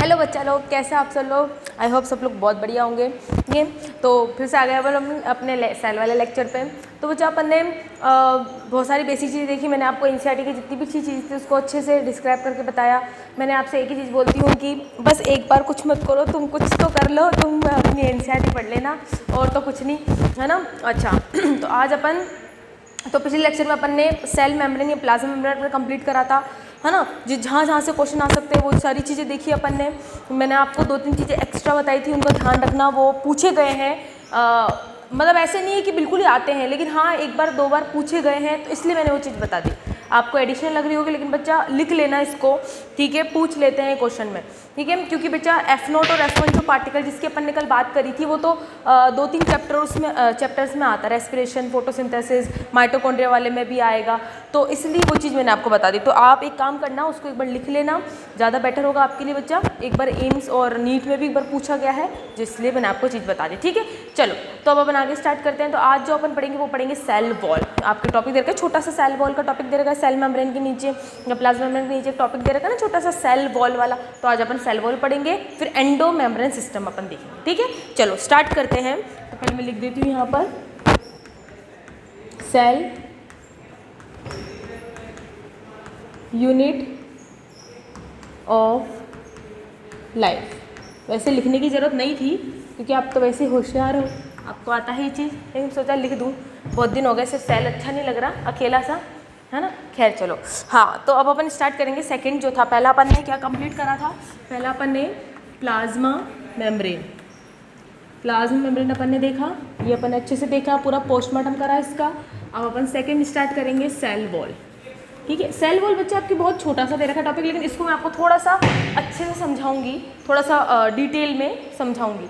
Hello बच्चा लोग, कैसे आप सब लोग? आई होप सब लोग बहुत बढ़िया होंगे। ठीक है, तो फिर से आ गए हम अपने सेल वाले लेक्चर पे। तो बच्चा अपन ने बहुत सारी बेसिक चीज़ें देखी। मैंने आपको एनसीईआरटी की जितनी भी चीज़ थी उसको अच्छे से डिस्क्राइब करके बताया। मैंने आपसे एक ही चीज़ बोलती हूँ कि बस एक बार कुछ मत करो, तुम कुछ तो कर लो, तुम अपनी एनसीईआरटी पढ़ लेना और तो कुछ नहीं, है ना। अच्छा तो आज अपन पिछले लेक्चर में अपन ने सेल मेम्ब्रेन या प्लाज्मा मेम्ब्रेन पर कंप्लीट करा था, है ना। जहाँ जहाँ से क्वेश्चन आ सकते हैं वो सारी चीज़ें देखी अपन ने। मैंने आपको 2-3 चीज़ें एक्स्ट्रा बताई थी, उनका ध्यान रखना, वो पूछे गए हैं। मतलब ऐसे नहीं है कि बिल्कुल ही आते हैं, लेकिन हाँ एक बार 2 बार पूछे गए हैं, तो इसलिए मैंने वो चीज़ बता दी। आपको एडिशनल लग रही होगी, लेकिन बच्चा लिख लेना इसको, ठीक है। पूछ लेते हैं क्वेश्चन में, ठीक है, क्योंकि बच्चा F0 और F1 जो पार्टिकल जिसकी अपन ने कल बात करी थी, वो तो 2-3 चैप्टर्स में आता है। रेस्पिरेशन, फोटोसिंथेसिस, माइटोकॉन्ड्रिया वाले में भी आएगा, तो इसलिए वो चीज़ मैंने आपको बता दी। तो आप एक काम करना, उसको एक बार लिख लेना, ज़्यादा बेटर होगा आपके लिए बच्चा। एक बार एम्स और नीट में भी एक बार पूछा गया है, जिसलिए मैंने आपको चीज़ बता दी, ठीक है। चलो तो अब अपन आगे स्टार्ट करते हैं। तो आज जो अपन पढ़ेंगे वो पढ़ेंगे सेल वॉल। आपके टॉपिक दे रखा है छोटा सा, सेल वॉल का टॉपिक दे रखा है। सेल मेम्ब्रेन के नीचे या प्लाज्मा मेम्ब्रेन के नीचे एक टॉपिक दे रखा है ना छोटा सा, सेल वॉल वाला। तो आज अपन सेल वॉल पढ़ेंगे, फिर एंडो मेम्ब्रेन सिस्टम अपन देखेंगे, ठीक है। चलो स्टार्ट करते हैं। तो पहले मैं लिख देती हूँ यहाँ पर सेल यूनिट ऑफ लाइफ। वैसे लिखने की ज़रूरत नहीं थी, क्योंकि आप तो वैसे होशियार हो, आपको आता है ये चीज़, लेकिन सोचा लिख दूँ। बहुत दिन हो गए सिर्फ सेल, अच्छा नहीं लग रहा अकेला सा, है ना। खैर चलो, हाँ तो अब अपन स्टार्ट करेंगे। सेकंड जो था, पहला अपन ने क्या कंप्लीट करा था? पहला अपन ने प्लाज्मा मेम्ब्रेन, प्लाज्मा मेम्ब्रेन अपन ने देखा, ये अपन अच्छे से देखा, पूरा पोस्टमार्टम करा इसका। अब अपन सेकंड स्टार्ट करेंगे सेल वॉल, ठीक है। सेल वॉल बच्चे आपके बहुत छोटा सा दे रखा टॉपिक, लेकिन इसको मैं आपको थोड़ा सा अच्छे से समझाऊंगी, थोड़ा सा डिटेल में समझाऊंगी,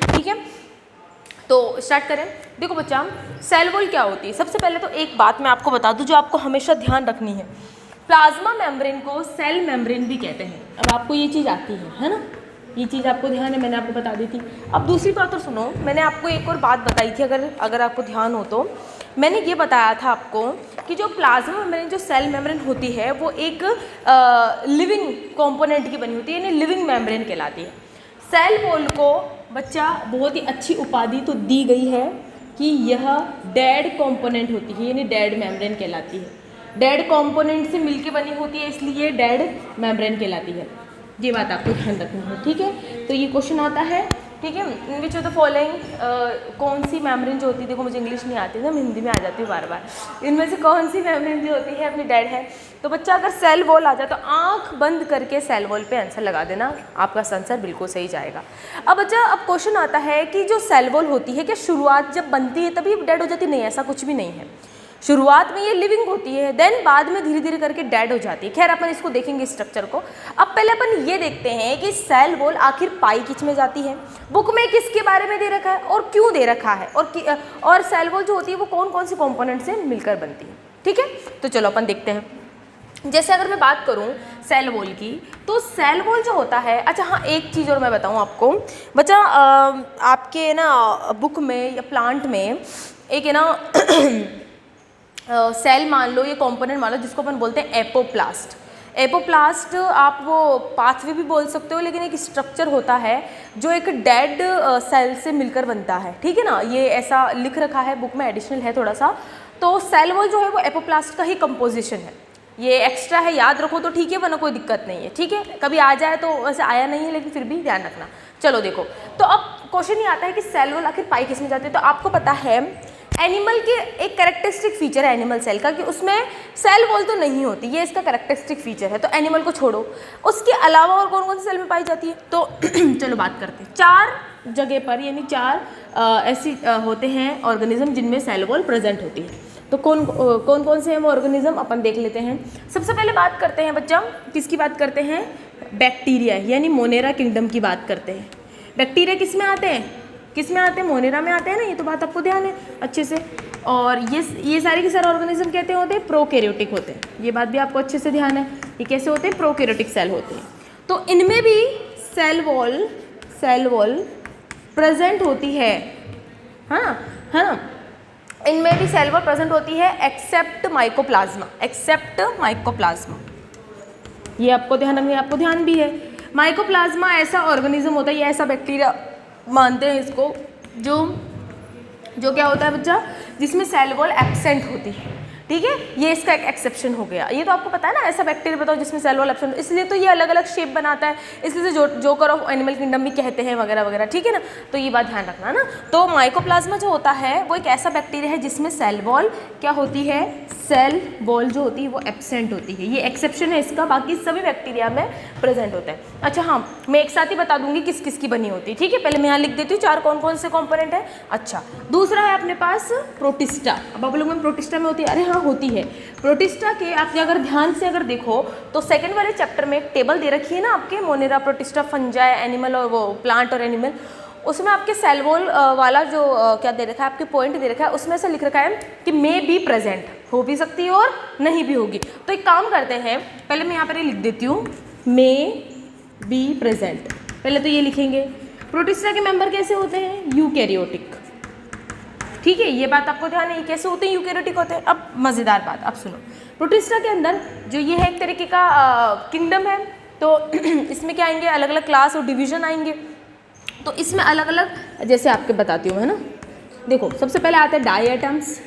ठीक है। तो स्टार्ट करें। देखो बच्चा, सेल वॉल क्या होती है? सबसे पहले तो एक बात मैं आपको बता दूं जो आपको हमेशा ध्यान रखनी है। प्लाज्मा मेम्ब्रेन को सेल मेम्ब्रेन भी कहते हैं। अब आपको ये चीज़ आती है ना, ये चीज़ आपको ध्यान है, मैंने आपको बता दी थी। अब दूसरी बात और सुनो, मैंने आपको एक और बात बताई थी, अगर आपको ध्यान हो तो। मैंने ये बताया था आपको कि जो प्लाज्मा मेम्ब्रेन, जो सेल मेम्ब्रेन होती है, वो एक लिविंग कंपोनेंट की बनी होती है, यानी लिविंग मेम्ब्रेन कहलाती है। सेल वॉल को बच्चा बहुत ही अच्छी उपाधि तो दी गई है कि यह डेड कंपोनेंट होती है, यानी डेड मेम्ब्रेन कहलाती है। डेड कंपोनेंट से मिलके बनी होती है, इसलिए डेड मेम्ब्रेन कहलाती है। ये बात आपको ध्यान रखनी है, ठीक है। तो ये क्वेश्चन आता है, ठीक है। इन विच ऑफ द फॉलोइंग, कौन सी मेम्ब्रेन जो होती है, देखो मुझे इंग्लिश नहीं आती ना, मैं हिंदी में आ जाती हूँ बार बार। इनमें से कौन सी मेम्ब्रेन जो होती है अपनी डेड है? तो बच्चा अगर सेल वॉल आ जाए तो आंख बंद करके सेल वॉल पे आंसर लगा देना, आपका आंसर बिल्कुल सही जाएगा। अब बच्चा, अब क्वेश्चन आता है कि जो सेल वॉल होती है, क्या शुरुआत जब बनती है तभी डेड हो जाती है? नहीं, ऐसा कुछ भी नहीं है। शुरुआत में ये लिविंग होती है, देन बाद में धीरे धीरे करके डेड हो जाती है। खैर अपन इसको देखेंगे स्ट्रक्चर को। अब पहले अपन ये देखते हैं कि सेल वॉल आखिर पाई किस में जाती है, बुक में किसके बारे में दे रखा है और क्यों दे रखा है, और सेल वॉल जो होती है वो कौन कौन सी कंपोनेंट से मिलकर बनती है, ठीक है। तो चलो अपन देखते हैं। जैसे अगर मैं बात करूं सेल वॉल की, तो सेल वॉल जो होता है, अच्छा हाँ एक चीज़ और मैं बताऊं आपको बच्चा, आपके ना बुक में या प्लांट में एक है ना सेल मान लो, ये कंपोनेंट मान लो, जिसको अपन बोलते हैं एपोप्लास्ट। एपोप्लास्ट आप वो पाथवे भी बोल सकते हो, लेकिन एक स्ट्रक्चर होता है जो एक डेड सेल से मिलकर बनता है, ठीक है ना। ये ऐसा लिख रखा है बुक में, एडिशनल है थोड़ा सा। तो सेल वॉल जो है वो एपोप्लास्ट का ही कंपोजिशन है। ये एक्स्ट्रा है, याद रखो तो ठीक है, वरना कोई दिक्कत नहीं है, ठीक है। कभी आ जाए तो वैसे आया नहीं है, लेकिन फिर भी ध्यान रखना। चलो देखो, तो अब क्वेश्चन ये आता है कि सेल वॉल आखिर पाई किस में जाती है। तो आपको पता है एनिमल के एक कैरेक्टरिस्टिक फीचर है एनिमल सेल का कि उसमें सेल वॉल तो नहीं होती, ये इसका कैरेक्टरिस्टिक फीचर है। तो एनिमल को छोड़ो, उसके अलावा और कौन कौन से सेल में पाई जाती है? तो चलो बात करते हैं। 4 जगह पर, यानी 4 ऐसी होते हैं ऑर्गेनिज्म जिनमें सेल वॉल प्रेजेंट होती है। तो कौन कौन से हैं वो ऑर्गेनिज्म, अपन देख लेते हैं। सबसे पहले बात करते हैं बच्चा, किसकी बात करते हैं? बैक्टीरिया, यानी मोनेरा किंगडम की बात करते हैं। बैक्टीरिया किस में आते हैं? किस में आते हैं? मोनेरा में आते हैं ना, ये तो बात आपको ध्यान है अच्छे से। और ये सारे के सारे ऑर्गेनिज्म कहते होते हैं प्रोकैरियोटिक होते हैं, ये बात भी आपको अच्छे से ध्यान है। ये कैसे होते हैं? प्रोकैरियोटिक सेल होते हैं। तो इनमें भी सेल वॉल प्रेजेंट होती है, हाँ है ना। इनमें भी सेल वॉल प्रेजेंट होती है एक्सेप्ट माइकोप्लाज्मा, ये आपको ध्यान रखना, आपको ध्यान भी है। माइकोप्लाज्मा ऐसा ऑर्गेनिज्म होता है, ये ऐसा बैक्टीरिया मानते हैं इसको, जो क्या होता है बच्चा, जिसमें सेल वॉल एब्सेंट होती है। ठीक है, ये इसका एक एक्सेप्शन हो गया। ये तो आपको पता है ना, ऐसा बैक्टीरिया बताओ जिसमें सेल वॉल एब्सेंट, इसलिए तो ये अलग अलग शेप बनाता है, इसलिए तो जोकर ऑफ एनिमल किंगडम भी कहते हैं वगैरह वगैरह। ठीक है ना, तो ये बात ध्यान रखना ना। तो माइकोप्लाज्मा जो होता है वो एक ऐसा बैक्टीरिया है जिसमें सेल वॉल क्या होती है, सेल वॉल जो होती है वो एब्सेंट होती है। ये एक्सेप्शन है इसका, बाकी सभी बैक्टीरिया में प्रेजेंट होता है। अच्छा हाँ, मैं एक साथ ही बता दूंगी किस किस की बनी होती है। ठीक है, पहले मैं यहाँ लिख देती हूँ 4 कौन कौन से कंपोनेंट है। अच्छा, दूसरा है अपने पास प्रोटिस्टा। अब आप लोगों में प्रोटिस्टा में होती है, अरे हाँ होती है। प्रोटिस्टा के आपने अगर ध्यान से अगर देखो तो सेकंड वाले चैप्टर में एक टेबल दे रखी है ना आपके, मोनेरा, प्रोटिस्टा, फंजाई, एनिमल और वो प्लांट और एनिमल, उसमें आपके सेल वॉल वाला जो क्या दे रखा है, आपके पॉइंट दे रखा है, उसमें से लिख रखा है कि मे बी प्रेजेंट, हो भी सकती है और नहीं भी होगी। तो एक काम करते हैं, पहले मैं यहाँ पर लिख देती हूँ मे बी प्रेजेंट, पहले तो ये लिखेंगे। प्रोटिस्टा के मेंबर कैसे होते हैं, यूकैरियोटिक। ठीक है, ये बात आपको ध्यान है, ये कैसे होते हैं, यूकैरियोटिक होते हैं। अब मज़ेदार बात, अब सुनो, प्रोटिस्टा के अंदर जो ये है एक तरीके का किंगडम है, तो इसमें क्या आएंगे, अलग अलग क्लास और डिवीजन आएंगे। तो इसमें अलग अलग, जैसे आपके बताती हूँ, है ना। देखो, सबसे पहले आते हैं डायटम्स,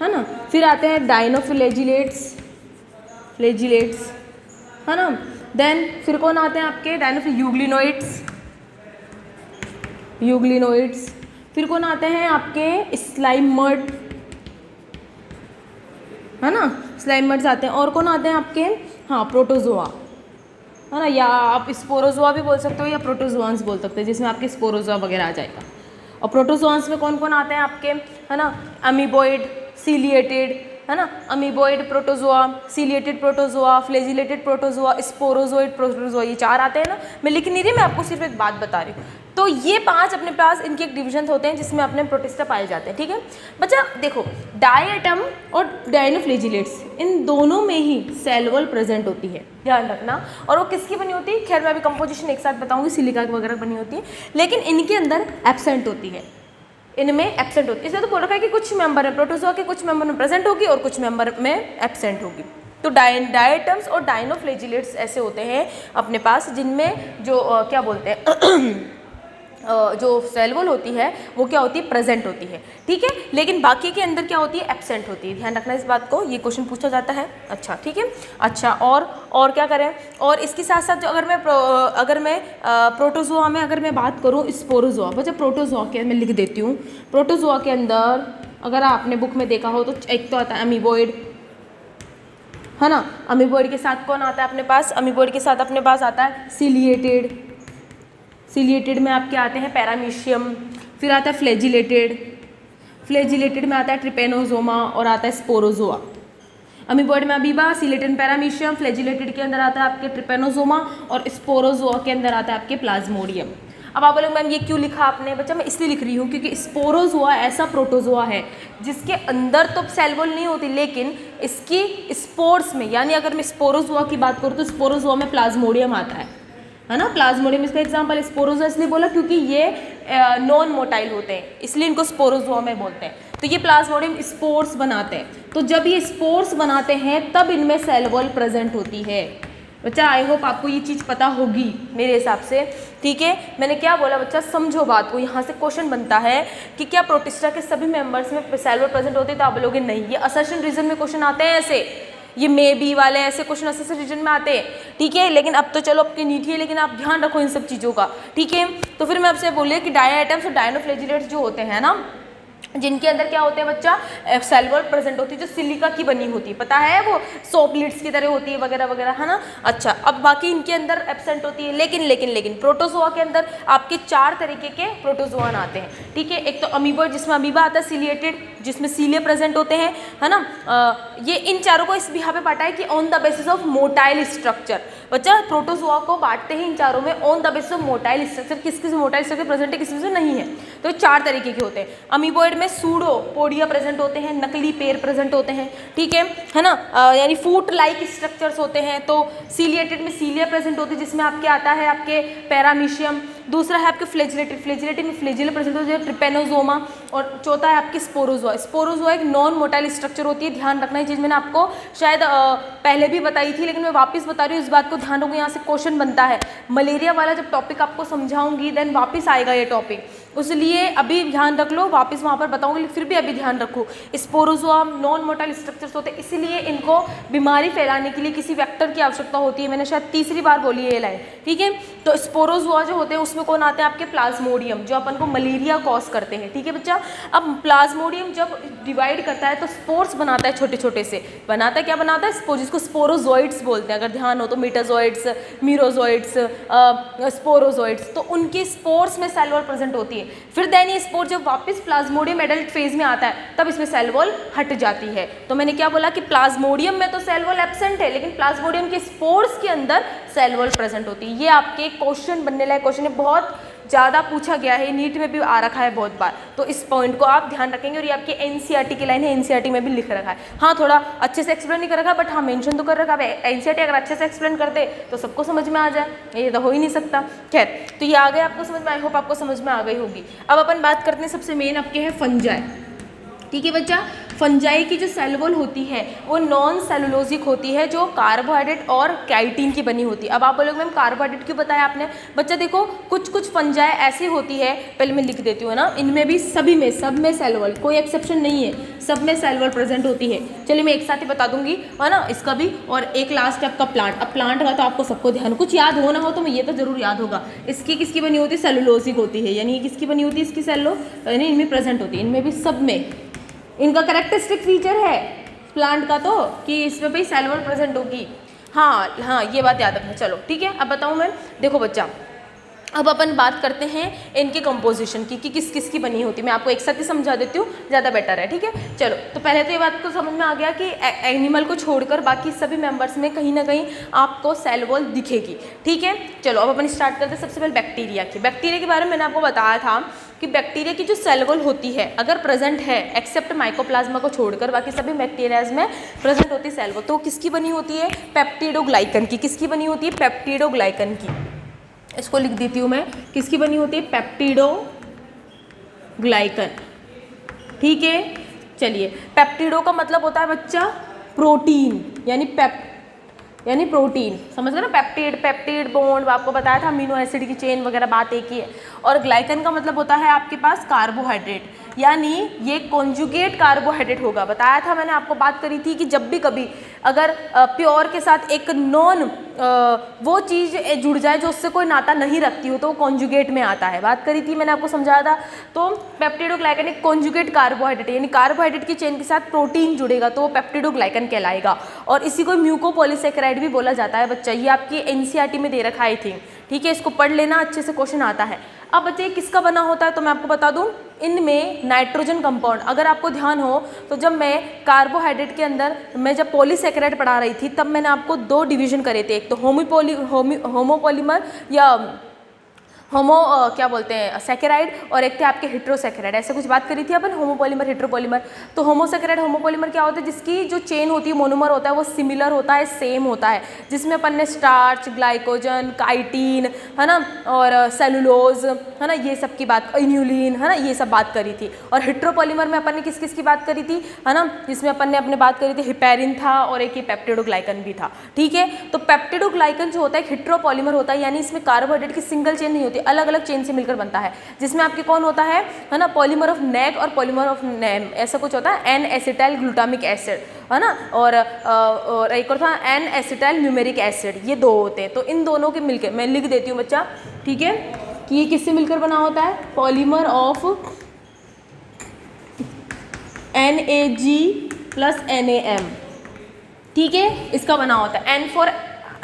है ना, फिर आते हैं डायनोफ्लैजिलेट्स, है ना, देन फिर कौन आते हैं आपके, यूग्लिनोइड्स, फिर कौन आते हैं आपके स्लाइमर्ड, है ना, स्लाइमर्ड्स आते हैं। और कौन आते हैं आपके, हाँ प्रोटोजोआ, है ना, या आप स्पोरोजोआ भी बोल सकते हो या प्रोटोजोआंस बोल सकते हैं, जिसमें आपके स्पोरोजोआ वगैरह आ जाएगा। और प्रोटोजोआंस में कौन कौन आते हैं आपके, है ना, अमीबॉइड, सीलिएटेड, है ना, amoeboid protozoa, ciliated protozoa, flagellated protozoa, sporozoite protozoa, ये 4 आते हैं ना। मैं लिख नहीं रही, मैं आपको सिर्फ एक बात बता रही हूँ। तो ये 5 अपने पास इनके एक डिवीजन होते हैं जिसमें अपने प्रोटिस्टा पाए जाते हैं। ठीक है बच्चा, देखो डायटम और डायनोफ्लैजिलेट्स, इन दोनों में ही सेल वॉल प्रेजेंट होती है, ध्यान रखना। और वो किसकी बनी होती है, खैर मैं अभी कंपोजिशन एक साथ बताऊंगी, सिलिका वगैरह बनी होती है, लेकिन इनके अंदर एब्सेंट होती है, इनमें एब्सेंट होती है। इसलिए तो बोल रखा है कि कुछ मेंबर है प्रोटोजोआ के, कुछ मेंबर में प्रेजेंट होगी और कुछ मेंबर में एब्सेंट होगी। तो डायटम्स और डायनोफ्लैजिलेट्स ऐसे होते हैं अपने पास जिनमें जो क्या बोलते हैं जो सेल वॉल होती है वो क्या होती है, प्रेजेंट होती है। ठीक है, लेकिन बाकी के अंदर क्या होती है, एब्सेंट होती है। ध्यान रखना इस बात को, ये क्वेश्चन पूछा जाता है। अच्छा ठीक है, अच्छा और क्या करें, और इसके साथ साथ जो अगर मैं प्रोटोजोआ में अगर मैं बात करूँ, स्पोरोजोआ, बच्चा प्रोटोजोआ के मैं लिख देती हूँ। प्रोटोजोआ के अंदर अगर आपने बुक में देखा हो तो एक तो आता है अमीबॉइड, है ना, अमीबॉइड के साथ कौन आता है अपने पास, अमीबॉइड के साथ अपने पास आता है सीलिएटेड में आपके आते हैं पैरामीशियम, फिर आता है फ्लैजिलेटेड में आता है ट्रिपेनोजोमा और आता है स्पोरोजोआ। अमीबॉइड में अमीबा, सीलिएटेड पैरामीशियम, फ्लैजिलेटेड के अंदर आता है आपके ट्रिपेनोजोमा और स्पोरोजोआ के अंदर आता है आपके प्लाज्मोडियम। अब आप बोलोगे मैम ये क्यों लिखा आपने, बच्चा मैं इसलिए लिख रही हूँ क्योंकि स्पोरोजोआ ऐसा प्रोटोजोआ है जिसके अंदर तो सेल वॉल नहीं होती, लेकिन इसकी स्पोर्स में, यानी अगर मैं स्पोरोजोआ की बात करूँ तो स्पोरोजोआ में प्लाज्मोडियम आता है ना। प्लाज्मोडियम इसका एग्जांपल, स्पोरोजोआ इसलिए बोला क्योंकि ये नॉन मोटाइल होते हैं, इसलिए इनको स्पोरोजोआ में बोलते हैं। तो ये प्लाज्मोडियम स्पोर्स बनाते हैं, तो जब ये स्पोर्स बनाते हैं तब इनमें सेल वॉल प्रेजेंट होती है। बच्चा आई होप आपको ये चीज़ पता होगी मेरे हिसाब से। ठीक है, मैंने क्या बोला बच्चा, समझो बात को। यहाँ से क्वेश्चन बनता है कि क्या प्रोटिस्टा के सभी मेंबर्स में सेल वॉल प्रेजेंट होते हैं, तो आप बोलोगे नहीं। ये असर्शन रीजन में क्वेश्चन आते हैं ऐसे, ये मे बी वाले ऐसे क्वेश्चन असर्शन रीजन में आते हैं। ठीक है, लेकिन अब तो चलो आपकी नीति है, लेकिन आप ध्यान रखो इन सब चीज़ों का। ठीक है, तो फिर मैं आपसे बोलिए कि डायटम्स और डायनोफ्लैजिलेट्स जो होते हैं ना, जिनके अंदर क्या होते हैं बच्चा, सेल वॉल प्रेजेंट होती है, जो सिलिका की बनी होती है, पता है वो सोप लिड्स की तरह होती है वगैरह वगैरह, है ना। अच्छा, अब बाकी इनके अंदर एब्सेंट होती है, लेकिन प्रोटोजोआ के अंदर आपके 4 तरीके के प्रोटोजोआन आते हैं। ठीक है, एक तो अमीबॉइड जिसमें अमीबा आता है, सीलिएटेड जिसमें सीलिए प्रेजेंट होते हैं, है ना। ये इन चारों को इस यहाँ पे बांटा है कि on the basis of motile structure. बच्चा प्रोटोजोआ को बांटते हैं इन चारों में on the basis of motile structure, किस किस मोटाइल स्ट्रक्चर प्रेजेंट है, किसी से नहीं है। तो 4 तरीके के होते हैं। अमीबॉइड में सूडोपोडिया प्रेजेंट होते हैं, नकली पेड़ प्रेजेंट होते हैं। ठीक है ना, यानी फूट लाइक स्ट्रक्चर्स होते हैं। तो सीलिएटेड में सीलिया प्रेजेंट होती है, जिसमें आपके आता है आपके पैरामीशियम, दूसरा है आपके फ्लैजिलेटेड, फ्लैजिलेटेड में फ्लैजिला प्रेजेंट होता है, ट्रिपेनोसोमा, और चौथा है आपकी स्पोरोजोआ। स्पोरोजोआ एक नॉन मोटाइल स्ट्रक्चर होती है, ध्यान रखना ये चीज़ मैंने आपको शायद पहले भी बताई थी, लेकिन मैं वापस बता रही हूँ, इस बात को ध्यान रखो, यहाँ से क्वेश्चन बनता है। मलेरिया वाला जब टॉपिक आपको समझाऊंगी देन वापस आएगा ये टॉपिक, उसलिए अभी ध्यान रख लो, वापस वहाँ पर बताऊंगी, फिर भी अभी ध्यान रखो। स्पोरोजोआ नॉन मोटाइल स्ट्रक्चर्स होते हैं, इसीलिए इनको बीमारी फैलाने के लिए किसी वेक्टर की आवश्यकता होती है। मैंने शायद तीसरी बार बोली है ये लाइन, ठीक है। तो स्पोरोजोआ जो होते हैं उसमें कौन आते हैं आपके प्लाज्मोडियम, जो अपन को मलेरिया कॉज करते हैं, ठीक है बच्चा। अब प्लाज्मोडियम जब डिवाइड करता है तो स्पोर्स बनाता है, छोटे छोटे से बनाता है, क्या बनाता है, जिसको स्पोरोजोइड्स बोलते हैं, अगर ध्यान हो तो मीटाजोइड्स, मीरोजोइड्स, स्पोरोजोइड्स, तो उनके स्पोर्स में सेल वॉल प्रेजेंट होती है। फिर देन ये स्पोर जब वापस प्लाज्मोडियम एडल्ट फेज में आता है तब इसमें सेल वॉल हट जाती है। तो मैंने क्या बोला कि प्लाज्मोडियम में तो सेल वॉल एब्सेंट है, लेकिन प्लाज्मोडियम के स्पोर्स के अंदर सेल वॉल प्रेजेंट होती है। ये आपके क्वेश्चन बनने लायक क्वेश्चन है, बहुत ज़्यादा पूछा गया है, नीट में भी आ रखा है बहुत बार, तो इस पॉइंट को आप ध्यान रखेंगे। और ये आपके एनसीईआरटी की लाइन है, एनसीईआरटी में भी लिख रखा है। हाँ थोड़ा अच्छे से एक्सप्लेन नहीं कर रखा, बट हाँ मेंशन तो कर रखा है। एनसीईआरटी अगर अच्छे से एक्सप्लेन करते तो सबको समझ में आ जाए, ये तो हो ही नहीं सकता। खैर, तो ये आ गए आपको समझ में, आई होप आपको समझ में आ गई होगी। अब अपन बात करते हैं सबसे मेन आपके है फंजाई, ठीक है बच्चा। फंजाई की जो सेल वॉल होती है वो नॉन सेलुलोजिक होती है, जो कार्बोहाइड्रेट और काइटिन की बनी होती है। अब आप बोलोगे मैम कार्बोहाइड्रेट क्यों बताया आपने, बच्चा देखो कुछ कुछ फंजाई ऐसी होती है, पहले मैं लिख देती हूँ ना, इनमें भी सभी में सब में सेल वॉल, कोई एक्सेप्शन नहीं है, सब में सेल वॉल प्रेजेंट होती है। चलिए मैं एक साथ ही बता दूंगी, है ना, इसका भी। और एक लास्ट आपका प्लांट। अब प्लांट का तो आपको सबको ध्यान, कुछ याद हो ना हो तो मैं ये तो जरूर याद होगा, इसकी किसकी बनी होती है, सेलुलोजिक होती है, यानी किसकी बनी होती है, इसकी सेलो यानी इनमें प्रेजेंट होती है, इनमें भी सब में। इनका कैरेक्टरिस्टिक फीचर है प्लांट का तो कि इसमें भाई सेल वॉल प्रेजेंट होगी। हाँ हाँ, ये बात याद रखना। चलो ठीक है, अब बताऊँ मैं, देखो बच्चा, अब अपन बात करते हैं इनके कंपोजिशन की कि किस किस की बनी होती है। मैं आपको एक साथ ही समझा देती हूँ, ज़्यादा बेटर है, ठीक है। चलो, तो पहले तो ये बात को समझ में आ गया कि एनिमल को छोड़कर बाकी सभी मेंबर्स में कहीं ना कहीं आपको सेल वॉल दिखेगी, ठीक है। चलो अब अपन स्टार्ट करते हैं सबसे पहले बैक्टीरिया की। बैक्टीरिया के बारे में मैंने आपको बताया था कि बैक्टीरिया की जो सेल वॉल होती है अगर प्रेजेंट है, एक्सेप्ट माइकोप्लाज्मा को छोड़कर बाकी सभी बैक्टीरियाज में प्रेजेंट होती है सेल वॉल, तो किसकी बनी होती है, पेप्टिडोग्लाइकन की। किसकी बनी होती है, पेप्टिडोग्लाइकन की। इसको लिख देती हूँ मैं, किसकी बनी होती है, पेप्टिडोग्लाइकन, ठीक है। चलिए, पेप्टिडो का मतलब होता है बच्चा प्रोटीन, यानी प्रोटीन, समझ गए ना। पेप्टिड बॉन्ड आपको बताया था, अमीनो एसिड की चेन वगैरह, बात एक ही है। और ग्लाइकन का मतलब होता है आपके पास कार्बोहाइड्रेट, यानी ये कॉन्जुगेट कार्बोहाइड्रेट होगा। बताया था मैंने आपको, बात करी थी कि जब भी कभी अगर प्योर के साथ एक नॉन वो चीज़ जुड़ जाए जो उससे कोई नाता नहीं रखती हो तो वो कॉन्जुगेट में आता है, बात करी थी मैंने, आपको समझाया था। तो पेप्टिडोग्लाइकन एक कॉन्जुगेट कार्बोहाइड्रेट, यानी कार्बोहाइड्रेट की चेन के साथ प्रोटीन जुड़ेगा तो वो पेप्टिडोग्लाइकन कहलाएगा। और इसी को म्यूकोपॉलीसेकेराइड भी बोला जाता है बच्चा। ये आपकी एनसीईआरटी में दे रखा है थी, ठीक है, इसको पढ़ लेना, अच्छे से क्वेश्चन आता है। अब बच्चे किसका बना होता है तो मैं आपको बता दूं, इनमें नाइट्रोजन कंपाउंड, अगर आपको ध्यान हो तो जब मैं कार्बोहाइड्रेट के अंदर मैं जब पॉलीसेकेराइड पढ़ा रही थी तब मैंने आपको दो डिवीजन करे थे, एक तो होमोपॉलीमर या क्या बोलते हैं सेकेराइड, और एक थे आपके हेट्रोसेकेराइड, ऐसे कुछ बात करी थी अपन, होमोपॉलीमर हेट्रोपॉलीमर। तो होमोसेकेराइड होमोपॉलीमर क्या होता है, जिसकी जो चेन होती है, मोनोमर होता है, वो सिमिलर होता है, सेम होता है, जिसमें अपन ने स्टार्च, ग्लाइकोजन, काइटिन, है ना, और सेलुलोज, है ना, ये सब की बात, इन्यूलिन, है ना, ये सब बात करी थी। और हेट्रोपॉलीमर में अपन ने किस किस की बात करी थी, है ना, जिसमें अपन ने अपने बात करी थी हिपेरिन था और एक ये पेप्टिडोग्लाइकन भी था, ठीक है। तो पेप्टिडोग्लाइकन जो होता है हेट्रोपॉलीमर होता है, यानी इसमें कार्बोहाइड्रेट की सिंगल चेन नहीं होती, अलग अलग चेन से मिलकर बनता है, जिसमें आपके कौन होता है ना, पॉलीमर ऑफ नेग और पॉलीमर ऑफ नेम, ऐसा कुछ होता है, एन एसिटाइल ग्लूटामिक एसिड, है ना, और एक और था एन एसिटाइल न्यूमेरिक एसिड, ये दो होते हैं। तो इन दोनों के मिलकर मैं लिख देती हूँ बच्चा, ठीक है, कि ये किससे मिलकर बना होता है, polymer of NAG plus NaM, ठीक है, इसका बना होता है, N फॉर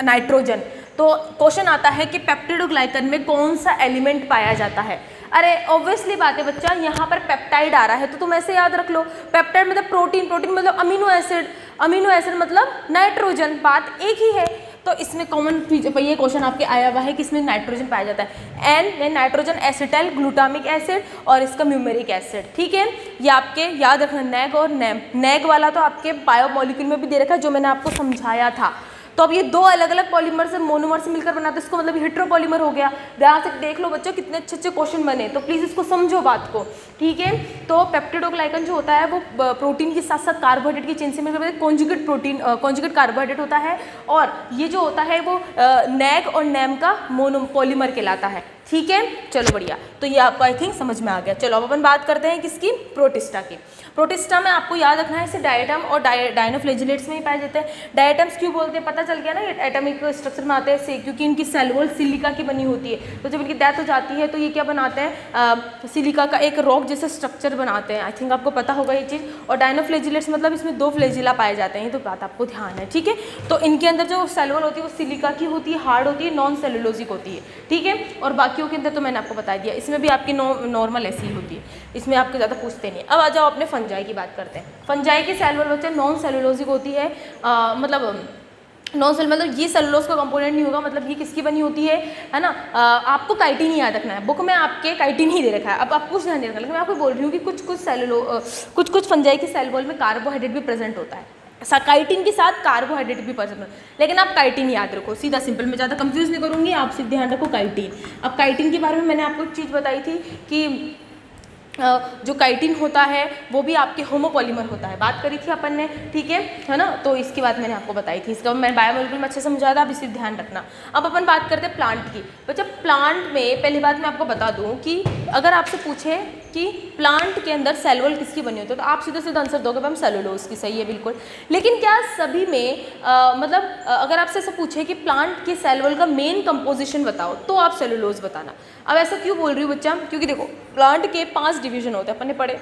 नाइट्रोजन। तो क्वेश्चन आता है कि पेप्टिडोग्लाइकन में कौन सा एलिमेंट पाया जाता है। अरे ऑब्वियसली बात है बच्चा, यहाँ पर पेप्टाइड आ रहा है तो तुम ऐसे याद रख लो, पेप्टाइड मतलब प्रोटीन, प्रोटीन मतलब अमीनो एसिड, अमीनो एसिड मतलब नाइट्रोजन, बात एक ही है। तो इसमें कॉमन फीचर, ये क्वेश्चन आपके आया हुआ है कि इसमें नाइट्रोजन पाया जाता है, N nitrogen acetyl glutamic acid और इसका म्यूमेरिक एसिड, ठीक है। ये आपके याद रखना, नेग और नेम। नेग वाला तो आपके बायोमोलिक्यूल में भी दे रखा है, जो मैंने आपको समझाया था। तो अब ये दो अलग अलग पॉलीमर से मोनोमर से मिलकर बनाते हैं, इसको मतलब हेट्रोपॉलीमर हो गया। ध्यान से देख लो बच्चों कितने अच्छे अच्छे क्वेश्चन बने, तो प्लीज़ इसको समझो बात को, ठीक है। तो पेप्टिडोग्लाइकन जो होता है वो प्रोटीन के साथ साथ कार्बोहाइड्रेट की चेन से मिलकर कॉन्जुगेट प्रोटीन कॉन्जुगेट कार्बोहाइड्रेट होता है, और ये जो होता है वो नैग और नैम का मोनोपॉलीमर कहलाता है, ठीक है। चलो बढ़िया, तो ये आपको आई थिंक समझ में आ गया। चलो अब अपन बात करते हैं किसकी, प्रोटिस्टा की। प्रोटिस्टा में आपको याद रखना है इसे डायटम और डायनोफ्लैजिलेट्स में ही पाए जाते हैं। डायटम्स क्यों बोलते हैं पता चल गया ना, ये एटॉमिक स्ट्रक्चर में आते हैं से, क्योंकि इनकी सेल वॉल सिलिका की बनी होती है, तो जब इनकी डेथ हो जाती है तो ये क्या बनाते हैं, सिलिका का एक रॉक जैसा स्ट्रक्चर बनाते हैं। आई थिंक आपको पता होगा ये चीज़। और डायनोफ्लैजिलेट्स मतलब इसमें 2 फ्लैजिला पाए जाते हैं, ये तो बात आपको ध्यान है, ठीक है। तो इनके अंदर जो सेल वॉल होती है वो सिलिका की होती है, हार्ड होती है, नॉन सेलुलोजिक होती है, ठीक है। और बाकियों के अंदर तो मैंने आपको बता दिया, इसमें भी आपकी नॉर्मल ऐसी ही होती है, इसमें आपको ज़्यादा पूछते नहीं। अब आ जाओ अपने फंजाई की बात करते हैं। फंजाई की सेल वॉल बच्चे नॉन सेलुलोजिक होती है, मतलब नॉन सेल मतलब ये सेलुलोज का कंपोनेंट नहीं होगा, मतलब ये किसकी बनी होती है ना। आपको काइटिन ही याद रखना है, बुक में आपके काइटिन ही दे रखा है। अब आप कुछ ध्यान नहीं रखना, लेकिन मैं आपको बोल रही हूँ कि कुछ फंजाई की सेल वॉल में कार्बोहाइड्रेट भी प्रेजेंट होता है, काइटिन के साथ कार्बोहाइड्रेट भी प्रेजेंट होता है, लेकिन आप काइटिन याद रखो, सीधा सिंपल, मैं ज़्यादा कंफ्यूज नहीं करूँगी, आप सिर्फ ध्यान रखो काइटिन। अब काइटिन के बारे में मैंने आपको एक चीज़ बताई थी कि जो काइटिन होता है वो भी आपके होमोपॉलीमर होता है, बात करी थी अपन ने, ठीक है ना। तो इसकी बात मैंने आपको बताई थी, इसका मैंने बायोमोलिक्यूल में अच्छे से समझाया था, अब इसे ध्यान रखना। अब अपन बात करते हैं प्लांट की। बच्चा प्लांट में पहली बात मैं आपको बता दूं कि अगर आपसे पूछे कि प्लांट के अंदर सेल वॉल किसकी बनी होती है, तो आप सीधा सीधा आंसर दोगे मैम सेलुलोज की, सही है बिल्कुल। लेकिन क्या सभी में अगर आपसे ऐसा पूछे कि प्लांट के सेल वॉल का मेन कंपोजिशन बताओ, तो आप सेलुलोज बताना। अब ऐसा क्यों बोल रही हूँ बच्चा, क्योंकि देखो प्लांट के 5 डिवीजन होते हैं, अपन ने पढ़े,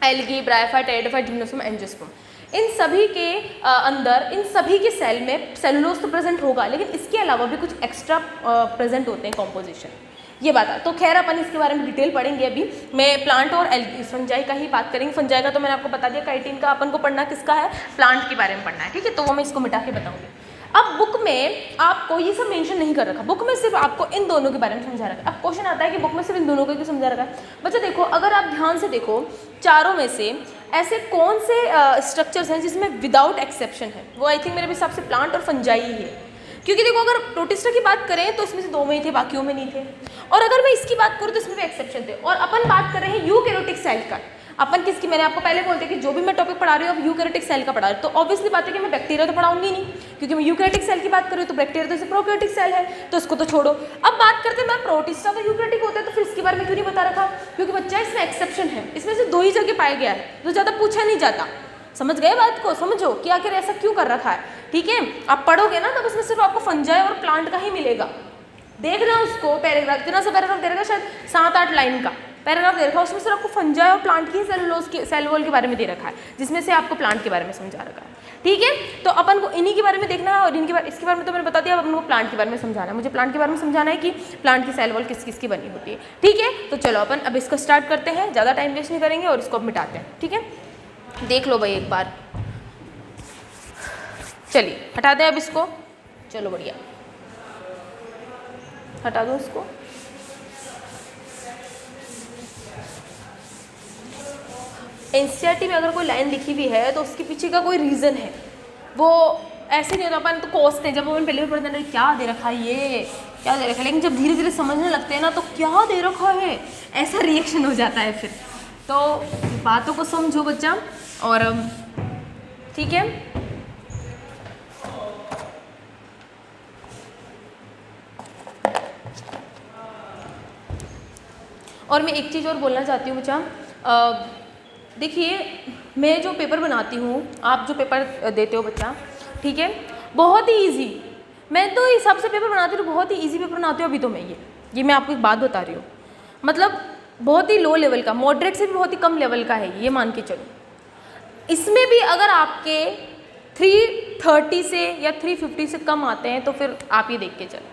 algae, bryophyte, pteridophyte, gymnosperm, angiosperm. इन सभी के अंदर इन सभी के सेल में सेलुलोज तो प्रेजेंट होगा, लेकिन इसके अलावा भी कुछ एक्स्ट्रा प्रेजेंट होते हैं कॉम्पोजिशन, ये बात है। तो खैर अपन इसके बारे में डिटेल पढ़ेंगे, अभी मैं प्लांट और फंजाई का ही बात करेंगे। फंजाई का तो मैंने आपको बता दिया, काइटिन का अपन को पढ़ना किसका है, प्लांट के बारे में पढ़ना है, ठीक है। तो वो मैं इसको मिटा के बताऊंगी। अब बुक में आपको ये सब मेंशन नहीं कर रखा, बुक में सिर्फ आपको इन दोनों के बारे में समझा रखा है। अब क्वेश्चन आता है कि बुक में सिर्फ इन दोनों को क्यों समझा रखा है। बच्चा देखो, अगर आप ध्यान से देखो, चारों में से ऐसे कौन से स्ट्रक्चर्स हैं जिसमें विदाउट एक्सेप्शन है, वो आई थिंक मेरे हिसाब से प्लांट और फंजाई ही है। क्योंकि देखो अगर प्रोटिस्टा की बात करें तो इसमें से 2 में ही थे, बाकियों में नहीं थे। और अगर मैं इसकी बात करूँ तो इसमें भी एक्सेप्शन थे। और अपन बात कर रहे हैं यूकैरियोटिक सेल का, अपन किसकी, मैंने आपको पहले बोलते कि जो भी मैं टॉपिक पढ़ा रही हूँ अब यूकैरियोटिक सेल का पढ़ा रही हूँ, तो ऑब्वियसली बात है कि मैं बैक्टीरिया तो पढ़ाऊंगी नहीं, क्योंकि मैं यूकैरियोटिक सेल की बात कर रही हूँ, तो बैक्टीरिया तो प्रोकैरियोटिक सेल है, तो इसको तो छोड़ो। अब बात करते हैं मैं प्रोटिस्टा तो यूकैरियोटिक होता है, तो फिर इसके बारे में क्यों नहीं बता रखा, क्योंकि बच्चा इसमें एक्सेप्शन है, इसमें से 2 ही जगह पाया गया है, तो ज़्यादा पूछा नहीं जाता। समझ गए बात को, समझो कि आखिर ऐसा क्यों कर रखा है, ठीक है। आप पढ़ोगे ना तब उसमें सिर्फ आपको फंजाई और प्लांट का ही मिलेगा। देख रहे हो उसको पैराग्राफ, इतना सा पैराग्राफ दे रखा, शायद 7-8 लाइन का पैराग्राफ दे रखा, उसमें सिर्फ आपको फंजाई और प्लांट की सेलुलोज के सेल वॉल के बारे में दे रखा है, जिसमें से आपको प्लांट के बारे में समझा रखा है, ठीक है। तो अपन को इन्हीं के बारे में देखना है, और इनके बारे इसके बारे में तो मैंने बता दिया, अब अपन को प्लांट के बारे में समझाना है। मुझे प्लांट के बारे में समझाना है कि प्लांट की सेल वॉल किस किस की बनी होती है, ठीक है। तो चलो अपन अब इसको स्टार्ट करते हैं, ज़्यादा टाइम वेस्ट नहीं करेंगे और इसको अब मिटाते हैं, ठीक है। देख लो भाई एक बार, चलिए हटा दें अब इसको, चलो बढ़िया हटा दो इसको। एनसीईआरटी में अगर कोई लाइन लिखी हुई है तो उसके पीछे का कोई रीज़न है, वो ऐसे नहीं होता। अपन तो कोसते हैं, जब अपन पहले भी पढ़ते हैं क्या दे रखा है, ये क्या दे रखा है, लेकिन जब धीरे धीरे समझने लगते हैं ना तो क्या दे रखा है, ऐसा रिएक्शन हो जाता है फिर। तो बातों को समझो बच्चा, और ठीक है। और मैं एक चीज़ और बोलना चाहती हूँ बच्चा, देखिए मैं जो पेपर बनाती हूँ, आप जो पेपर देते हो बच्चा, ठीक है, बहुत ही इजी, मैं तो इस हिसाब से पेपर बनाती हूँ, बहुत ही इजी पेपर बनाती हूँ। अभी तो मैं ये मैं आपको एक बात बता रही हूँ, मतलब बहुत ही लो लेवल का, मॉडरेट से भी बहुत ही कम लेवल का है, ये मान के चलो। इसमें भी अगर आपके 330 से या 350 से कम आते हैं तो फिर आप ये देख के चलो,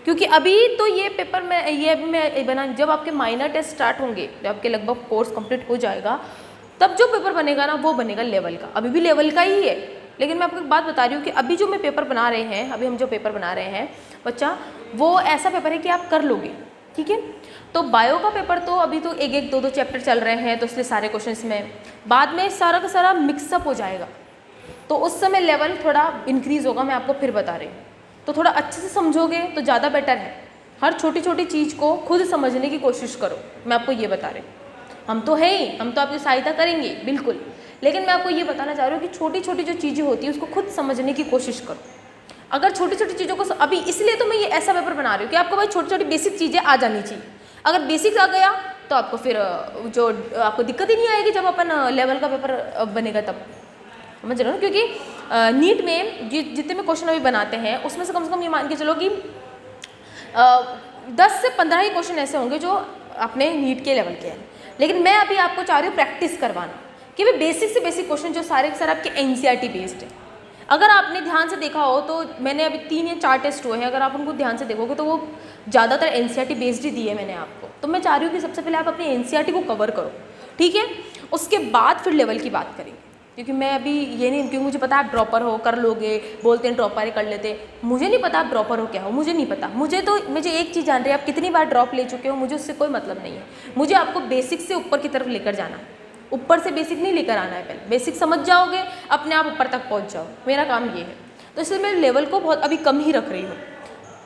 क्योंकि अभी तो ये पेपर में ये अभी मैं बना, जब आपके माइनर टेस्ट स्टार्ट होंगे, जब आपके लगभग कोर्स कंप्लीट हो जाएगा, तब जो पेपर बनेगा ना वो बनेगा लेवल का। अभी भी लेवल का ही है, लेकिन मैं आपको एक बात बता रही हूँ कि अभी जो मैं पेपर बना रहे हैं, अभी हम जो पेपर बना रहे हैं बच्चा, वो ऐसा पेपर है कि आप कर लोगे, ठीक है। तो बायो का पेपर तो अभी तो 1-1, 2-2 चैप्टर चल रहे हैं, तो इसलिए सारे क्वेश्चन में बाद में सारा का सारा मिक्सअप हो जाएगा, तो उस समय लेवल थोड़ा इंक्रीज़ होगा, मैं आपको फिर बता रही हूँ। तो थोड़ा अच्छे से समझोगे तो ज़्यादा बेटर है। हर छोटी छोटी चीज़ को खुद समझने की कोशिश करो, मैं आपको ये बता रही हूँ। हम तो है ही, हम तो आपकी सहायता करेंगे बिल्कुल, लेकिन मैं आपको ये बताना चाह रही हूँ कि छोटी छोटी जो चीज़ें होती है उसको खुद समझने की कोशिश करो। अगर छोटी छोटी चीज़ों को अभी, इसलिए तो मैं ये ऐसा पेपर बना रही हूँ कि आपको भाई छोटी छोटी बेसिक चीज़ें आ जानी चाहिए। अगर बेसिक्स आ गया तो आपको फिर जो आपको दिक्कत ही नहीं आएगी जब अपन लेवल का पेपर बनेगा तब, समझ रहे हो ना। क्योंकि नीट में जितने भी क्वेश्चन अभी बनाते हैं उसमें से कम ये मान के चलो कि 10 से 15 ही क्वेश्चन ऐसे होंगे जो अपने नीट के लेवल के हैं। लेकिन मैं अभी आपको चाह रही हूँ प्रैक्टिस करवाना कि भाई बेसिक से बेसिक क्वेश्चन जो सारे के सारे आपके एनसीईआरटी बेस्ड है। अगर आपने ध्यान से देखा हो तो मैंने अभी 3 या 4 टेस्ट हुए हैं, अगर आप उनको ध्यान से देखोगे तो वो ज़्यादातर एनसीईआरटी बेस्ड ही दिए है मैंने आपको। तो मैं चाह रही हूँ कि सबसे पहले आप अपनी एनसीईआरटी को कवर करो, ठीक है। उसके बाद फिर लेवल की बात करेंगे, क्योंकि मैं अभी ये नहीं, क्योंकि मुझे पता है आप ड्रॉपर हो, कर लोगे, बोलते हैं ड्रॉपर ही कर लेते। मुझे नहीं पता आप ड्रॉपर हो क्या हो, मुझे नहीं पता। मुझे एक चीज़ जान रही है, आप कितनी बार ड्रॉप ले चुके हो, मुझे उससे कोई मतलब नहीं है। मुझे आपको बेसिक से ऊपर की तरफ लेकर जाना है, ऊपर से बेसिक नहीं लेकर आना है। पहले बेसिक समझ जाओगे, अपने आप ऊपर तक पहुँच जाओ, मेरा काम ये है। तो इसलिए मैं लेवल को बहुत अभी कम ही रख रही हूँ।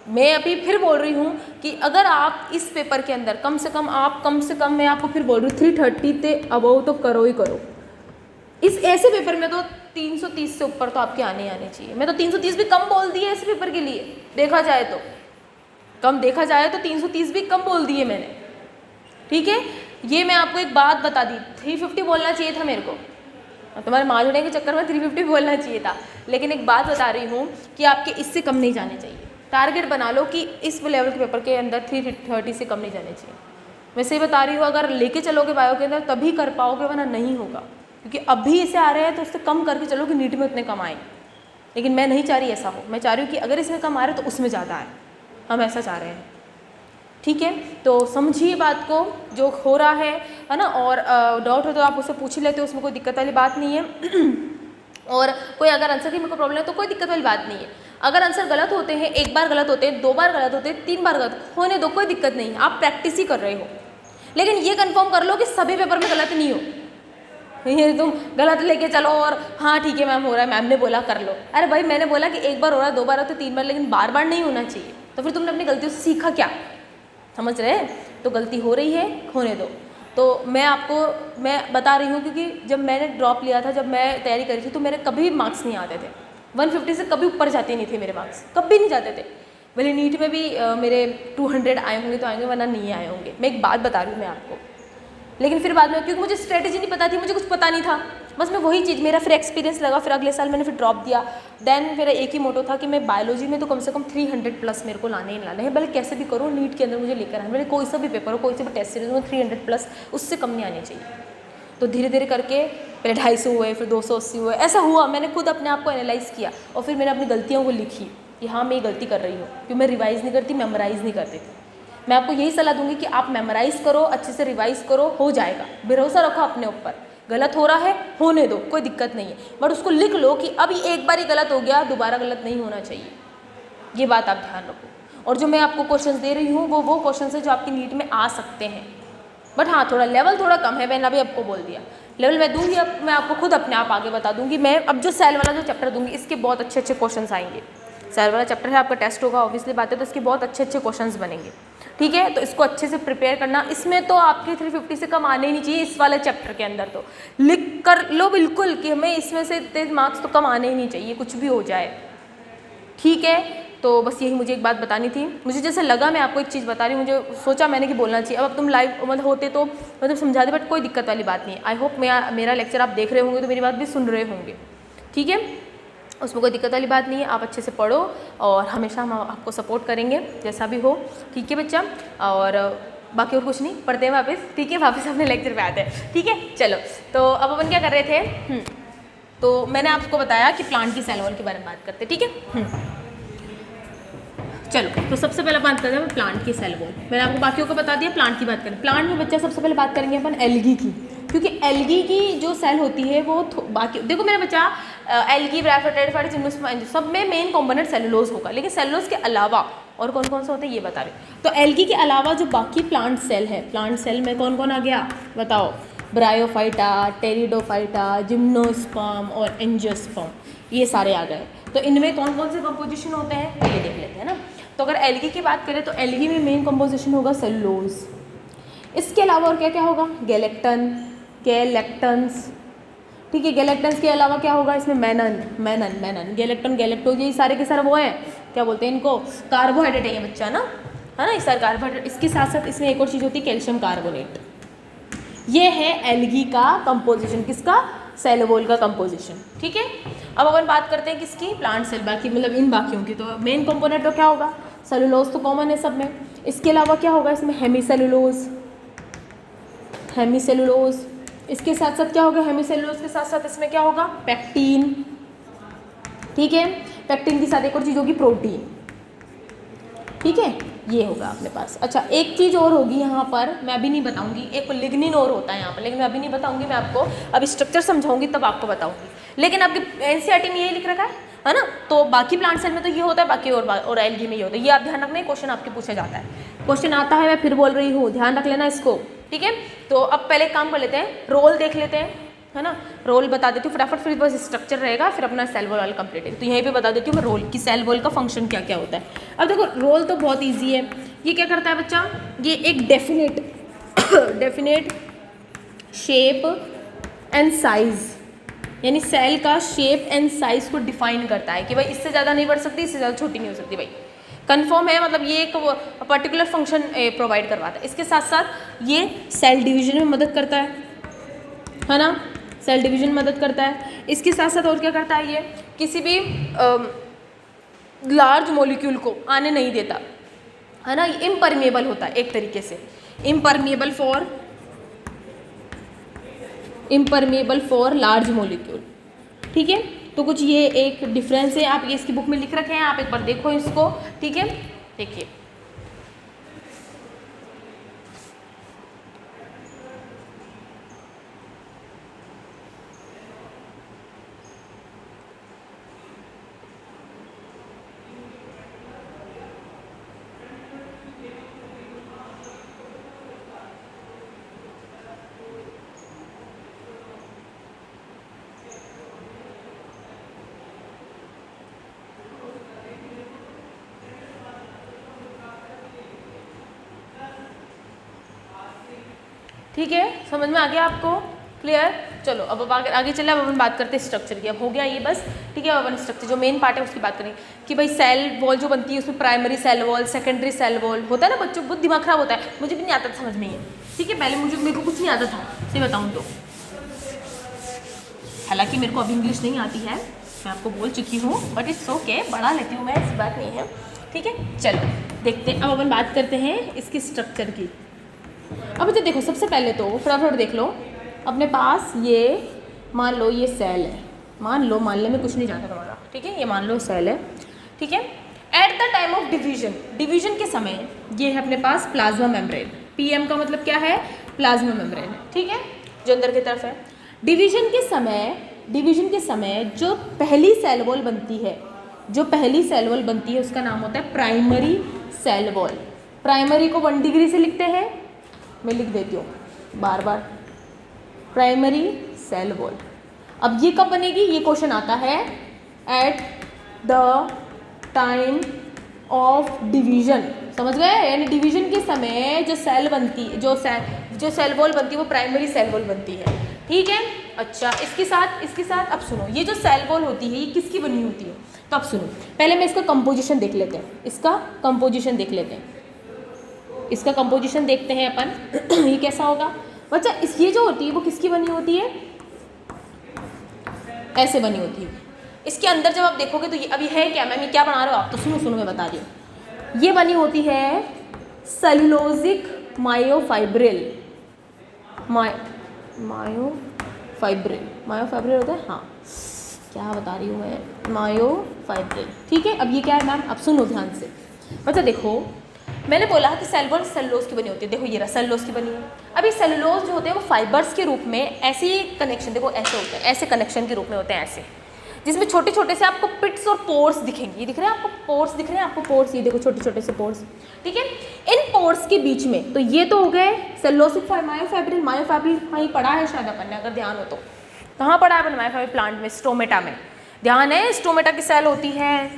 मैं अभी फिर बोल रही हूँ कि अगर आप इस पेपर के अंदर कम से कम मैं आपको फिर बोल रही हूँ 330 से अबव तो करो ही करो। इस ऐसे पेपर में तो 330 से ऊपर तो आपके आने चाहिए। मैं तो 330 भी कम बोल दी है इस पेपर के लिए, देखा जाए तो 330 भी कम बोल दिए मैंने, ठीक है। ये मैं आपको एक बात बता दी, 350 बोलना चाहिए था मेरे को, तुम्हारे माँ जोड़ने के चक्कर में 350 बोलना चाहिए था। लेकिन एक बात बता रही हूँ कि आपके इससे कम नहीं जाने चाहिए। टारगेट बना लो कि इस लेवल के पेपर के अंदर 330 से कम नहीं जाने चाहिए। मैं सही बता रही हूँ, अगर लेके चलोगे बायो के अंदर तभी कर पाओगे, वरना नहीं होगा। क्योंकि अभी इसे आ रहे हैं तो उससे कम करके चलो कि नीट में उतने कम आए। लेकिन मैं नहीं चाह रही ऐसा हो, मैं चाह रही हूँ कि अगर इसमें कम आ रहे तो उसमें ज़्यादा आए, हम ऐसा चाह रहे हैं, ठीक है। तो समझिए बात को जो हो रहा है ना। और डाउट हो तो आप उससे पूछ ही लेते हो, उसमें कोई दिक्कत वाली बात नहीं है। और कोई अगर आंसर की मेरे को प्रॉब्लम है तो कोई दिक्कत वाली बात नहीं है। अगर आंसर गलत होते हैं, 1 बार गलत होते हैं, 2 बार गलत होते हैं, 3 बार गलत होने दो, कोई दिक्कत नहीं है, आप प्रैक्टिस ही कर रहे हो। लेकिन ये कंफर्म कर लो कि सभी पेपर में गलत नहीं हो। ये तुम गलत लेके चलो और हाँ ठीक है मैम हो रहा है, मैम ने बोला कर लो। अरे भाई मैंने बोला कि 1 बार हो रहा है, 2 बार हो तो 3 बार, लेकिन बार बार नहीं होना चाहिए। तो फिर तुमने अपनी गलतियों से सीखा क्या, समझ रहे हैं। तो गलती हो रही है, होने दो। तो मैं बता रही हूँ क्योंकि जब मैंने ड्रॉप लिया था, जब मैं तैयारी करी थी, तो मेरे कभी मार्क्स नहीं आते थे, 150 से कभी ऊपर जाते नहीं थे मेरे मार्क्स, कभी नहीं जाते थे। भले नीट में भी मेरे 200 आए होंगे तो आएंगे, वरना नहीं आए होंगे। मैं एक बात बता रही हूँ मैं आपको। लेकिन फिर बाद में क्योंकि मुझे स्ट्रेटेजी नहीं पता थी, मुझे कुछ पता नहीं था, बस मैं वही चीज़, मेरा फिर एक्सपीरियंस लगा, फिर अगले साल मैंने फिर ड्रॉप दिया। देन मेरा एक ही मोटो था कि मैं बायोलॉजी में तो कम से कम 300 प्लस मेरे को लाने ही लाने हैं, भले कैसे भी करो नीट के अंदर मुझे लेकर आना, मेरे कोई सा भी पेपर हो, कोई सा भी टेस्ट सीरीज हो, 300 प्लस उससे कम नहीं आने चाहिए। तो धीरे धीरे करके पहले 250 हुए, फिर 280 हुए, ऐसा हुआ। मैंने खुद अपने आप को एनालाइज़ किया और फिर मैंने अपनी गलतियों को लिखी कि हाँ मैं ये गलती कर रही हूँ, क्योंकि मैं रिवाइज़ नहीं करती, मेमोराइज़ नहीं करती थी। मैं आपको यही सलाह दूंगी कि आप मेमोराइज़ करो, अच्छे से रिवाइज़ करो, हो जाएगा। भरोसा रखो अपने ऊपर, गलत हो रहा है होने दो, कोई दिक्कत नहीं है, बट उसको लिख लो कि अभी एक बार ही गलत हो गया, दोबारा गलत नहीं होना चाहिए। ये बात आप ध्यान रखो। और जो मैं आपको क्वेश्चंस दे रही हूँ वो क्वेश्चंस है जो आपकी नीट में आ सकते हैं, बट हाँ थोड़ा लेवल थोड़ा कम है, मैंने अभी आपको बोल दिया। लेवल मैं दूंगी, अब मैं आपको खुद अपने आप आगे बता दूंगी। मैं अब जो सेल वाला जो चैप्टर दूंगी, इसके बहुत अच्छे अच्छे क्वेश्चंस आएंगे। सेल वाला चैप्टर है, आपका टेस्ट होगा, ऑब्वियसली बात है, तो इसके बहुत अच्छे अच्छे क्वेश्चंस बनेंगे, ठीक है। तो इसको अच्छे से प्रिपेयर करना। इसमें तो आपके 350 से कम आने ही नहीं चाहिए, इस वाले चैप्टर के अंदर तो लिख कर लो बिल्कुल कि हमें इसमें से इतने मार्क्स तो कम आने ही नहीं चाहिए, कुछ भी हो जाए, ठीक है। तो बस यही मुझे एक बात बतानी थी। मुझे जैसे लगा, मैं आपको एक चीज़ बता रही हूँ, मुझे सोचा मैंने कि बोलना चाहिए। अब तुम लाइव मतलब होते तो मतलब समझा दे, बट कोई दिक्कत वाली बात नहीं है। आई होप मेरा लेक्चर आप देख रहे होंगे तो मेरी बात भी सुन रहे होंगे, ठीक है। उसमें कोई दिक्कत वाली बात नहीं है। आप अच्छे से पढ़ो और हमेशा हम आपको सपोर्ट करेंगे जैसा भी हो, ठीक है बच्चा। और बाकी और कुछ नहीं, पढ़ते हैं वापस, ठीक है, वापस अपने लेक्चर पे आते हैं, ठीक है। चलो, तो अब अपन क्या कर रहे थे, तो मैंने आपको बताया कि प्लांट की सेल वॉल के बारे में बात करते, ठीक है। चलो, तो सबसे पहले बात करते हैं प्लांट की सेल वॉल। मैंने आपको बाकियों को बता दिया, प्लांट की बात करें। प्लांट में बच्चा सबसे पहले बात करेंगे अपन एल्गी की, क्योंकि एल्गी की जो सेल होती है वो बाकी देखो मेरा बच्चा, एल्गी, ब्रायोफाइटा, जिम्नोस्पर्म, सब में मेन कॉम्पोनेंट सेलुलोज होगा, लेकिन सेलुलोज के अलावा और कौन कौन सा होता है ये बता रहे हो। तो एल्गी के अलावा जो बाकी प्लांट सेल है, प्लांट सेल में कौन कौन आ गया बताओ। ब्रायोफाइटा, टेरिडोफाइटा, जिम्नोस्पर्म और एंजियोस्पर्म। ये सारे आ गए। तो इनमें कौन कौन से कंपोजिशन होते हैं ये देख लेते हैं ना। तो अगर एल्गी की बात करें तो एल्गी में मेन कंपोजिशन होगा सेलुलोज। इसके अलावा और क्या क्या होगा, गैलेक्टन, गैलेक्टन्स, ठीक है। गैलेक्टन्स के अलावा क्या होगा इसमें, मेनन, मेनन, मेनन, गैलेक्टन, गैलेक्टोज, ये सारे के सारे वो हैं, क्या बोलते हैं इनको, कार्बोहाइड्रेट है ये बच्चा ना, है ना, ये सारे कार्बोहाइड्रेट। इसके साथ साथ इसमें एक और चीज़ होती है कैल्शियम कार्बोनेट। ये है एल्गी का कंपोजिशन, किसका, सेल वॉल का कंपोजिशन, ठीक है। अब अपन बात करते हैं किसकी, प्लांट सेल, बाकी मतलब इन बाकियों की। तो मेन कंपोनेंट तो क्या होगा, सेलुलोज तो कॉमन है सब में। इसके अलावा क्या होगा इसमें, हेमीसेलुलोज, हेमीसेलुलोज। इसके साथ साथ क्या होगा, हेमीसेलुलोज के साथ साथ इसमें क्या होगा, पैक्टीन, ठीक है। पैक्टीन के साथ एक और चीज़ होगी प्रोटीन, ठीक है, ये होगा अपने पास। अच्छा एक चीज़ और होगी यहाँ पर, मैं अभी नहीं बताऊंगी, एक लिग्निन और होता है यहाँ पर, लेकिन मैं अभी नहीं बताऊंगी, मैं आपको अभी स्ट्रक्चर समझाऊंगी तब आपको बताऊंगी। लेकिन आपके एनसीईआरटी में यही लिख रखा है ना। तो बाकी प्लांट सेल में तो ये होता है, बाकी और एल्गी में ये होता है, ये आप ध्यान रखना, क्वेश्चन आपके पूछा जाता है, क्वेश्चन आता है, मैं फिर बोल रही हूँ, ध्यान रख लेना इसको, ठीक है। तो अब पहले काम कर लेते हैं, रोल देख लेते हैं, है ना, रोल बता देती हूँ फटाफट, फिर बस स्ट्रक्चर रहेगा, फिर अपना सेल वॉल वाला कंप्लीट है। तो यहीं पे बता देती हूँ मैं रोल की, सेल वॉल का फंक्शन क्या क्या होता है। अब देखो रोल तो बहुत इजी है, ये क्या करता है बच्चा, ये एक डेफिनेट शेप एंड साइज, यानी सेल का शेप एंड साइज को डिफाइन करता है कि भाई इससे ज़्यादा नहीं बढ़ सकती, इससे ज़्यादा छोटी नहीं हो सकती, भाई कन्फर्म है, मतलब ये एक पर्टिकुलर फंक्शन प्रोवाइड करवाता है। इसके साथ साथ ये सेल डिवीजन में मदद करता है ना, सेल डिवीजन मदद करता है। इसके साथ साथ और क्या करता है, ये किसी भी लार्ज मॉलिक्यूल को आने नहीं देता, है ना, इम्परमेबल होता है एक तरीके से, इम्परमेबल फॉर लार्ज मॉलिक्यूल, ठीक है। तो कुछ ये एक डिफरेंस है, आप ये इसकी बुक में लिख रखे हैं, आप एक बार देखो इसको, ठीक है। देखिए ठीक है, समझ में आ गया आपको, क्लियर। चलो अब आगे चले, अब अपन बात करते हैं स्ट्रक्चर की। अब हो गया ये बस, ठीक है। अब अपन स्ट्रक्चर जो मेन पार्ट है उसकी बात करेंगे कि भाई सेल वॉल जो बनती है उसमें primary cell wall, secondary cell wall होता है ना। बच्चों बहुत दिमाग खराब होता है, मुझे भी नहीं आता था समझ में ये, ठीक है। पहले मेरे को कुछ नहीं आता था, सही बताऊँ तो, हालांकि मेरे को अभी इंग्लिश नहीं आती है, मैं आपको बोल चुकी हूँ, बट इट्स ओके, बढ़ा लेती हूँ मैं, ऐसी बात नहीं है, ठीक है। चलो देखते हैं, अब अपन बात करते हैं इसकी स्ट्रक्चर की। अब तो देखो सबसे पहले तो फटाफट देख लो, अपने पास ये मान लो ये सेल है, मानने में कुछ नहीं जाता तुम्हारा, ठीक है। ये मान लो सेल है, ठीक है। At the time of division के समय ये है अपने पास प्लाज्मा मेम्ब्रेन, पीएम का मतलब क्या है, प्लाज्मा मेम्ब्रेन, ठीक है, जो अंदर की तरफ है। डिवीजन के समय जो पहली सेल वॉल बनती है उसका नाम होता है प्राइमरी सेल वॉल। प्राइमरी को 1 डिग्री से लिखते हैं, मैं लिख देती हूँ बार बार, प्राइमरी सेल वॉल। अब ये कब बनेगी, ये क्वेश्चन आता है at the time of division, समझ गए, यानी डिवीजन के समय जो सेल बनती है, जो सेल वॉल बनती है वो प्राइमरी सेल वॉल बनती है, ठीक है। अच्छा इसके साथ अब सुनो, ये जो सेल वॉल होती है ये किसकी बनी होती है, तो अब सुनो, पहले मैं इसका कंपोजिशन देख लेते हैं, इसका कंपोजिशन देखते हैं अपन ये कैसा होगा बच्चा। ये जो होती है वो किसकी बनी होती है, ऐसे बनी होती है। इसके अंदर जब आप देखोगे तो ये अभी है क्या, मैम ये क्या बना रहे हो आप, तो सुनो मैं बता रही हूँ। ये बनी होती है सेलुलोजिक मायोफाइब्रिल, मायोफाइब्रिल होता है, हाँ क्या बता रही हूँ मैं, मायोफाइब्रिल, ठीक है। अब ये क्या है मैम, अब सुनो ध्यान से बच्चा। देखो मैंने बोला कि सेल वॉल सेलुलोज की बनी होती है, देखो ये रहा सेलुलोज की बनी है। अब ये सेलुलोज जो होते हैं वो फाइबर्स के रूप में ऐसे कनेक्शन, देखो ऐसे होते हैं, ऐसे कनेक्शन के रूप में होते हैं, ऐसे, जिसमें छोटे छोटे से आपको पिट्स और पोर्स दिखेंगे, ये दिख रहे हैं आपको पोर्स, ये देखो छोटे छोटे से पोर्स, ठीक है। इन पोर्स के बीच में, तो ये तो हो गए सेलुलोसिक मायोफाइब्रिल वहीं पढ़ा है शायद अपन ने, अगर ध्यान हो तो, कहाँ पढ़ा है अपन मायोफाइब्रिल प्लांट में, स्टोमेटा में, ध्यान है, स्टोमेटा की सेल होती है,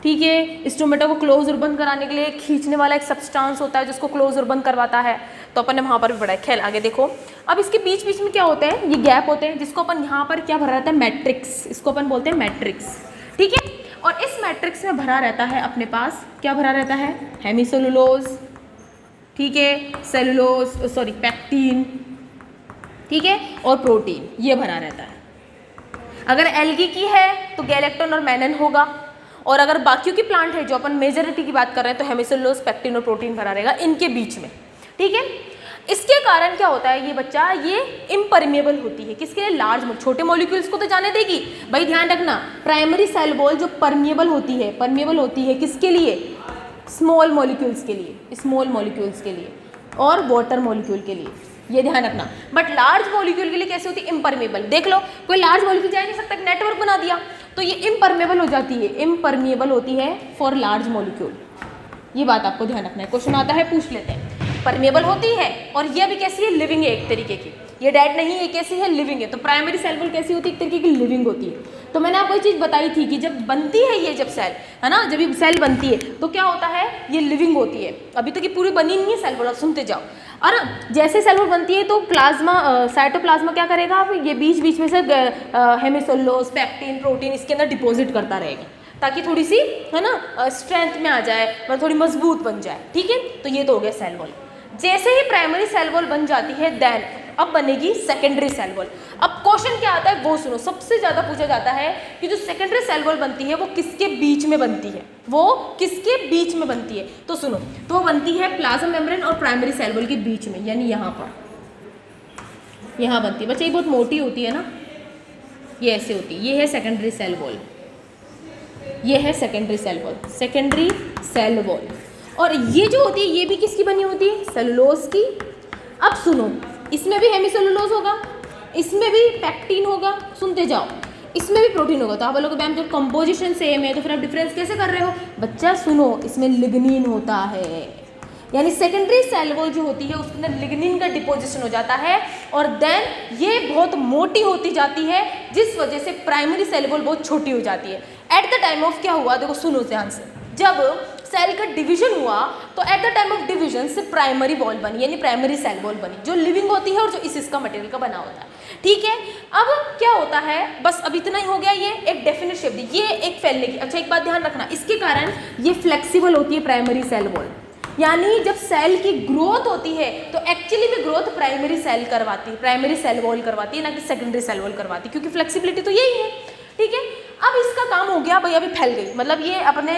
ठीक है। स्टोमेटा को क्लोज और बंद कराने के लिए खींचने वाला एक सब्सटेंस होता है जिसको क्लोज और बंद करवाता है, तो अपन ने वहाँ पर भी पढ़ा है। खेल आगे देखो, अब इसके बीच बीच में क्या होते हैं, ये गैप होते हैं जिसको अपन यहाँ पर क्या भरा रहता है, मैट्रिक्स, इसको अपन बोलते हैं मैट्रिक्स, ठीक है। और इस मैट्रिक्स में भरा रहता है अपने पास, क्या भरा रहता है, हेमीसेलुलोज, ठीक है, सेलुलोज सॉरी पैक्टीन, ठीक है, और प्रोटीन, ये भरा रहता है। अगर एल्गी की है तो गैलेक्टोन और मैनन होगा, और अगर बाकियों की प्लांट है जो अपन मेजॉरिटी की बात कर रहे हैं तो हेमिसेलुलोज, पैक्टीन और प्रोटीन भरा रहेगा इनके बीच में, ठीक है। इसके कारण क्या होता है, ये बच्चा ये इम्परमेबल होती है, किसके लिए, लार्ज, छोटे मॉलिक्यूल्स को तो जाने देगी भाई, ध्यान रखना, प्राइमरी सेल वॉल जो परमिएबल होती है, परमिएबल होती है किसके लिए, स्मॉल मॉलिक्यूल्स के लिए, स्मॉल मॉलिक्यूल्स के लिए और वाटर मॉलिक्यूल के लिए, ये ध्यान रखना। बट लार्ज मॉलिक्यूल के लिए कैसे होती है, इम्परमेबल। देख लो कोई लार्ज मॉलिक्यूल जा नहीं सकता, नेटवर्क बना दिया तो ये इम्परमेबल हो जाती है, इम्परमेबल होती है फॉर लार्ज मॉलिक्यूल, ये बात आपको ध्यान रखना है। क्वेश्चन आता है, पूछ लेते हैं। परमेबल होती है और ये भी कैसी है, लिविंग है एक तरीके की, ये डेड नहीं है, कैसी है, लिविंग है। तो प्राइमरी सेल वॉल कैसी होती है, एक तरीके की लिविंग होती है। तो मैंने आपको ये चीज़ बताई थी कि जब बनती है ये, जब सेल है ना, जब ये सेल बनती है तो क्या होता है, ये लिविंग होती है। अभी तक ये पूरी बनी नहीं है सेल वॉल, सुनते जाओ। और जैसे सेल वॉल बनती है तो प्लाज्मा, साइटोप्लाज्मा क्या करेगा, अब ये बीच बीच में से हेमिसेलुलोज, पैक्टीन, प्रोटीन इसके अंदर डिपॉजिट करता रहेगा ताकि थोड़ी सी है ना स्ट्रेंथ में आ जाए, मतलब थोड़ी मजबूत बन जाए, ठीक है। तो ये तो हो गया सेल वॉल। जैसे ही प्राइमरी सेल वॉल बन जाती है देन अब बनेगी सेकेंडरी सेल वॉल। अब क्वेश्चन क्या आता है वो सुनो, सबसे ज्यादा पूछा जाता है कि जो सेकेंडरी सेल वॉल बनती है वो किसके बीच में बनती है, वो किसके बीच में बनती है, तो सुनो, तो वो बनती है प्लाज्मा मेम्ब्रेन और प्राइमरी सेल वॉल के बीच में, यानी यहाँ पर, यहाँ बनती है। बच्चा ये बहुत मोटी होती है ना, ये ऐसे होती है, ये है सेकेंडरी सेल वॉल, ये है secondary cell wall, secondary cell wall. और ये जो होती है ये भी किसकी बनी होती है, सेलुलोज की। अब सुनो, इसमें भी हेमिसेलुलोज होगा, इसमें भी पैक्टीन होगा, सुनते जाओ, इसमें भी प्रोटीन होगा। तो आप बोलोगे मैम जब कंपोजिशन सेम है तो फिर आप डिफरेंस कैसे कर रहे हो, बच्चा सुनो, इसमें लिग्निन होता है, यानी सेकेंडरी सेल वॉल जो होती है उसके अंदर लिग्निन का डिपोजिशन हो जाता है और देन ये बहुत मोटी होती जाती है, जिस वजह से प्राइमरी सेल वॉल बहुत छोटी हो जाती है। एट द टाइम ऑफ क्या हुआ, देखो सुनो ध्यान से, जब सेल का डिवीजन हुआ तो at the time of division से प्राइमरी वॉल बनी, यानी प्राइमरी सेल वॉल बनी जो लिविंग होती है और जो इसका मटेरियल का बना होता है, ठीक है। अब क्या होता है, बस अब इतना ही हो गया, ये एक डेफिनेट शेप दी, ये एक फैलने की। अच्छा एक बात ध्यान रखना, इसके कारण ये फ्लेक्सिबल होती है प्राइमरी सेल वॉल, यानी जब सेल की ग्रोथ होती है तो एक्चुअली में ग्रोथ प्राइमरी सेल करवाती है, प्राइमरी सेल वॉल करवाती है, ना कि सेकेंडरी सेल वॉल करवाती है, क्योंकि फ्लेक्सिबिलिटी तो यही है, ठीक है। अब इसका काम हो गया भाई, अभी फैल गई, मतलब ये अपने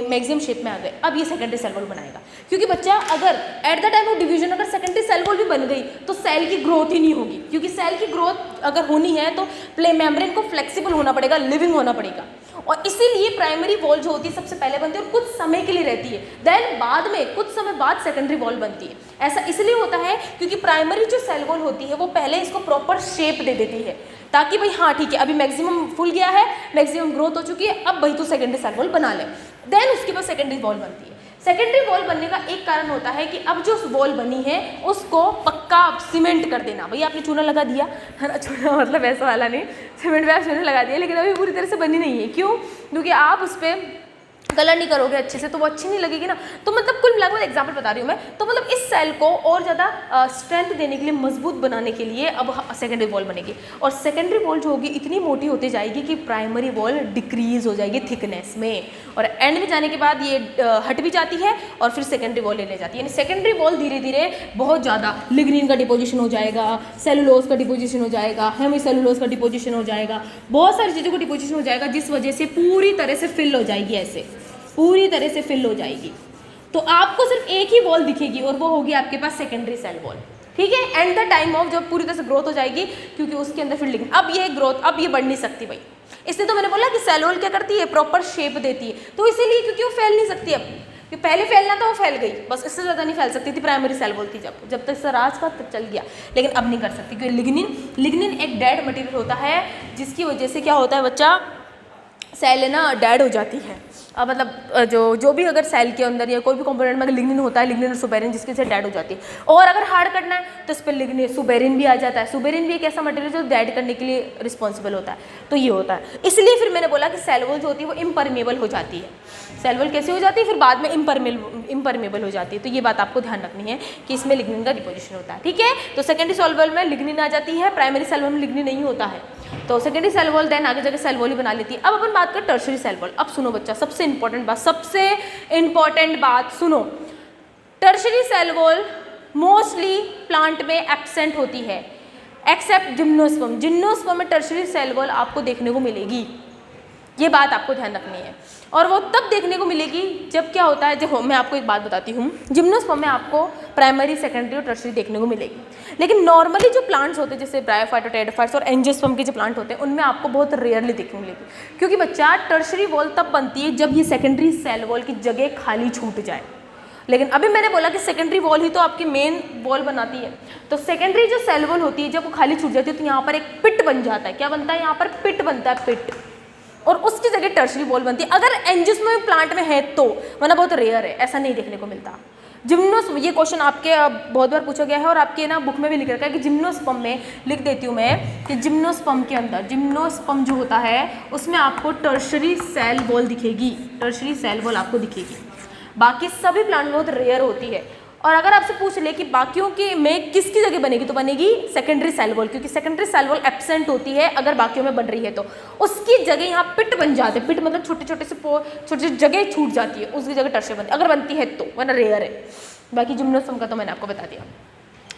मैक्सिमम शेप में आ गए। अब ये सेकेंडरी सेल वॉल बनाएगा, क्योंकि बच्चा अगर at the time of division अगर सेकेंडरी सेल वॉल भी बन गई तो सेल की ग्रोथ ही नहीं होगी, क्योंकि सेल की ग्रोथ अगर होनी है तो प्ले मेम्ब्रेन को फ्लेक्सिबल होना पड़ेगा, लिविंग होना पड़ेगा, और इसीलिए प्राइमरी वॉल जो होती है सबसे पहले बनती है और कुछ समय के लिए रहती है, देन बाद में कुछ समय बाद सेकेंडरी वॉल बनती है। ऐसा इसलिए होता है क्योंकि प्राइमरी जो सेल वॉल होती है वो पहले इसको प्रॉपर शेप दे देती है, ताकि भाई हाँ ठीक है अभी मैक्सिमम फुल गया है, मैक्सिमम ग्रोथ हो चुकी है, अब भाई तो सेकेंडरी सेल वॉल बना ले, देन उसके बाद सेकेंडरी वॉल बनती है। सेकेंडरी वॉल बनने का एक कारण होता है कि अब जो वॉल बनी है उसको पक्का सीमेंट कर देना। भैया आपने चूना लगा दिया है ना, चूना मतलब ऐसा वाला नहीं, सीमेंट पे आप चूना लगा दिया, लेकिन अभी पूरी तरह से बनी नहीं है। क्यों? क्योंकि आप उस पर कलर नहीं करोगे अच्छे से तो वो अच्छी नहीं लगेगी ना। तो मतलब कुल मिलाकर मैं एग्जांपल बता रही हूँ मैं, तो मतलब इस सेल को और ज़्यादा स्ट्रेंथ देने के लिए, मजबूत बनाने के लिए अब सेकेंडरी वॉल बनेगी, और सेकेंडरी वॉल जो होगी इतनी मोटी होती जाएगी कि प्राइमरी वॉल डिक्रीज हो जाएगी थिकनेस में, और एंड में जाने के बाद ये हट भी जाती है और फिर सेकेंडरी वॉल ले जाती है। यानी सेकेंडरी वॉल धीरे धीरे बहुत ज़्यादा लिग्निन का डिपोजिशन हो जाएगा, सेलुलोज का डिपोजिशन हो जाएगा, हेमिसेलुलोज का डिपोजिशन हो जाएगा, बहुत सारी चीज़ों का डिपोजिशन हो जाएगा, जिस वजह से पूरी तरह से फिल हो जाएगी, ऐसे पूरी तरह से फिल हो जाएगी। तो आपको सिर्फ एक ही वॉल दिखेगी और वो होगी आपके पास सेकेंडरी सेल वॉल, ठीक है। एंड द टाइम ऑफ जब पूरी तरह से ग्रोथ हो जाएगी, क्योंकि उसके अंदर फिर लिग्निन, अब ये ग्रोथ अब ये बढ़ नहीं सकती भाई। इसलिए तो मैंने बोला कि सेल वॉल क्या करती है, प्रॉपर शेप देती है, तो इसीलिए क्योंकि वो फैल नहीं सकती अब, कि पहले फैलना था वो फैल गई, बस इससे ज़्यादा नहीं फैल सकती थी। प्राइमरी सेल वॉल थी जब तक राज का तब चल गया, लेकिन अब नहीं कर सकती, क्योंकि लिग्निन एक डेड मटेरियल होता है, जिसकी वजह से क्या होता है बच्चा, सेल है ना डेड हो जाती है। अब मतलब जो भी अगर सेल के अंदर या कोई भी कंपोनेंट में लिग्निन होता है, लिग्निन और सुबेरिन, जिसकी से डेड हो जाती है। और अगर हार्ड करना है तो इस पर लिग्निन सुबेरिन भी आ जाता है। सुबेरिन भी एक ऐसा मटेरियल जो डेड करने के लिए रिस्पॉन्सिबल होता है। तो ये होता है, इसलिए फिर मैंने बोला कि सेल वॉल जो होती है वो इम्परमेबल हो जाती है। सेल वॉल कैसे हो जाती है, फिर बाद में इम्परमेबल हो जाती है। तो ये बात आपको ध्यान रखनी है कि इसमें लिग्निन का डिपोजिशन होता है, ठीक है। तो सेकेंडरी सेल वॉल में लिग्निन आ जाती है, प्राइमरी सेल वॉल में लिग्निन नहीं होता है। तो सेकेंडरी सेल वॉल देन आगे जाकर सेल वॉल ही बना लेती है। अब अपन बात करें टर्शरी सेल वॉल। अब सुनो बच्चा, सबसे इंपॉर्टेंट बात सुनो। Tertiary cell wall mostly plant में एब्सेंट होती है, एक्सेप्ट जिम्नोस्पर्म। जिम्नोस्पर्म में टर्शरी सेल वॉल आपको देखने को मिलेगी, ये बात आपको ध्यान रखनी है। और वो तब देखने को मिलेगी जब क्या होता है, जब मैं आपको एक बात बताती हूँ, जिम्नोस्पर्म में आपको प्राइमरी, सेकेंडरी और टर्शरी देखने को मिलेगी। लेकिन नॉर्मली जो प्लांट्स होते हैं जैसे ब्रायोफाइट और टेरिडोफाइट्स और एंजियोस्पर्म के जो प्लांट होते हैं उनमें आपको बहुत रेयरली देखने को मिलेगी। क्योंकि बच्चा टर्शरी वॉल तब बनती है जब ये सेकेंडरी सेल वॉल की जगह खाली छूट जाए। लेकिन अभी मैंने बोला कि सेकेंडरी वॉल ही तो आपकी मेन वॉल बनाती है। तो सेकेंडरी जो सेल वॉल होती है जब वो खाली छूट जाती है तो यहाँ पर एक पिट बन जाता है। क्या बनता है, यहाँ पर पिट बनता है, पिट, और उसकी जगह टर्शरी वॉल बनती है। अगर एंजियोस्पर्म प्लांट में है तो, वरना बहुत रेयर है, ऐसा नहीं देखने को मिलता। जिम्नोस्पर्म, ये क्वेश्चन आपके बहुत बार पूछा गया है और आपके ना बुक में भी लिख रखा है कि जिम्नोस्पर्म में, लिख देती हूँ मैं कि जिम्नोस्पर्म के अंदर, जिम्नोस्पर्म जो होता है उसमें आपको टर्शरी सेल वॉल दिखेगी, टर्शरी सेल वॉल आपको दिखेगी। बाकी सभी प्लांट में बहुत रेयर होती है। और अगर आपसे पूछ ले कि बाकियों की में किसकी जगह बनेगी, तो बनेगी सेकेंडरी सेल वॉल, क्योंकि सेकेंडरी सेल वॉल एब्सेंट होती है अगर बाकियों में बन रही है तो उसकी जगह यहाँ पिट बन जाते हैं। पिट मतलब छोटे छोटे जगह छूट जाती है, उसकी जगह टर्शरी बनती है अगर बनती है तो, वरना रेयर है। बाकी जिम्नोस्पर्म का तो मैंने आपको बता दिया।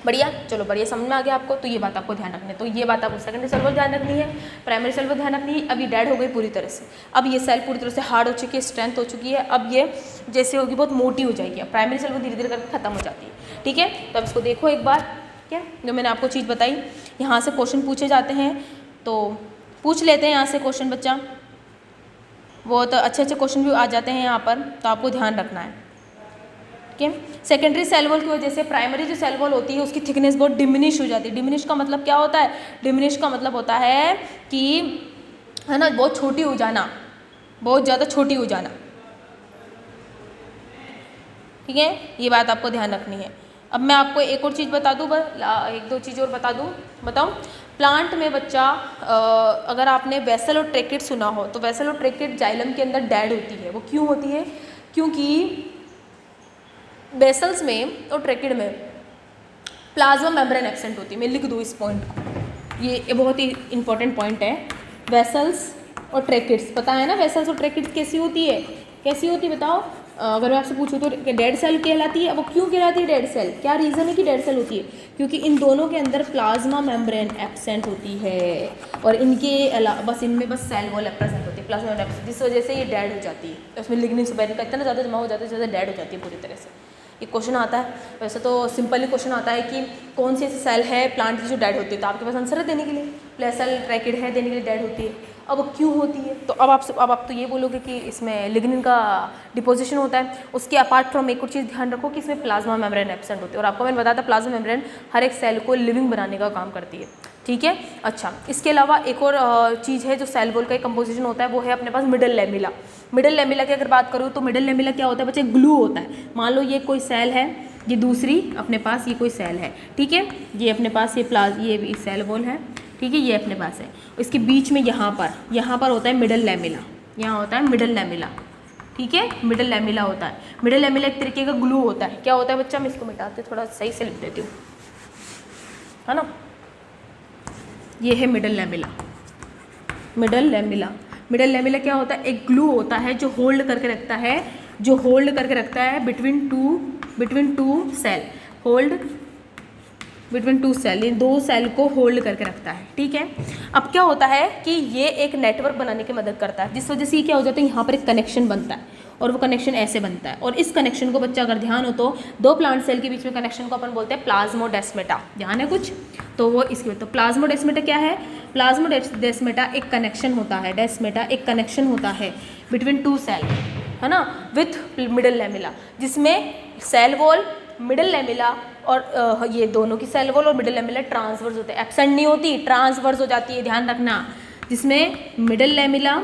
बढ़िया, चलो बढ़िया, समझ में आ गया आपको। तो ये बात आपको ध्यान रखनी है। तो ये बात आपको सेकेंडरी सेल वॉल ध्यान रखनी है, प्राइमरी सेल वॉल ध्यान रखनी है। अब ये डेड हो गई पूरी तरह से, अब ये सेल पूरी तरह से हार्ड हो चुकी है, स्ट्रेंथ हो चुकी है। अब ये जैसे होगी बहुत मोटी हो जाएगी। अब प्राइमरी सेल वॉल धीरे धीरे करके खत्म हो जाती है, ठीक है। तो अब इसको देखो एक बार, क्या जो मैंने आपको चीज़ बताई, यहाँ से क्वेश्चन पूछे जाते हैं तो पूछ लेते हैं यहाँ से क्वेश्चन बच्चा, बहुत अच्छे क्वेश्चन भी आ जाते हैं यहाँ पर, तो आपको ध्यान रखना है, ठीक है। सेकेंडरी सेल वॉल की वजह से प्राइमरी जो सेल वॉल होती है उसकी थिकनेस बहुत डिमिनिश हो जाती है। डिमिनिश का मतलब क्या होता है, डिमिनिश का मतलब होता है कि, है ना, बहुत छोटी हो जाना, बहुत ज़्यादा छोटी हो जाना, ठीक है। ये बात आपको ध्यान रखनी है। अब मैं आपको एक और चीज़ बता दूँ, एक दो चीज़ और बता दूँ, बताऊँ। प्लांट में बच्चा अगर आपने वेसल और ट्रेकिड सुना हो तो वेसल और ट्रेकिड जाइलम के अंदर डेड होती है। वो क्यों होती है, क्योंकि वेसल्स में और ट्रेकिड में प्लाज्मा मेम्ब्रेन एब्सेंट होती है। मैं लिख दूँ इस पॉइंट को, ये बहुत ही इंपॉर्टेंट पॉइंट है। वेसल्स और ट्रेकिड्स, पता है ना वेसल्स और ट्रेकिड्स कैसी होती है, कैसी होती है बताओ। अगर मैं आपसे पूछूँ तो डेड सेल कहलाती है। वो क्यों कहलाती है डेड सेल, क्या रीज़न है कि डेड सेल होती है, क्योंकि इन दोनों के अंदर प्लाज्मा मेम्ब्रेन एब्सेंट होती है और इनके अलावा बस इनमें बस सेल वॉल प्रेजेंट होती है, प्लाज्मा मेम्ब्रेन एब्सेंट, जिस वजह से ये डेड हो जाती है। तो उसमें लिग्निन सुबेरिन का इतना ज़्यादा जमा हो जाता है जैसे डेड हो जाती है पूरी तरह से। एक क्वेश्चन आता है, वैसे तो सिंपली क्वेश्चन आता है कि कौन सी ऐसी सेल है प्लांट की जो डेड होती है, तो आपके पास आंसर है देने के लिए, प्लेसल ट्रैकिड है देने के लिए डेड होती है। अब क्यों होती है, तो अब आप तो ये बोलोगे कि इसमें लिग्निन का डिपोजिशन होता है। उसके अपार्ट फ्रॉम एक और चीज़ ध्यान रखो कि इसमें प्लाज्मा मेम्ब्रेन एब्सेंट होती है। और आपको मैंने बताया था प्लाज्मा मेम्ब्रेन हर एक सेल को लिविंग बनाने का काम करती है, ठीक है। अच्छा, इसके अलावा एक और चीज़ है जो सेल वॉल का एक कंपोजिशन होता है, वो है अपने पास मिडल लेमिला। मिडल लेमिला की अगर बात करूँ तो मिडल लेमिला क्या होता है बच्चे, ग्लू होता है। मान लो ये कोई सेल है, ये दूसरी अपने पास ये कोई सेल है, ठीक है। ये अपने पास ये सेल वॉल है, ठीक है, ये अपने पास है। इसके बीच में यहाँ पर होता है मिडल लेमिला, यहाँ होता है मिडल लेमिला, ठीक है, मिडल लेमिला होता है। मिडल लेमिला एक तरीके का ग्लू होता है। क्या होता है बच्चा, मैं इसको मिटाते थोड़ा सही से लिख देती हूँ, है ना। ये है middle lamella. Middle lamella, middle lamella क्या होता है, एक ग्लू होता है जो होल्ड करके रखता है, between two cell, hold between two cell, इन दो सेल को होल्ड करके रखता है, ठीक है। अब क्या होता है कि ये एक नेटवर्क बनाने की मदद करता है, जिस वजह से क्या हो जाता है, यहाँ पर एक कनेक्शन बनता है और वो कनेक्शन ऐसे बनता है। और इस कनेक्शन को बच्चा अगर ध्यान हो तो दो प्लांट सेल के बीच में कनेक्शन को अपन बोलते हैं प्लाज्मोडेस्मेटा। ध्यान है कुछ, तो वो इसके तो प्लाज्मोडेस्मेटा क्या है, प्लाज्मोडेस्मेटा एक कनेक्शन होता है, डेस्मेटा एक कनेक्शन होता है बिटवीन टू सेल, है ना, विथ मिडल लेमिला, जिसमें सेल वॉल, मिडल लेमिला और ये दोनों की सेल वॉल और मिडल लेमिला ट्रांसवर्स होते हैं, एब्सेंट नहीं होती, ट्रांसवर्स हो जाती है, ध्यान रखना। जिसमें मिडल लेमिला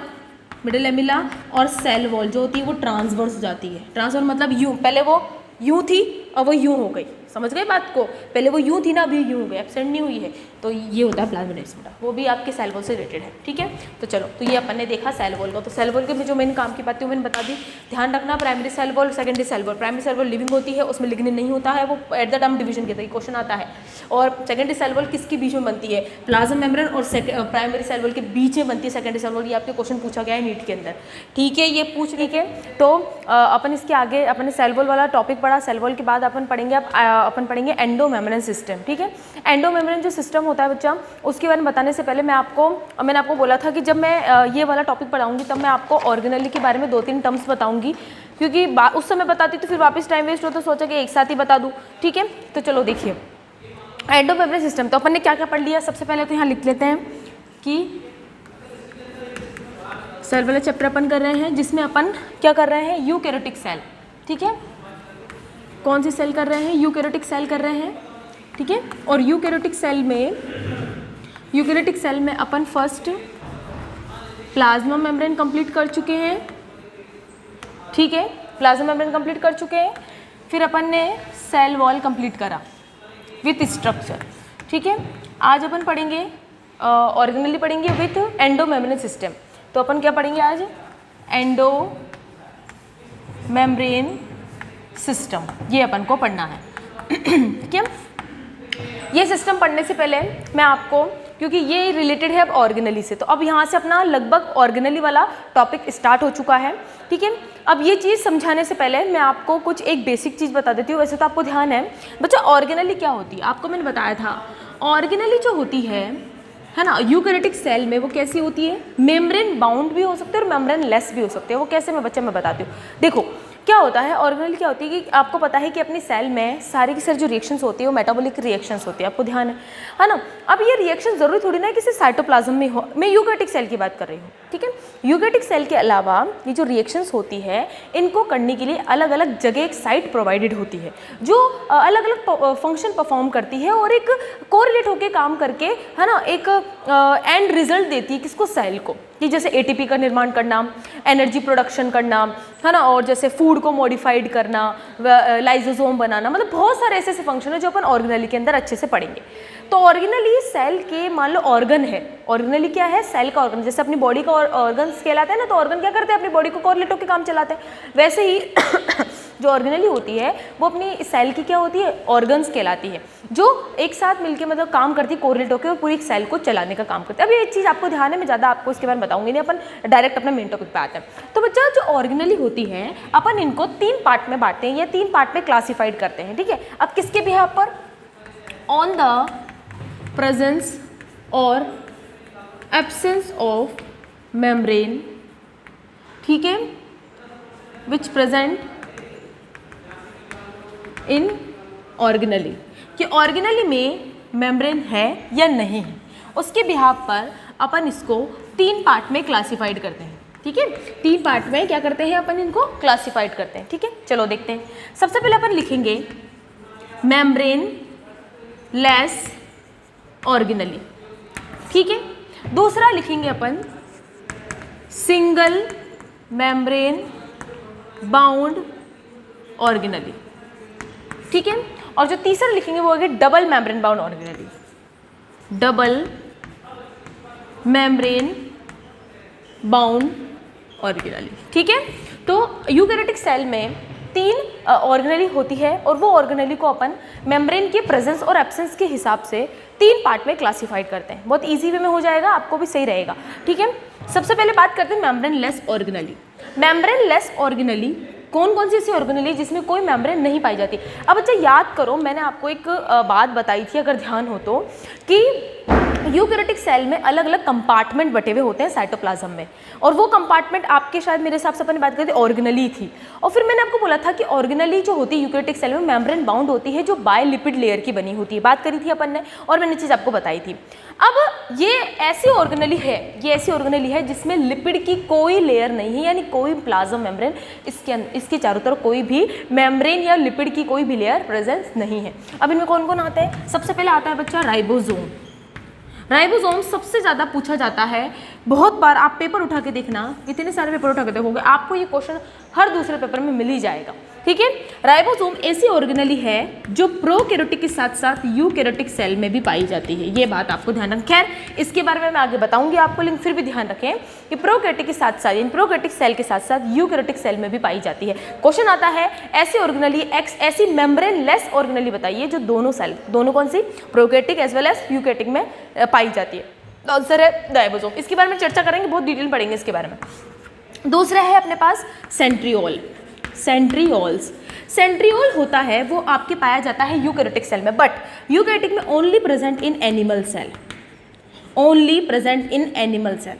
मिडिल लेमिला और सेल वॉल जो होती है वो ट्रांसवर्स हो जाती है। ट्रांसवर्स मतलब यूँ, पहले वो यूँ थी और वो यूँ हो गई, समझ गए बात को, पहले वो यूँ थी ना, अभी यूँ हो गई, एब्सेंट नहीं हुई है। तो ये होता है प्लाज्मा डेंसिटी, वो भी आपके सेल वॉल से रिलेटेड है, ठीक है। तो चलो, तो ये अपन ने देखा सेल वॉल का। तो सेल वॉल के में जो मैंने काम की बात थी वो मैंने बता दी। ध्यान रखना, primary cell wall, secondary cell wall. Primary cell wall living होती है, उसमें लिग्निन नहीं होता है, वो एट द टर्म डिवीजन के तरीके क्वेश्चन आता है। और सेकेंडरी सेल वॉल किसके बीच में बनती है? प्लाज्मा मेम्ब्रेन और प्राइमरी सेल वॉल के बीच में बनती है सेकेंडरी सेल वॉल। ये आपके क्वेश्चन पूछा गया है नीट के अंदर, ठीक है, ये पूछ, ठीक है। तो अपन इसके आगे अपन ने सेल वॉल वाला टॉपिक पढ़ा। सेल वॉल के बाद अपन पढ़ेंगे अपन पढ़ेंगे एंडो मेम्ब्रेन सिस्टम, ठीक है। एंडो मेम्ब्रेन जो सिस्टम होता है बच्चा, उसके बारे में बताने से पहले मैंने आपको बोला था कि जब मैं ये वाला टॉपिक पढ़ाऊंगी तब मैं आपको ऑर्गेनेली के बारे में 2-3 टर्म्स बताऊंगी, क्योंकि उस समय बताती तो फिर वापस टाइम वेस्ट हो, तो सोचा कि एक साथ ही बता दूँ, ठीक है। तो चलो देखिए एंडो मेम्ब्रेन सिस्टम। तो अपन ने क्या क्या पढ़ लिया, सबसे पहले तो यहाँ लिख लेते हैं कि सेल वाला चैप्टर अपन कर रहे हैं, जिसमें अपन क्या कर रहे हैं, यूकैरियोटिक सेल, ठीक है। कौन सी सेल कर रहे हैं? यूकैरियोटिक सेल कर रहे हैं, ठीक है। और यूकैरियोटिक सेल में अपन फर्स्ट प्लाज्मा मेम्ब्रेन कंप्लीट कर चुके हैं, ठीक है, प्लाज्मा मेम्ब्रेन कंप्लीट कर चुके हैं। फिर अपन ने सेल वॉल कंप्लीट करा विथ स्ट्रक्चर, ठीक है। आज अपन पढ़ेंगे ऑर्गेनली पढ़ेंगे विथ एंडो मेम्ब्रेन सिस्टम। तो अपन क्या पढ़ेंगे आज? एंडो मेम्ब्रेन सिस्टम, ये अपन को पढ़ना है, ठीक है। ये सिस्टम पढ़ने से पहले मैं आपको, क्योंकि ये रिलेटेड है अब ऑर्गेनली से, तो अब यहाँ से अपना लगभग ऑर्गेनली वाला टॉपिक स्टार्ट हो चुका है, ठीक है। अब ये चीज़ समझाने से पहले मैं आपको कुछ एक बेसिक चीज़ बता देती हूँ। वैसे तो आपको ध्यान है बच्चा, ऑर्गेनली क्या होती है आपको मैंने बताया था। ऑर्गेनली जो होती है ना, यूकैरियोटिक सेल में वो कैसी होती है, मेम्ब्रेन बाउंड भी हो सकते हैं और मेम्ब्रेन लेस भी हो सकते हैं। वो कैसे मैं बताती हूँ। देखो क्या होता है, ऑर्गेनल क्या होती है कि आपको पता है कि अपनी सेल में सारी की सारी जो रिएक्शंस होती है वो मेटाबॉलिक रिएक्शंस होती है, आपको ध्यान है ना। अब ये रिएक्शन जरूरी थोड़ी ना है किसी साइटोप्लाज्म में हो, मैं यूकैरियोटिक सेल की बात कर रही हूँ, ठीक है। यूकैरियोटिक सेल के अलावा ये जो रिएक्शंस होती है इनको करने के लिए अलग अलग जगह एक साइट प्रोवाइडेड होती है जो अलग अलग फंक्शन परफॉर्म करती है और एक कोरिलेट होकर काम करके, है ना, एक एंड रिजल्ट देती है किसको, सेल को, कि जैसे एटीपी का निर्माण करना, एनर्जी प्रोडक्शन करना, है ना, और जैसे फूड को मॉडिफाइड करना, लाइजोसोम बनाना, मतलब बहुत सारे ऐसे ऐसे फंक्शन है जो अपन ऑर्गेनली के अंदर अच्छे से पढ़ेंगे। तो ऑर्गेनली सेल के मान लो ऑर्गन है, ऑर्गेनली क्या है, सेल का ऑर्गन, जैसे अपनी बॉडी का ऑर्गन्स कहलाते हैं ना, तो ऑर्गन क्या करते हैं, अपनी बॉडी को कोरिलेट होकर काम चलाते हैं। वैसे ही जो ऑर्गेनली होती है वो अपनी सेल की क्या होती है, ऑर्गन्स कहलाती है, जो एक साथ मिलके मतलब काम करती है कोरिलेट होकर, पूरी एक सेल को चलाने का काम करती है। अब ये एक चीज़ आपको ध्यान है, मैं ज़्यादा आपको इसके बारे में बताऊंगी नहीं, अपन डायरेक्ट अपने मेन टॉपिक पे आते हैं। तो बच्चा जो ऑर्गेनली होती है अपन इनको 3 पार्ट में बांटते हैं या 3 पार्ट में क्लासिफाइड करते हैं, ठीक है। अब किसके बिहाफ पर, ऑन द प्रेजेंस और एब्सेंस ऑफ मेम्ब्रेन, ठीक है, विच प्रेजेंट इन ऑर्गेनली, कि ऑर्गेनली में मेम्ब्रेन है या नहीं है, उसके बिहाफ पर अपन इसको 3 पार्ट में क्लासिफाइड करते हैं, ठीक है। 3 पार्ट में क्या करते हैं अपन, इनको क्लासिफाइड करते हैं, ठीक है। चलो देखते हैं। सबसे पहले अपन लिखेंगे मेम्ब्रेन लेस ऑर्गेनली, ठीक है। दूसरा लिखेंगे अपन सिंगल मेम्ब्रेन बाउंड ऑर्गेनली, ठीक है। और जो तीसरा लिखेंगे वो है double membrane bound organelle, double membrane bound organelle, ठीक है। तो यूकैरियोटिक सेल में 3 ऑर्गेनली होती है और वो ऑर्गेनली को अपन मेम्ब्रेन के प्रेजेंस और एब्सेंस के हिसाब से 3 पार्ट में क्लासिफाइड करते हैं। बहुत इजी वे में हो जाएगा, आपको भी सही रहेगा, ठीक है। सबसे पहले बात करते हैं membrane less organelle. Membrane less organelle कौन कौन सी ऐसी ऑर्गेनली जिसमें कोई मेम्ब्रेन नहीं पाई जाती। अब बच्चा याद करो, मैंने आपको एक बात बताई थी, अगर ध्यान हो तो, कि यूकैरियोटिक सेल में अलग अलग कंपार्टमेंट बटे हुए होते हैं साइटोप्लाज्म में, और वो कंपार्टमेंट आपके शायद मेरे हिसाब से अपन बात करते ऑर्गेनली थी। और फिर मैंने आपको बोला था कि ऑर्गेनली जो होती है यूकैरियोटिक सेल में मेम्ब्रेन बाउंड होती है, जो बायलिपिड लेयर की बनी होती है, बात करी थी अपन ने, और मैंने चीज़ आपको बताई थी। अब ये ऐसी ऑर्गेनली है जिसमें लिपिड की कोई लेयर नहीं है, यानी कोई प्लाज्मा मेम्ब्रेन, इसके चारों तरफ कोई भी मेम्ब्रेन या लिपिड की कोई भी लेयर प्रेजेंस नहीं है। अब इनमें कौन कौन आता है, सबसे पहले आता है बच्चा राइबोसोम। राइबोसोम सबसे ज़्यादा पूछा जाता है, बहुत बार आप पेपर उठा के देखना, इतने सारे पेपर उठा के देखोगे आपको ये क्वेश्चन हर दूसरे पेपर में मिल ही जाएगा, ठीक है। राइबोसोम ऐसी ऑर्गेनेली है जो प्रोकैरियोटिक के साथ साथ यूकैरियोटिक सेल में भी पाई जाती है, ये बात आपको ध्यान रखना। खैर इसके बारे में मैं आगे बताऊंगी आपको, लेकिन फिर भी ध्यान रखें कि प्रोकैरियोटिक के साथ साथ इन प्रोकैरियोटिक सेल के साथ साथ यूकैरियोटिक सेल में भी पाई जाती है। क्वेश्चन आता है ऐसी ऑर्गेनेली ऐसी मेम्ब्रेन लेस ऑर्गेनेली बताइए जो दोनों सेल, दोनों कौन सी, prokaryotic as well as eukaryotic में पाई जाती है। तो आंसर है राइबोसोम। इसके बारे में चर्चा करेंगे, बहुत डिटेल पढ़ेंगे इसके बारे में। दूसरा है अपने पास सेंट्रियोल, सेंट्रियोल्स। सेंट्रियोल होता है वो आपके पाया जाता है यूकैरियोटिक सेल में, बट यूकैरियोटिक में only present in animal cell, only present in animal cell.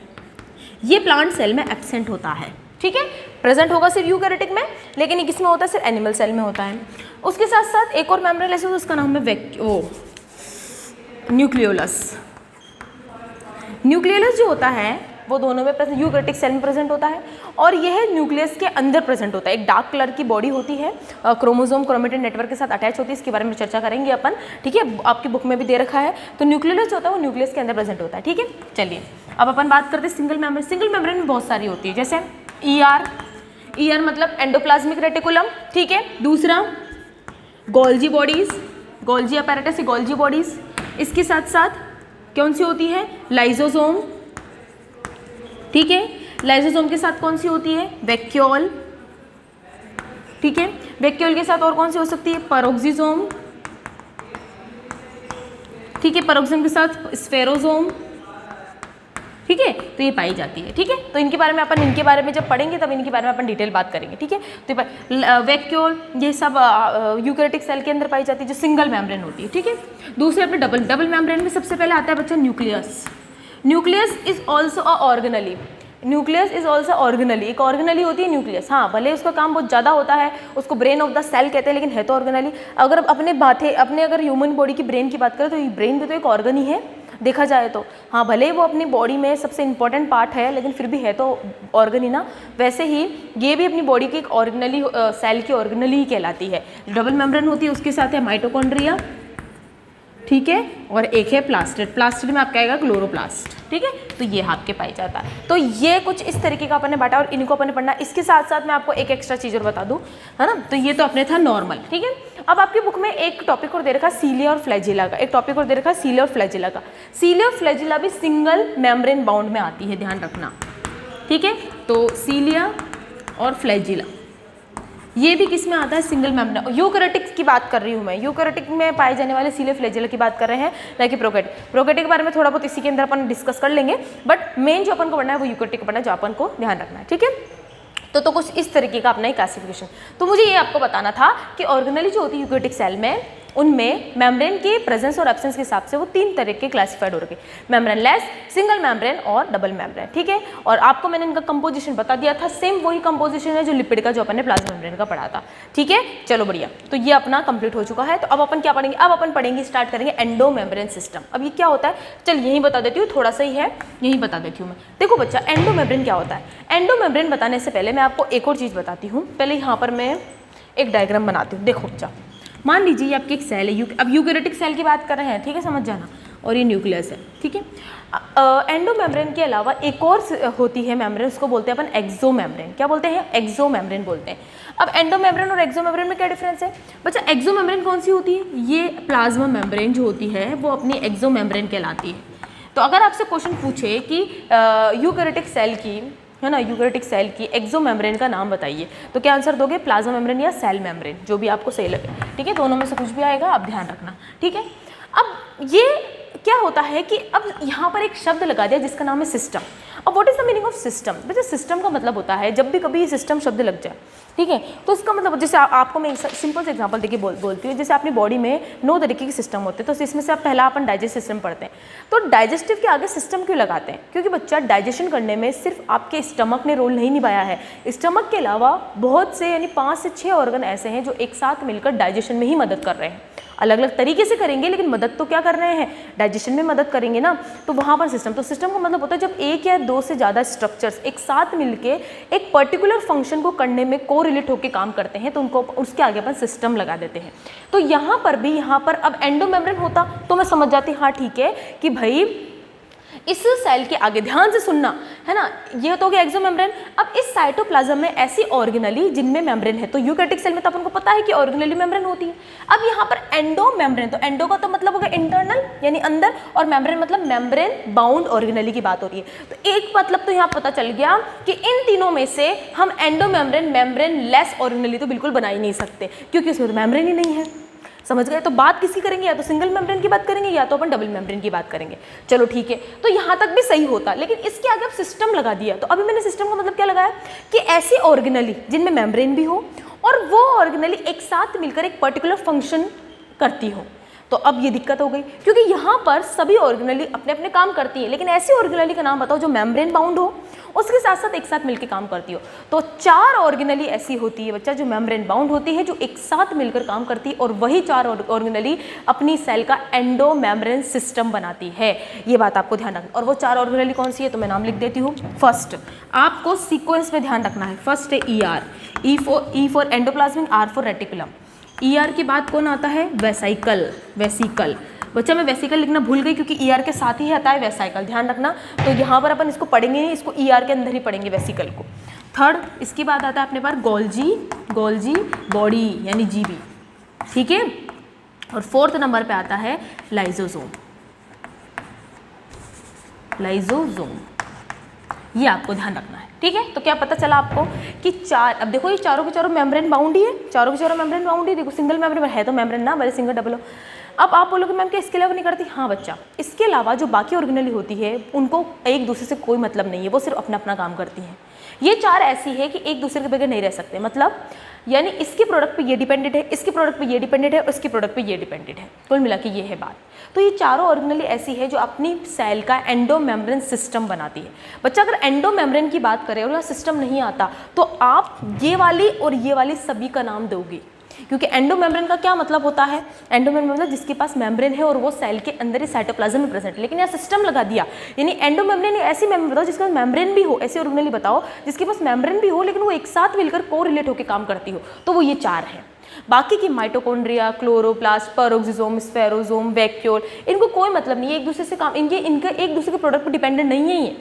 ये प्लांट सेल में एब्सेंट होता है, ठीक है, प्रेजेंट होगा सिर्फ यूकैरियोटिक में, लेकिन ये किस में होता है, सिर्फ एनिमल सेल में होता है। उसके साथ साथ एक और मेम्ब्रेन लेस है, उसका नाम है न्यूक्लियोलस। न्यूक्लियोलस जो होता है वो दोनों में प्रेजेंट, यूकैरियोटिक सेल में प्रेजेंट होता है और यह न्यूक्लियस के अंदर प्रेजेंट होता है। एक डार्क कलर की बॉडी होती है, क्रोमोसोम क्रोमेटिन नेटवर्क के साथ अटैच होती है, इसके बारे में चर्चा करेंगे अपन, ठीक है, आपकी बुक में भी दे रखा है। तो न्यूक्लियोलस जो होता है वो न्यूक्लियस के अंदर प्रेजेंट होता है, ठीक है। चलिए अब अपन बात करते हैं सिंगल मेम्ब्रेन। सिंगल मेम्ब्रेन में बहुत सारी होती है, जैसे ईआर मतलब एंडोप्लाज्मिक रेटिकुलम, ठीक है। दूसरा Golgi bodies, Golgi apparatus, Golgi bodies. इसके साथ साथ कौन सी होती है, लाइजोसोम, ठीक है। लाइजोसोम के साथ कौन सी होती है, वैक्यूल, ठीक है। वैक्यूल के साथ और कौन सी हो सकती है, पैरोक्सिसोम, ठीक है। पैरोक्सिसोम के साथ स्फेरोसोम, ठीक है। तो ये पाई जाती है, ठीक है। तो इनके बारे में अपन, इनके बारे में जब पढ़ेंगे तब इनके बारे में अपन डिटेल बात करेंगे, ठीक है। तो वैक्यूल ये सब यूकैरियोटिक सेल के अंदर पाई जाती है जो सिंगल मेम्ब्रेन होती है, ठीक है। दूसरे अपने डबल मेम्ब्रेन में सबसे पहले आता है बच्चा nucleus. Nucleus is also a organelle, nucleus is also organelle, एक ऑर्गेनेली होती है न्यूक्लियस। हाँ भले उसका काम बहुत ज़्यादा होता है, उसको ब्रेन ऑफ द सेल कहते हैं, लेकिन है तो ऑर्गेनेली। अगर अपने अगर ह्यूमन बॉडी की ब्रेन की बात करें तो ब्रेन भी तो एक ऑर्गन ही है देखा जाए तो। हाँ भले ही वो अपनी बॉडी में सबसे इंपॉर्टेंट पार्ट है, लेकिन फिर भी है तो ऑर्गन ही ना। वैसे ही ये भी अपनी बॉडी की एक ऑर्गेनेली, सेल की ऑर्गेनेली ही कहलाती है। डबल मेम्ब्रेन होती है, उसके साथ है माइटोकॉन्ड्रिया, ठीक है, और एक है प्लास्टिड। प्लास्टिड में आपका आएगा क्लोरोप्लास्ट, ठीक है। तो ये आपके पाई जाता है। तो ये कुछ इस तरीके का अपन ने बांटा और इनको अपन ने पढ़ना। इसके साथ साथ मैं आपको एक एक्स्ट्रा चीज़ और बता दूं, है ना। तो ये तो अपने था नॉर्मल, ठीक है। अब आपकी बुक में एक टॉपिक और दे रखा है सीलिया और फ्लैजिला का, एक टॉपिक और दे रखा है सीलिया और फ्लैजिला का। सीलिया और फ्लैजिला भी सिंगल मेम्ब्रेन बाउंड में आती है, ध्यान रखना, ठीक है। तो सीलिया और फ्लैजिला ये भी किस में आता है, सिंगल मेम्ब्रेन। यूकैरियोटिक की बात कर रही हूँ मैं, यूकैरियोटिक में पाए जाने वाले सीलिया फ्लैजिला की बात कर रहे हैं, ना कि प्रोकैरियोटिक। प्रोकैरियोटिक के बारे में थोड़ा बहुत इसी के अंदर अपन डिस्कस कर लेंगे, बट मेन जो अपन को पढ़ना है वो यूकैरियोटिक पढ़ना है, जो अपन को ध्यान रखना है, ठीक है। तो कुछ इस तरीके का अपना ही क्लासिफिकेशन। तो मुझे ये आपको बताना था कि ऑर्गेनेली जो होती है यूकैरियोटिक सेल में, उनमें मेम्ब्रेन के प्रेजेंस और एब्सेंस के हिसाब से वो 3 तरह के क्लासिफाइड हो रखे, मेम्ब्रेन लेस, सिंगल मेम्ब्रेन और डबल मेम्ब्रेन, ठीक है। और आपको मैंने इनका कंपोजिशन बता दिया था, सेम वही कंपोजिशन है जो लिपिड का जो अपन ने प्लाज्मा मेम्ब्रेन का पढ़ा था, ठीक है। चलो बढ़िया, तो ये अपना कंप्लीट हो चुका है। तो अब अपन क्या पढ़ेंगे, अब अपन पढ़ेंगे, स्टार्ट करेंगे एंडो मेम्ब्रेन सिस्टम। अब ये क्या होता है, चल यही बता देती हूँ, थोड़ा सा ही है, यही बता देती हूँ मैं। देखो बच्चा, एंडो मेम्ब्रेन क्या होता है। एंडो मेम्ब्रेन बताने से पहले मैं आपको एक और चीज़ बताती हूँ। पहले यहाँ पर मैं एक डायग्राम बनाती हूँ। देखो बच्चा, मान लीजिए ये आपकी एक सेल है, अब यूकैरियोटिक सेल की बात कर रहे हैं, ठीक है, समझ जाना, और ये न्यूक्लियस है, ठीक है। एंडो मेम्ब्रेन के अलावा एक और होती है मेम्ब्रेन, उसको बोलते हैं अपन एक्सो मेम्ब्रेन। क्या बोलते हैं, एक्सो मेम्ब्रेन बोलते हैं। अब एंडो मेम्ब्रेन और एक्सो मेम्ब्रेन में क्या डिफरेंस है बच्चा। एक्सो मेम्ब्रेन कौन सी होती है, ये प्लाज्मा मेम्ब्रेन जो होती है वो अपनी एक्सो मेम्ब्रेन कहलाती है। तो अगर आपसे क्वेश्चन पूछे कि यूकैरियोटिक सेल की, है ना, यूकैरियोटिक सेल की एक्सो मेम्ब्रेन का नाम बताइए, तो क्या आंसर दोगे, प्लाज्मा मेम्ब्रेन या सेल मेम्ब्रेन, जो भी आपको सही लगे, ठीक है। दोनों में से कुछ भी आएगा, आप ध्यान रखना, ठीक है। अब ये क्या होता है कि अब यहाँ पर एक शब्द लगा दिया जिसका नाम है सिस्टम। अब what is the meaning of system. वैसे सिस्टम का मतलब होता है जब भी कभी सिस्टम शब्द लग जाए, ठीक है, तो इसका मतलब जैसे आपको मैं सिंपल से एग्जांपल देखिए बोलती हूँ। जैसे अपनी बॉडी में 9 तरीके के सिस्टम होते हैं, तो इसमें से आप पहला अपन डाइजेस्ट सिस्टम पढ़ते हैं। तो डाइजेस्टिव के आगे सिस्टम क्यों लगाते हैं, क्योंकि बच्चा डाइजेशन करने में सिर्फ आपके स्टमक ने रोल नहीं निभाया है, स्टमक के अलावा बहुत से यानी 5 से 6 ऑर्गन ऐसे हैं जो एक साथ मिलकर डाइजेशन में ही मदद कर रहे हैं। अलग अलग तरीके से करेंगे, लेकिन मदद तो क्या कर रहे हैं, डाइजेशन में मदद करेंगे ना। तो वहाँ पर सिस्टम, तो सिस्टम का मतलब होता है जब एक या 2 से ज़्यादा स्ट्रक्चर्स एक साथ मिलके एक पर्टिकुलर फंक्शन को करने में कोरिलेट होकर काम करते हैं, तो उनको उसके आगे अपन सिस्टम लगा देते हैं। तो यहाँ पर भी, यहाँ पर अब एंडो मेम्ब्रेन होता तो मैं समझ जाती, हाँ ठीक है कि भाई इस सेल के आगे ध्यान से सुनना है ना, ये तो हो गया एक्सो मेम्ब्रेन। अब इस साइटोप्लाज्म में ऐसी ऑर्गेनेली जिनमें मेम्ब्रेन है, तो यूकैरियोटिक सेल में तो अपन को पता है कि ऑर्गेनेली मेम्ब्रेन होती है। अब यहाँ पर एंडो मेम्ब्रेन, तो एंडो का तो मतलब हो गया इंटरनल यानी अंदर, और मेम्ब्रेन मतलब मेम्ब्रेन बाउंड ऑर्गेनेली की बात हो रही है। तो एक मतलब तो यहाँ पता चल गया कि इन तीनों में से हम endo membrane membrane less organelle तो बिल्कुल बना ही नहीं सकते, क्योंकि उसमें तो मेम्ब्रेन ही नहीं है। समझ गए? तो बात किसकी करेंगे, या तो सिंगल मेम्ब्रेन की बात करेंगे या तो अपन डबल मेम्ब्रेन की बात करेंगे। चलो ठीक है, तो यहाँ तक भी सही होता, लेकिन इसके आगे अब सिस्टम लगा दिया। तो अभी मैंने सिस्टम का मतलब क्या लगाया कि ऐसी ऑर्गेनेली जिनमें मेम्ब्रेन भी हो और वो ऑर्गेनेली एक साथ मिलकर एक पर्टिकुलर फंक्शन करती हो। तो अब ये दिक्कत हो गई, क्योंकि यहाँ पर सभी ऑर्गेनेली अपने अपने काम करती है, लेकिन ऐसी ऑर्गेनेली का नाम बताओ जो मेम्ब्रेन बाउंड हो, उसके साथ साथ एक साथ मिलकर काम करती हो। तो 4 ऑर्गेनेली ऐसी होती है बच्चा जो मेम्ब्रेन बाउंड होती है, जो एक साथ मिलकर काम करती है, और वही 4 ऑर्गेनेली अपनी सेल का एंडो मेम्ब्रेन सिस्टम बनाती है। ये बात आपको ध्यान रखना। और वो 4 ऑर्गेनेली कौन सी है, तो मैं नाम लिख देती हूँ। फर्स्ट आपको सीक्वेंस में ध्यान रखना है, फर्स्ट है ER, E for endoplasmic, R for reticulum. ER के बाद कौन आता है, वेसिकल। वेसिकल बच्चा मैं वेसिकल लिखना भूल गई, क्योंकि ER के साथ ही आता है वेसिकल, ध्यान रखना। तो यहाँ पर अपन इसको पढ़ेंगे नहीं, इसको ER के अंदर ही पढ़ेंगे वेसिकल को। थर्ड इसके बाद आता है अपने पास गोल्जी बॉडी यानी GB, ठीक है। और फोर्थ नंबर पे आता है लाइजोसोम। ये आपको ध्यान रखना है, ठीक है। तो क्या पता चला आपको कि 4, अब देखो ये चारों के चारों मेम्ब्रेन बाउंड ही है, चारों के चारों मेम्ब्रेन बाउंड ही। देखो सिंगल मेम्ब्रेन है तो मेम्ब्रेन ना, भले सिंगल डबल हो। अब आप बोलोगे मैम क्या इसके अलावा नहीं करती, हाँ बच्चा, इसके अलावा जो बाकी ऑर्गेनेली होती है उनको एक दूसरे से कोई मतलब नहीं है, वो सिर्फ अपना अपना काम करती हैं। ये 4 ऐसी है कि एक दूसरे के बगैर नहीं रह सकते, मतलब यानी इसके प्रोडक्ट पे ये डिपेंडेंट है, इसके प्रोडक्ट पे ये डिपेंडेंट है, और इसके प्रोडक्ट पे ये डिपेंडेंट है। कुल मिला के ये है बात। तो ये चारों ऑर्गेनेली ऐसी है जो अपनी सेल का एंडो मेम्ब्रेन सिस्टम बनाती है। बच्चा अगर एंडो मेम्ब्रेन की बात करें और यहाँ सिस्टम नहीं आता, तो आप ये वाली और ये वाली सभी का नाम दोगे, क्योंकि एंडो मेम्ब्रेन का क्या मतलब होता है, एंडो मेम्ब्रेन मतलब जिसके पास मेम्ब्रेन है और वो सेल के अंदर ही साइटोप्लाज्म में प्रेजेंट है। लेकिन यहाँ सिस्टम लगा दिया, यानी एंडो मेम्ब्रेन ऐसी मेम्ब्रेन बताओ जिसके पास मेम्ब्रेन भी हो, ऐसी ऑर्गेनेली बताओ जिसके पास मेम्ब्रेन भी हो लेकिन वो एक साथ मिलकर कोरिलेट होकर काम करती हो, तो वो ये 4 है। बाकी की माइटोकॉन्ड्रिया, क्लोरोप्लास्ट, पेरोक्सिसोम, स्फेरोसोम, वैक्यूल, इनको कोई मतलब नहीं है एक दूसरे से काम, इनके एक दूसरे के प्रोडक्ट पर डिपेंडेंट नहीं है।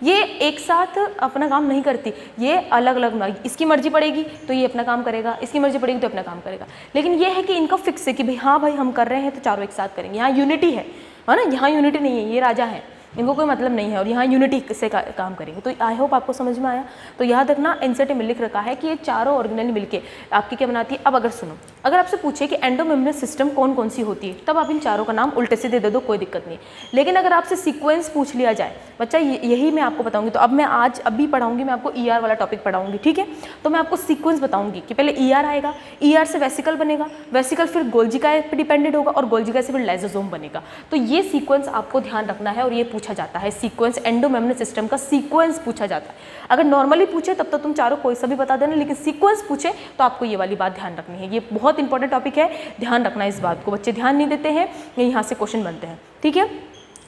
ये एक साथ अपना काम नहीं करती, ये अलग अलग, इसकी मर्जी पड़ेगी तो ये अपना काम करेगा, इसकी मर्जी पड़ेगी तो अपना काम करेगा। लेकिन ये है कि इनका फिक्स है कि भाई हाँ भाई हम कर रहे हैं तो चारों एक साथ करेंगे। यहाँ यूनिटी है ना, यहाँ यूनिटी नहीं है, ये राजा है, इनको कोई मतलब नहीं है, और यहाँ यूनिटी से काम करेंगे। तो आई होप आपको समझ में आया। तो याद रखना एनसीईआरटी में लिख रखा है कि ये चारों ऑर्गेनेली मिलके आपकी क्या बनाती है। अब अगर सुनो, अगर आपसे पूछे कि एंडो मेम्ब्रेन सिस्टम कौन कौन सी होती है, तब आप इन चारों का नाम उल्टे से दे दो, कोई दिक्कत नहीं। लेकिन अगर आपसे सीक्वेंस पूछ लिया जाए, बच्चा यही मैं आपको बताऊंगी। तो अब मैं अभी पढ़ाऊंगी, मैं आपको ER वाला टॉपिक पढ़ाऊंगी, ठीक है। तो मैं आपको सीक्वेंस बताऊंगी कि पहले ER आएगा, ER से वेसिकल बनेगा, वेसिकल फिर गोल्जिका पे डिपेंडेंट होगा, और गोल्जिका से फिर लाइसोसोम बनेगा। तो ये सीक्वेंस आपको ध्यान रखना है, और ये पूछा जाता है सीक्वेंस, एंडो मेम्ब्रेन सिस्टम का सीक्वेंस पूछा जाता है। अगर नॉर्मली पूछे तब तो तुम चारों कोई सा भी बता देना, लेकिन सीक्वेंस पूछे तो आपको ये वाली बात ध्यान रखनी है। ये बहुत इंपॉर्टेंट टॉपिक है, ध्यान रखना इस बात को। बच्चे ध्यान नहीं देते हैं, यहाँ से क्वेश्चन बनते हैं, ठीक है।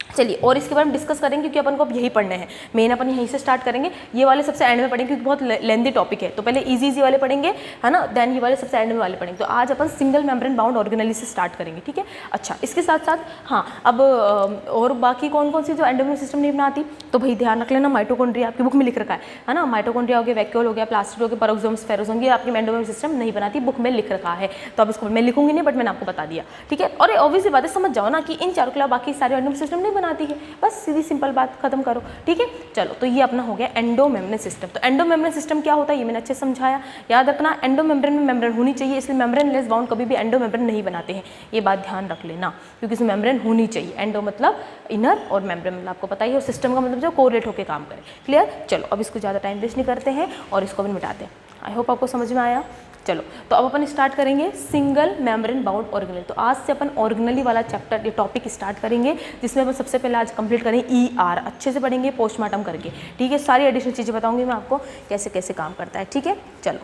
चलिए और इसके बारे में डिस्कस करेंगे, क्योंकि अपन को अब यही पढ़ने हैं। मेन अपन यहीं से स्टार्ट करेंगे, ये वाले सबसे एंड में पढ़ेंगे क्योंकि बहुत लेंदी टॉपिक है। तो पहले इजी वाले पढ़ेंगे, है ना, देन ये वाले सबसे एंड में वाले पढ़ेंगे। तो आज अपन सिंगल मेम्ब्रेन बाउंड ऑर्गेनेली से स्टार्ट करेंगे, ठीक है। अच्छा, इसके साथ साथ हाँ, अब और बाकी कौन कौन सी जो एंडोमेम्ब्रेन सिस्टम नहीं बनाती, तो भाई ध्यान रख लेना, माइटोकॉन्ड्रिया आपकी बुक में लिख रखा है ना, माइटोकॉन्ड्रिया हो गया, वैक्यूल हो गया, प्लास्टिड हो गया, पेरोक्सोम, स्फेरोसोम, ये आपकी एंडोमेम्ब्रेन सिस्टम नहीं बनाती, बुक में लिख रखा है। तो अब इसको मैं लिखूंगी नहीं, बट मैंने आपको बता दिया, ठीक है। और ऑब्वियसली बात है, समझ जाओ ना कि इन चारों के अलावा बाकी सारे एंडोमेम्ब्रेन सिस्टम नहीं बनाती है, बस सीधी सिंपल बात खत्म करो, ठीक है। चलो, तो ये अपना हो गया एंडो मेम्ब्रेन सिस्टम। तो एंडो मेम्ब्रेन सिस्टम क्या होता है ये मैंने अच्छे समझाया। याद रखना, एंडो मेम्ब्रेन में मेम्ब्रेन होनी चाहिए, इसलिए मेम्ब्रेन लेस बाउंड कभी भी एंडो मेम्ब्रेन नहीं बनाते हैं, ये बात ध्यान रख लेना, क्योंकि इसमें मेम्ब्रेन होनी चाहिए। एंडो मतलब इनर और मेम्ब्रेन मतलब आपको पता ही है, और सिस्टम का मतलब जो कोरिलेट होकर काम करे। क्लियर। चलो, अब इसको ज़्यादा टाइम वेस्ट नहीं करते हैं और इसको भी मिटाते हैं। आई होप आपको समझ में आया। चलो, तो अब अपन स्टार्ट करेंगे सिंगल मेम्ब्रेन बाउंड ऑर्गेनेल। तो आज से अपन ऑर्गेनेली वाला चैप्टर, ये टॉपिक स्टार्ट करेंगे, जिसमें अपन सबसे पहले आज कंप्लीट करेंगे ER, अच्छे से पढ़ेंगे पोस्टमार्टम करके, ठीक है। सारी एडिशनल चीज़ें बताऊंगी मैं आपको कैसे कैसे काम करता है, ठीक है। चलो,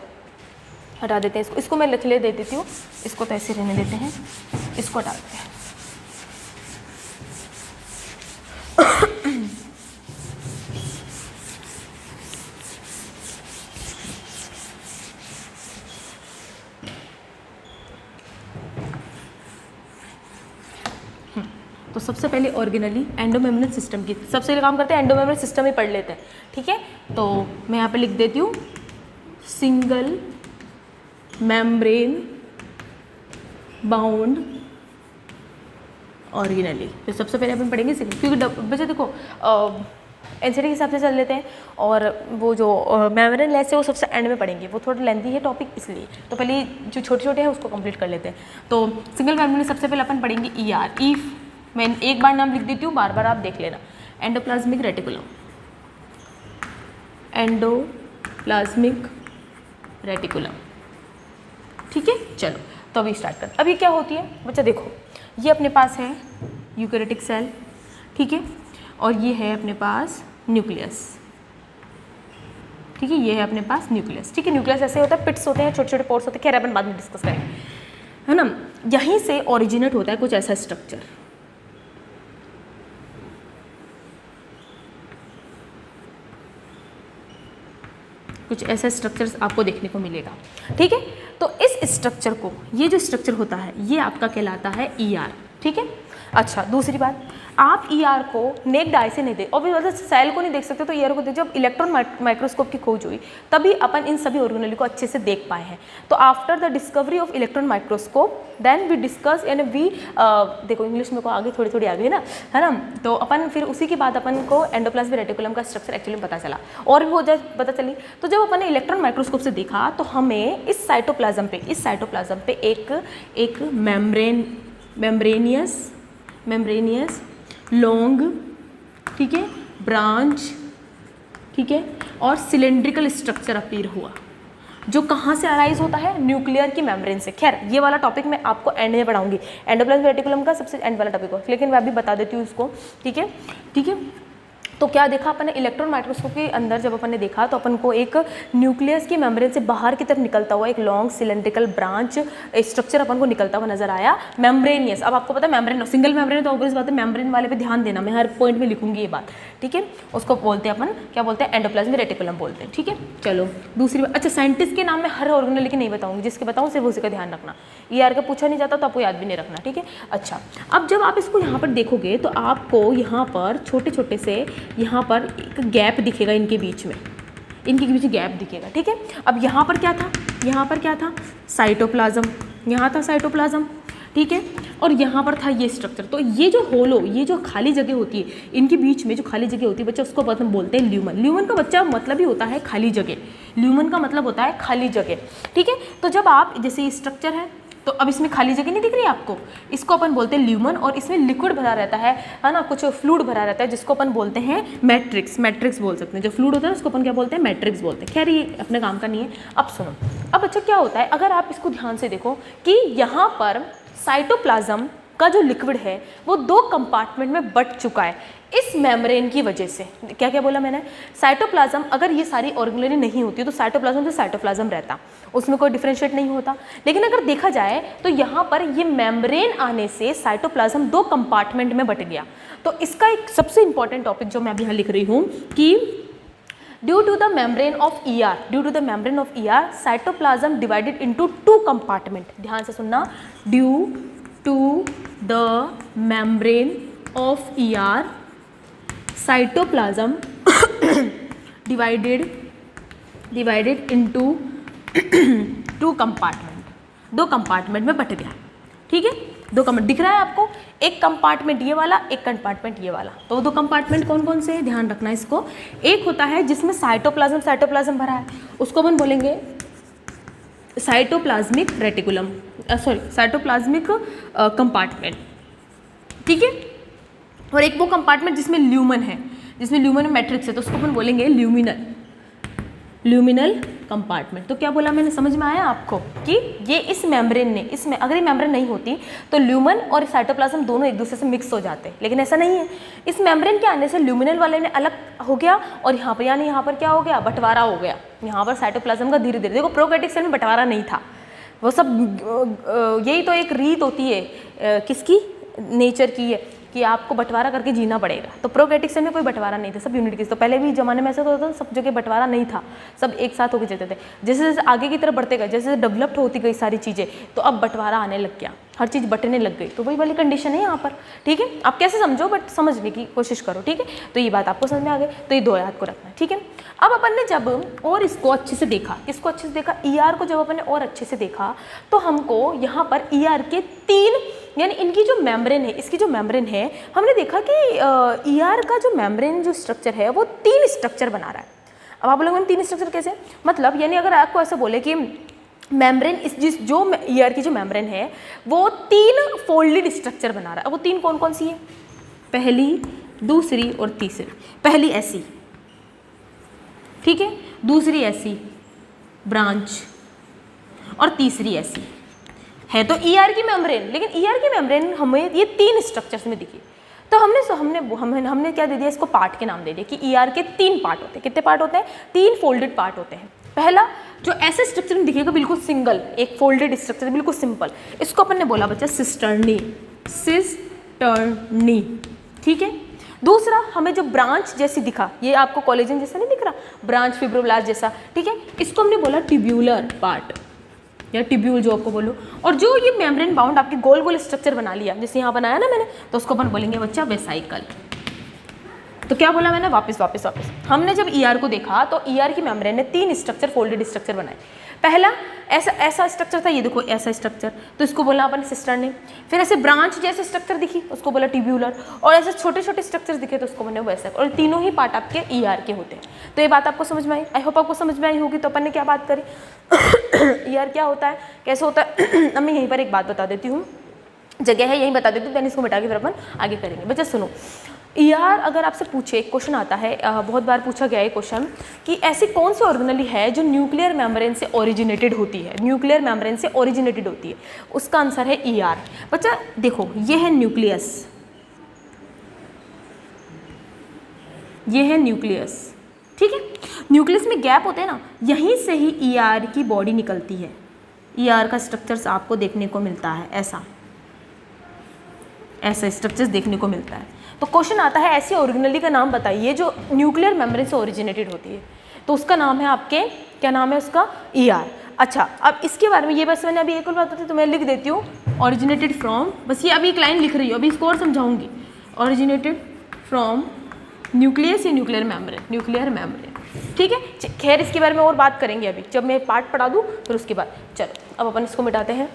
हटा देते हैं इसको मैं लिख ले दे देती हूँ, इसको तो ऐसे रहने देते हैं, इसको हटा देते हैं। तो सबसे पहले ऑर्गेनली एंडोमेम्ब्रेन सिस्टम की सबसे पहले काम करते हैं, एंडोमेम्ब्रेन सिस्टम ही पढ़ लेते हैं, ठीक है। तो मैं यहाँ पे लिख देती हूँ सिंगल मेम्ब्रेन बाउंड ऑर्गेनली। तो सबसे पहले अपन पढ़ेंगे सिंगल, क्योंकि वैसे देखो एनसीटी के हिसाब से चल लेते हैं, और वो जो मेम्ब्रेन लेस है वो सबसे एंड में पढ़ेंगे, वो थोड़ा लेंथी है टॉपिक इसलिए। तो पहले जो छोटे छोटे हैं उसको कंप्लीट कर लेते हैं। तो सिंगल मेम्ब्रेन सबसे पहले अपन पढ़ेंगे ईआर। ईफ मैं एक बार नाम लिख देती हूँ, बार बार आप देख लेना। एंडोप्लाज्मिक रेटिकुलम, एंडोप्लाज्मिक रेटिकुलम, ठीक है। चलो तो अभी स्टार्ट करते। अभी क्या होती है बच्चा, देखो ये अपने पास है यूकैरियोटिक सेल, ठीक है, और ये है अपने पास न्यूक्लियस, ठीक है, ये है अपने पास न्यूक्लियस, ठीक है। न्यूक्लियस ऐसे होता है, पिट्स होते हैं, छोटे छोटे पोर्स होते हैं, खैर अपन बाद में डिस्कस करेंगे, है ना। यहीं से ओरिजिनेट होता है कुछ ऐसा स्ट्रक्चर, कुछ ऐसा स्ट्रक्चर आपको देखने को मिलेगा, ठीक है। तो इस स्ट्रक्चर को, ये जो स्ट्रक्चर होता है ये आपका कहलाता है ईआर, ठीक है। अच्छा, दूसरी बात, आप ईआर को नेक्ड आई से नहीं देख, और मतलब सेल को नहीं देख सकते, तो ईआर को देख। जब इलेक्ट्रॉन माइक्रोस्कोप की खोज हुई तभी अपन इन सभी ऑर्गेनेली को अच्छे से देख पाए हैं। तो after the discovery of electron microscope then we discuss and we, देखो इंग्लिश में को आगे थोड़ी थोड़ी आगे ना, है ना। तो अपन फिर उसी के बाद अपन को एंडोप्लाज्मिक रेटिकुलम का स्ट्रक्चर एक्चुअली पता चला, और भी वो जब पता चली। तो जब अपन ने इलेक्ट्रॉन माइक्रोस्कोप से देखा तो हमें इस साइटोप्लाज्म पे एक मेम्ब्रेनियस लॉन्ग, ठीक है, ब्रांच, ठीक है, और सिलेंड्रिकल स्ट्रक्चर अपीयर हुआ, जो कहाँ से अराइज होता है, न्यूक्लियर की मेम्ब्रेन से। खैर ये वाला टॉपिक मैं आपको एंड में पढ़ाऊंगी, एंडोप्लाज्मिक रेटिकुलम का सबसे एंड वाला टॉपिक हो, लेकिन मैं अभी बता देती हूँ उसको, ठीक है, ठीक है। तो क्या देखा अपन ने इलेक्ट्रॉन माइक्रोस्कोप के अंदर, जब अपन ने देखा तो अपन को एक न्यूक्लियस की मेम्ब्रेन से बाहर की तरफ निकलता हुआ एक लॉन्ग सिलेंड्रिकल ब्रांच स्ट्रक्चर अपन को निकलता हुआ नजर आया, मेम्ब्रेनियस। अब आपको पता है मेम्ब्रेन, सिंगल मेम्ब्रेन, तो ऑब्वियस बात है मेम्ब्रेन वाले पे ध्यान देना, मैं हर पॉइंट में लिखूंगी ये बात, ठीक है। उसको बोलते हैं अपन, क्या बोलते हैं, एंडोप्लाज्मिक रेटिकुलम बोलते हैं, ठीक है। चलो दूसरी बात, अच्छा साइंटिस्ट के नाम में हर ऑर्गेनेल लेकिन नहीं बताऊंगी, जिसके बताऊँ सिर्फ उसी का ध्यान रखना, ईआर का पूछा नहीं जाता तो आपको याद भी नहीं रखना, ठीक है। अच्छा, अब जब आप इसको यहाँ पर देखोगे तो आपको यहाँ पर छोटे छोटे से यहाँ पर एक गैप दिखेगा, इनके बीच में गैप दिखेगा, ठीक है। अब यहाँ पर क्या था, यहाँ पर क्या था, साइटोप्लाज्म, यहाँ था साइटोप्लाज्म, ठीक है, और यहाँ पर था ये स्ट्रक्चर। तो ये जो होलो, ये जो खाली जगह होती है, इनके बीच में जो खाली जगह होती है बच्चा, उसको बोलते हैं ल्यूमन। ल्यूमन का बच्चा मतलब ही होता है खाली जगह, ल्यूमन का मतलब होता है खाली जगह, ठीक है। तो जब आप, जैसे ये स्ट्रक्चर है, तो अब इसमें खाली जगह नहीं दिख रही है आपको, इसको अपन बोलते हैं ल्यूमन, और इसमें लिक्विड भरा रहता है ना, कुछ फ्लूइड भरा रहता है, जिसको अपन बोलते हैं मैट्रिक्स बोल सकते हैं। जो फ्लूइड होता है उसको अपन क्या बोलते हैं, मैट्रिक्स बोलते हैं। खैर ये अपने काम का नहीं है। अब सुनो, अब अच्छा क्या होता है, अगर आप इसको ध्यान से देखो कि यहाँ पर साइटोप्लाज्म का जो लिक्विड है वो दो कंपार्टमेंट में बट चुका है इस मेम्ब्रेन की वजह से। क्या क्या बोला मैंने, साइटोप्लाज्म, अगर ये सारी ऑर्गेनेली नहीं होती तो साइटोप्लाज्म तो साइटोप्लाज्म रहता, उसमें कोई डिफरेंशिएट नहीं होता। लेकिन अगर देखा जाए तो यहाँ पर ये मेम्ब्रेन आने से साइटोप्लाज्म दो कंपार्टमेंट में बट गया। तो इसका एक सबसे इंपॉर्टेंट टॉपिक जो मैं अभी यहाँ लिख रही हूँ कि due to the membrane of ER cytoplasm divided into two compartment. ध्यान से सुनना, due to the membrane of ER cytoplasm divided into two compartment, दो कंपार्टमेंट में बट गया, ठीक है। दो कंपार्टमेंट दिख रहा है आपको, एक कंपार्टमेंट ये वाला, एक कंपार्टमेंट ये वाला। तो दो कंपार्टमेंट कौन कौन से हैं, ध्यान रखना इसको। एक होता है जिसमें साइटोप्लाज्म भरा है, उसको अपन बोलेंगे साइटोप्लाज्मिक रेटिकुलम, साइटोप्लाज्मिक कंपार्टमेंट, ठीक है। और एक वो कंपार्टमेंट जिसमें ल्यूमन है, जिसमें ल्यूमन मैट्रिक्स है, तो उसको अपन बोलेंगे ल्यूमिनल कंपार्टमेंट। तो क्या बोला मैंने, समझ में आया आपको कि ये इस मेम्ब्रेन ने, इसमें अगर ये मेम्ब्रेन नहीं होती तो ल्यूमन और साइटोप्लाज्म दोनों एक दूसरे से मिक्स हो जाते, लेकिन ऐसा नहीं है। इस मेम्ब्रेन के आने से ल्यूमिनल वाले ने अलग हो गया, और यहाँ पर यानी यहाँ पर क्या हो गया, बंटवारा हो गया। यहाँ पर साइटोप्लाज्म का धीरे धीरे, देखो प्रोकैरियोटिक सेल में बंटवारा नहीं था, वो सब यही तो एक रीत होती है किसकी, नेचर की है कि आपको बंटवारा करके जीना पड़ेगा। तो प्रोकैरियोटिक सेल में कोई बंटवारा नहीं था, सब यूनिट केस। तो पहले भी जमाने में ऐसा होता था, सब जगह बंटवारा नहीं था, सब एक साथ होकर चलते थे। जैसे जैसे आगे की तरफ बढ़ते गए, जैसे जैसे डेवलप्ड होती गई सारी चीज़ें, तो अब बंटवारा आने लग गया, हर चीज़ बंटने लग गई। तो वही वाली कंडीशन है यहाँ पर, ठीक है। आप कैसे समझो बट समझने की कोशिश करो, ठीक है। तो ये बात आपको समझ में आ गई, तो ये 2 याद को रखना है, ठीक है। अब अपन ने जब और इसको अच्छे से देखा, किसको अच्छे से देखा, ER को जब अपन ने और अच्छे से देखा, तो हमको यहाँ पर ER के 3 यानी इनकी जो मेम्ब्रेन है, इसकी जो मेम्ब्रेन है, हमने देखा कि ER का जो मेम्ब्रेन जो स्ट्रक्चर है वो 3 स्ट्रक्चर बना रहा है। अब आप लोगों ने 3 स्ट्रक्चर कैसे, मतलब यानी अगर आपको ऐसा बोले कि मेम्ब्रेन इस जो ER की जो मेम्ब्रेन है वो 3 फोल्डेड स्ट्रक्चर बना रहा है। अब वो 3 कौन कौन सी है, पहली, दूसरी और तीसरी। पहली ऐसी, ठीक है, दूसरी ऐसी ब्रांच और तीसरी ऐसी है। तो ER की मेम्ब्रेन, लेकिन ER की मेम्ब्रेन हमें ये 3 स्ट्रक्चर्स में दिखी। तो हमने क्या दे दिया, इसको पार्ट के नाम दे दिया कि ER के 3 पार्ट होते हैं। कितने पार्ट होते हैं, 3 फोल्डेड पार्ट होते हैं। पहला जो ऐसे स्ट्रक्चर में दिखेगा बिल्कुल सिंगल, एक फोल्डेड स्ट्रक्चर बिल्कुल सिंपल, इसको अपन ने बोला बच्चा सिस्टर्नी, सिस्टर्नी, ठीक है। दूसरा हमें जो ब्रांच जैसी दिखा, ये आपको कोलेजन जैसा नहीं दिख रहा, ब्रांच फिब्रोब्लास्ट जैसा, ठीक है, इसको हमने बोला ट्यूब्यूलर पार्ट या ट्यूब्यूल जो आपको बोलो। और जो ये मेम्ब्रेन बाउंड आपके गोल गोल स्ट्रक्चर बना लिया, जैसे यहाँ बनाया ना मैंने, तो उसको अपन बोलेंगे बच्चा वेसाइकल। तो क्या बोला मैंने, वापस हमने जब ER को देखा तो ER की मेम्ब्रेन ने 3 स्ट्रक्चर, फोल्डेड स्ट्रक्चर बनाए। पहला ऐसा स्ट्रक्चर था, ये देखो ऐसा स्ट्रक्चर, तो इसको बोला अपन सिस्टर्नी। फिर ऐसे ब्रांच जैसे स्ट्रक्चर दिखी, उसको बोला ट्यूब्यूलर। और ऐसे छोटे छोटे स्ट्रक्चर्स दिखे तो उसको बोले वेसाइकल। और तीनों ही पार्ट आपके ER के होते हैं। तो ये बात आपको समझ में आई, आई होप आपको समझ में आई होगी। तो अपन ने क्या बात करी, ER क्या होता है, कैसे होता है। अब मैं यहीं पर एक बात बता देती हूँ, जगह है यहीं बता देती हूँ, देन इसको मिटा के फिर अपन आगे करेंगे। बच्चा सुनो, ER अगर आपसे पूछे, एक क्वेश्चन आता है, बहुत बार पूछा गया है क्वेश्चन, कि ऐसी कौन सी ऑर्गेनेली है जो न्यूक्लियर मेम्ब्रेन से ओरिजिनेटेड होती है, न्यूक्लियर मेम्ब्रेन से ओरिजिनेटेड होती है। उसका आंसर है ER। बच्चा देखो, ये है न्यूक्लियस, ये है न्यूक्लियस, ठीक है। न्यूक्लियस में गैप होते हैं ना, यहीं से ही ER की बॉडी निकलती है। ER का स्ट्रक्चर्स आपको देखने को मिलता है, ऐसा स्ट्रक्चर्स देखने को मिलता है। तो क्वेश्चन आता है ऐसी ऑर्गेनेली का नाम बताइए जो न्यूक्लियर मेम्ब्रेन से ओरिजिनेटेड होती है। तो उसका नाम है आपके, क्या नाम है उसका, ER। अच्छा, अब इसके बारे में ये बस मैंने अभी एक और बात होती तो मैं लिख देती हूँ, ओरिजिनेटेड फ्रॉम, बस ये अभी एक लाइन लिख रही हूँ, अभी इसको और समझाऊंगी। ओरिजिनेटेड फ्रॉम न्यूक्लियस या न्यूक्लियर मेम्ब्रेन, ठीक है। खैर इसके बारे में और बात करेंगे अभी, जब मैं पार्ट पढ़ा दूँ फिर उसके बाद। चलो अब अपन इसको मिटाते हैं।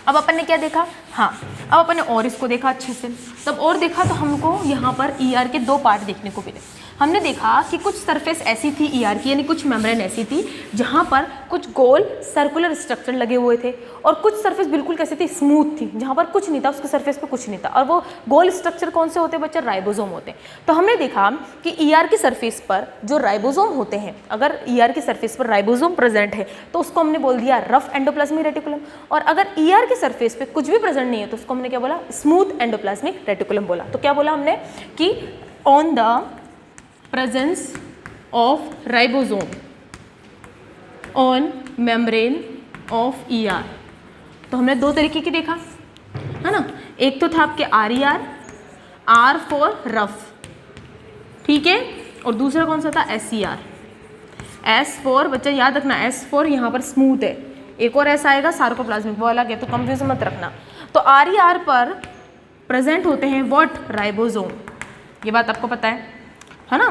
अब अपन ने क्या देखा, हाँ, अब अपन ने और इसको देखा अच्छे से। तब और देखा तो हमको यहाँ पर ER के 2 पार्ट देखने को मिले। हमने देखा कि कुछ सरफेस ऐसी थी ER की, यानी कुछ मेम्ब्रेन ऐसी थी जहाँ पर कुछ गोल सर्कुलर स्ट्रक्चर लगे हुए थे, और कुछ सरफेस बिल्कुल कैसी थी, स्मूथ थी, जहाँ पर कुछ नहीं था, उसके सरफेस पे कुछ नहीं था। और वो गोल स्ट्रक्चर कौन से होते हैं बच्चा, राइबोसोम होते हैं। तो हमने देखा कि ER की सरफेस पर जो राइबोसोम होते हैं, अगर ER की सरफेस पर राइबोसोम प्रेजेंट है तो उसको हमने बोल दिया रफ एंडोप्लाज्मिक रेटिकुलम। और अगर ER की सरफेस पे कुछ भी प्रेजेंट नहीं है तो उसको हमने क्या बोला, स्मूथ एंडोप्लाज्मिक रेटिकुलम बोला। तो क्या बोला हमने कि on the presence of ribosome on membrane of ER। तो हमने 2 तरीके की देखा है ना, एक तो था आपके RER, R फॉर रफ, ठीक है, और दूसरा कौन सा था, SER, S फॉर, बच्चा याद रखना, S फॉर यहाँ पर स्मूथ है, एक और ऐसा आएगा सार्कोप्लाज्मिक, वो अलग है, तो कंफ्यूज मत रखना। तो RER पर प्रेजेंट होते हैं व्हाट, राइबोसोम, ये बात आपको पता है ना।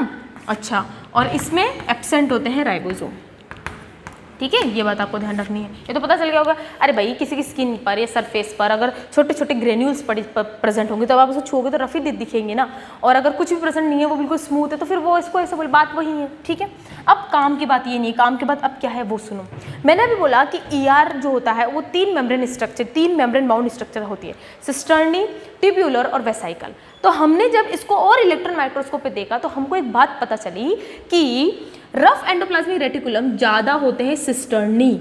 अच्छा, और इसमें एब्सेंट होते हैं राइबोसोम, ठीक है, ये बात आपको ध्यान रखनी है। ये तो पता चल गया होगा। अरे भाई किसी की स्किन पर या सरफेस पर अगर छोटे छोटे ग्रेन्यूल्स प्रेजेंट होंगे तो अब आप उसको छूओगे तो रफी दिखेंगे ना, और अगर कुछ भी प्रेजेंट नहीं है, वो बिल्कुल स्मूथ है, तो फिर वो इसको ऐसे बोले, बात वही है, ठीक है। अब काम की बात ये नहीं, काम की बात अब क्या है वो सुनो। मैंने अभी बोला कि ER जो होता है वो 3 membrane structure, 3 membrane bound structure होती है, सिस्टर्नी, ट्यूब्यूलर और वेसाइकल। तो हमने जब इसको और इलेक्ट्रॉन माइक्रोस्कोप पे देखा तो हमको एक बात पता चली कि रफ एंडोप्लाज्मिक रेटिकुलम ज़्यादा होते हैं सिस्टर्नी,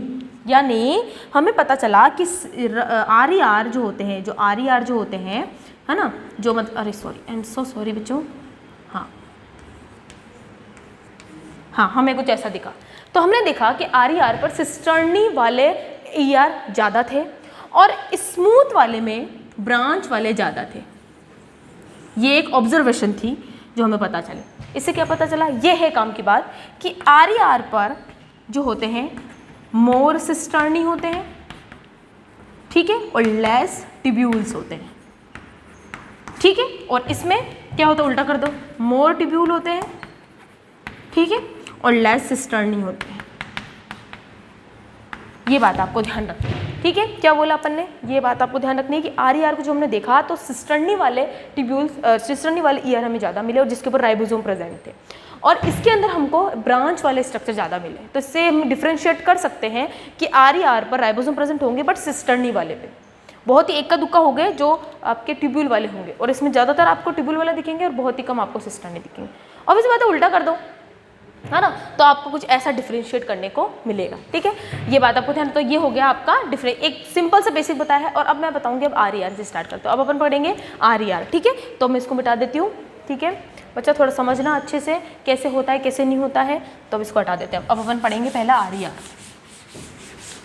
यानी हमें पता चला कि RER जो होते हैं, जो RER जो होते हैं, है ना, जो मतलब, अरे sorry, I am so sorry बच्चों, हाँ हमें कुछ ऐसा दिखा। तो हमने देखा कि RER पर सिस्टर्नी वाले ER ज़्यादा थे, और इस स्मूथ वाले में ब्रांच वाले ज़्यादा थे। ये एक ऑब्जर्वेशन थी जो हमें पता चले। इससे क्या पता चला, ये है काम की बात कि RER पर जो होते हैं मोर सिस्टर्नी होते हैं, ठीक है, और लेस ट्यूब्यूल्स होते हैं, ठीक है। और इसमें क्या होता है, उल्टा कर दो, मोर ट्यूब्यूल होते हैं, ठीक है, और लेस सिस्टर्नी होते हैं। ये बात आपको ध्यान रखनी है, ठीक है। क्या बोला अपन ने, ये बात आपको ध्यान रखनी है कि RER को जो हमने देखा तो सिस्टर्नी वाले ट्यूब्यूल्स, सिस्टर्नी वाले ईयर हमें ज़्यादा मिले और जिसके ऊपर राइबोसोम प्रेजेंट थे, और इसके अंदर हमको ब्रांच वाले स्ट्रक्चर ज़्यादा मिले। तो इससे हम डिफ्रेंशिएट कर सकते हैं कि RER पर राइबोसोम प्रेजेंट होंगे बट सिस्टर्नी वाले पे बहुत ही इक्का दुक्का हो गए जो आपके ट्यूब्यूल वाले होंगे, और इसमें ज़्यादातर आपको ट्यूब्यूल वाले दिखेंगे और बहुत ही कम आपको सिस्टर्नी दिखेंगे। और इस बात है उल्टा कर दो, है ना, तो आपको कुछ ऐसा डिफ्रेंशिएट करने को मिलेगा, ठीक है। ये बात आपको ध्यान, तो ये हो गया आपका एक सिंपल सा बेसिक बताया है। और अब मैं बताऊंगी अब RER से स्टार्ट करते हो। अब अपन पढ़ेंगे RER, ठीक है। तो मैं इसको मिटा देती हूँ, ठीक है। बच्चा थोड़ा समझना अच्छे से कैसे होता है कैसे नहीं होता है, तो अब इसको हटा देते हैं। अब अपन पढ़ेंगे पहला RER,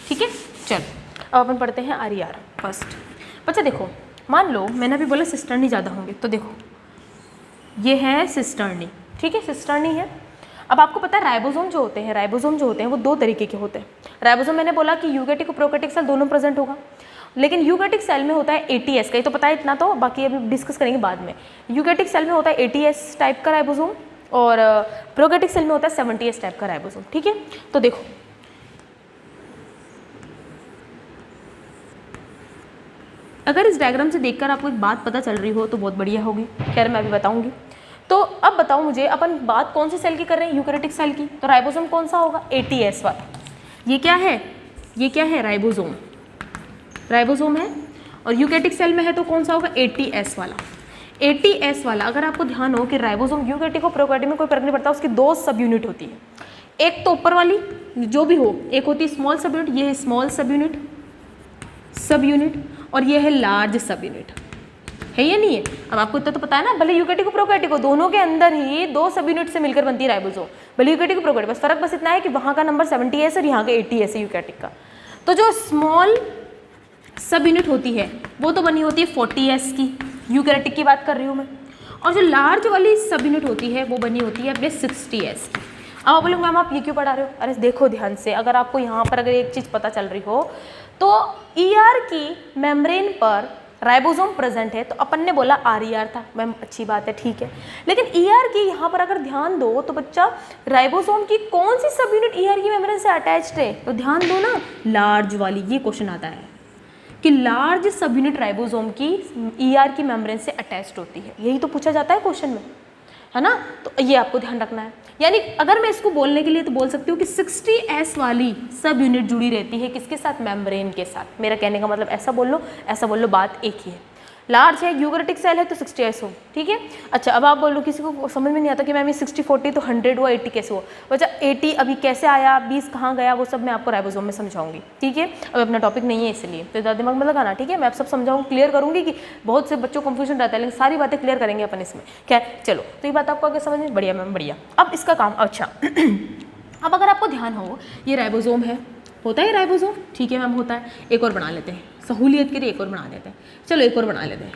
ठीक है। चलो अब अपन पढ़ते हैं RER फर्स्ट। बच्चा देखो, मान लो मैंने अभी बोला सिस्टर्नी ज़्यादा होंगे, तो देखो ये है सिस्टर्नी, ठीक है, सिस्टर्नी है। अब आपको पता है राइबोसोम जो होते हैं वो दो तरीके के होते हैं। राइबोसोम मैंने बोला कि यूकैरियोटिक और प्रोकैरियोटिक सेल दोनों प्रेजेंट होगा, लेकिन यूकैरियोटिक सेल में होता है ATS का, ये तो पता है इतना, तो बाकी अभी डिस्कस करेंगे बाद में। यूकैरियोटिक सेल में होता है ATS टाइप का राइबोसोम और प्रोकैरियोटिक सेल में होता है 70S टाइप का राइबोसोम, ठीक है। तो देखो अगर इस डायग्राम से देखकर आपको एक बात पता चल रही हो तो बहुत बढ़िया होगी, खैर मैं अभी बताऊंगी। तो अब बताओ मुझे, अपन बात कौन से सेल की कर रहे हैं, यूकैरियोटिक सेल की, तो राइबोसोम कौन सा होगा, ATS वाला। ये क्या है राइबोसोम, राइबोसोम है। और यूकैरियोटिक सेल में है तो कौन सा होगा, ATS वाला। ATS वाला, अगर आपको ध्यान हो कि राइबोसोम यूकैरियोटिक और प्रोकैरियोटिक में कोई फर्क नहीं पड़ता, उसकी दो सब यूनिट होती है। एक तो ऊपर वाली जो भी हो, एक होती है स्मॉल सब यूनिट, ये है स्मॉल सब यूनिट, और ये है लार्ज सब यूनिट, है या नहीं है। अब आपको इतना तो पता है ना, भले यूकैरियोटिक और प्रोकैरियोटिक दोनों के अंदर ही दो सब यूनिट से मिलकर बनती है राइबोसोम, भले यूकैरियोटिक और प्रोकैरियोटिक, बस फर्क बस इतना है कि वहाँ का नंबर 70S और यहाँ का 80S है यूकैरियोटिक का। तो जो स्मॉल सब यूनिट होती है वो तो बनी होती है 40S की, यूकैरियोटिक की बात कर रही हूँ मैं, और जो लार्ज वाली सब यूनिट होती है वो बनी होती है अपने 60S की। अब आप बोलोगे मैम आप ये क्यों पढ़ा रहे हो, अरे देखो ध्यान से, अगर आपको यहाँ पर अगर एक चीज़ पता चल रही हो तो ER की मेम्ब्रेन पर राइबोसोम प्रेजेंट है, तो अपन ने बोला RER था, मैम अच्छी बात है, ठीक है। लेकिन ER की यहाँ पर अगर ध्यान दो तो बच्चा राइबोसोम की कौन सी सब यूनिट ER की मेम्ब्रेन से अटैच्ड है, तो ध्यान दो ना, लार्ज वाली। ये क्वेश्चन आता है कि लार्ज सब यूनिट राइबोसोम की ER की मेम्ब्रेन से अटैच्ड होती है, यही तो पूछा जाता है क्वेश्चन में, है ना। तो ये आपको ध्यान रखना है। यानी अगर मैं इसको बोलने के लिए तो बोल सकती हूँ कि 60S वाली सब यूनिट जुड़ी रहती है किसके साथ, मेम्ब्रेन के साथ। मेरा कहने का मतलब ऐसा बोल लो, बात एक ही है। लार्ज है, यूकैरियोटिक सेल है तो 60S हो, ठीक है। अच्छा अब आप बोलो, किसी को समझ में नहीं आता कि मैम ये 60-40 तो 100 हुआ, 80 कैसे हुआ। बच्चा 80 अभी कैसे आया, 20 कहाँ गया, वो सब मैं आपको राइबोसोम में समझाऊंगी, ठीक है। अब अपना टॉपिक नहीं है इसलिए तो ज़्यादा दिमाग में लगाना, ठीक है। मैं आप सब समझाऊँ, क्लियर करूँगी कि बहुत से बच्चों को कंफ्यूजन रहता है, लेकिन सारी बातें क्लियर करेंगे अपन इसमें। खैर चलो, तो ये बात आपको आगे समझ में, बढ़िया मैम बढ़िया। अब इसका काम, अच्छा अब अगर आपको ध्यान हो, ये राइबोसोम है, होता है राइबोसोम, ठीक है मैम होता है। एक और बना लेते हैं सहूलियत के लिए, एक और बना लेते हैं, चलो एक और बना लेते हैं,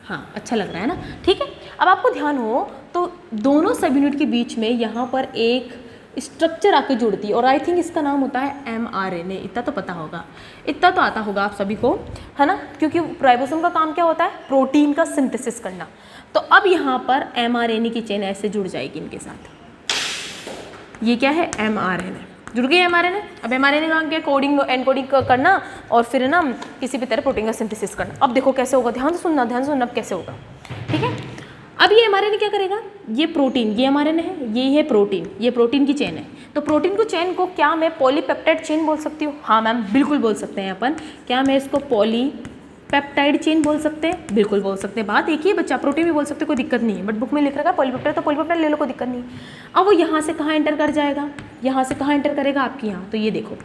हाँ अच्छा लग रहा है ना, ठीक है। अब आपको ध्यान हो तो दोनों सब यूनिट के बीच में यहाँ पर एक स्ट्रक्चर आके जुड़ती है, और आई थिंक इसका नाम होता है mRNA। इतना तो पता होगा, इतना तो आता होगा आप सभी को, है ना, क्योंकि राइबोसोम का काम क्या होता है, प्रोटीन का सिंथेसिस करना। तो अब यहाँ पर mRNA की चेन ऐसे जुड़ जाएगी इनके साथ। ये क्या है, mRNA जुड़ गई mRNA। अब mRNA का क्या, कोडिंग एनकोडिंग करना और फिर ना किसी भी तरह प्रोटीन का सिंथेसिस करना। अब देखो कैसे होगा, ध्यान से सुनना अब कैसे होगा, ठीक है। अब ये mRNA क्या करेगा, ये प्रोटीन, ये mRNA है, ये है प्रोटीन, ये प्रोटीन की चेन है। तो प्रोटीन को चेन को क्या मैं पॉलीपेप्टाइड चेन बोल सकती हूँ, हाँ मैम बिल्कुल बोल सकते हैं अपन। क्या मैं इसको पॉलीपेप्टाइड चेन बोल सकते हैं, बिल्कुल बोल सकते हैं। बात एक ही है बच्चा, प्रोटीन भी बोल सकते, कोई दिक्कत नहीं है, बट बुक में लिख रखा है पॉलीपेप्टाइड, तो पॉलीपेप्टाइड ले लो, कोई दिक्कत नहीं। अब वो यहाँ से कहाँ एंटर कर जाएगा, यहाँ से कहाँ एंटर करेगा, आपके यहाँ। तो ये देखो,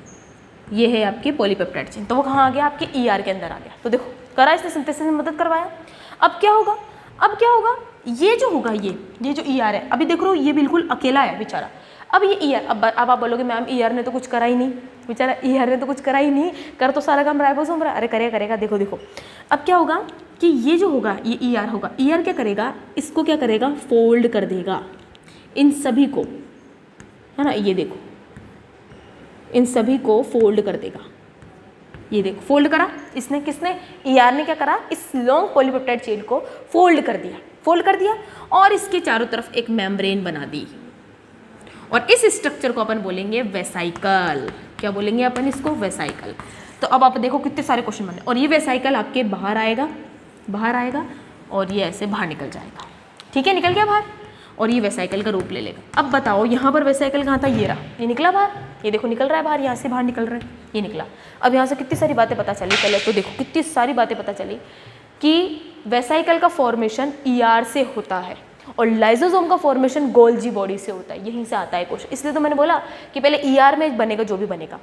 ये है आपके पॉलीपेप्टाइड चेन, तो वो कहाँ आ गया, आपके ER के अंदर आ गया। तो देखो करा, इसने सिंथेसिस में मदद करवाया। अब क्या होगा, ये जो होगा, ये जो ER है, अभी देख रहे हो ये बिल्कुल अकेला है बेचारा। अब ये ईआर, अब आप बोलोगे मैम ईआर ने तो कुछ करा ही नहीं, बेचारा ईआर ने तो कुछ करा ही नहीं, कर तो सारा काम राइबोसोम रहा। अरे करेगा, देखो देखो अब क्या होगा कि ये जो होगा ये ईआर होगा, ईआर क्या करेगा, इसको क्या करेगा, फोल्ड कर देगा इन सभी को, है ना, ये देखो इन सभी को फोल्ड कर देगा। ये देखो फोल्ड करा इसने, किसने, ईआर ने क्या करा, इस लॉन्ग पॉलीपेप्टाइड चेन को फोल्ड कर दिया और इसके चारों तरफ एक मेम्ब्रेन बना दी और इस स्ट्रक्चर को अपन बोलेंगे वेसाइकल। क्या बोलेंगे अपन इसको, वेसाइकल। तो अब आप देखो कितने सारे क्वेश्चन बने, और ये वेसाइकल आपके बाहर आएगा और ये ऐसे बाहर निकल जाएगा। ठीक है, निकल गया बाहर और ये वेसाइकल का रूप ले लेगा। अब बताओ यहाँ पर वेसाइकल कहाँ था, ये रहा, ये निकला बाहर, ये देखो निकल रहा है बाहर, यहाँ से बाहर निकल रहा है, ये निकला। अब यहाँ से कितनी सारी बातें पता चली, पहले तो देखो कितनी सारी बातें पता चली कि वेसाइकल का फॉर्मेशन ईआर से होता है और लाइसोसोम का फॉर्मेशन गोल्जी बॉडी से होता है, यहीं से आता है क्वेश्चन। इसलिए तो मैंने बोला कि पहले ईआर में बनेगा जो भी बनेगा,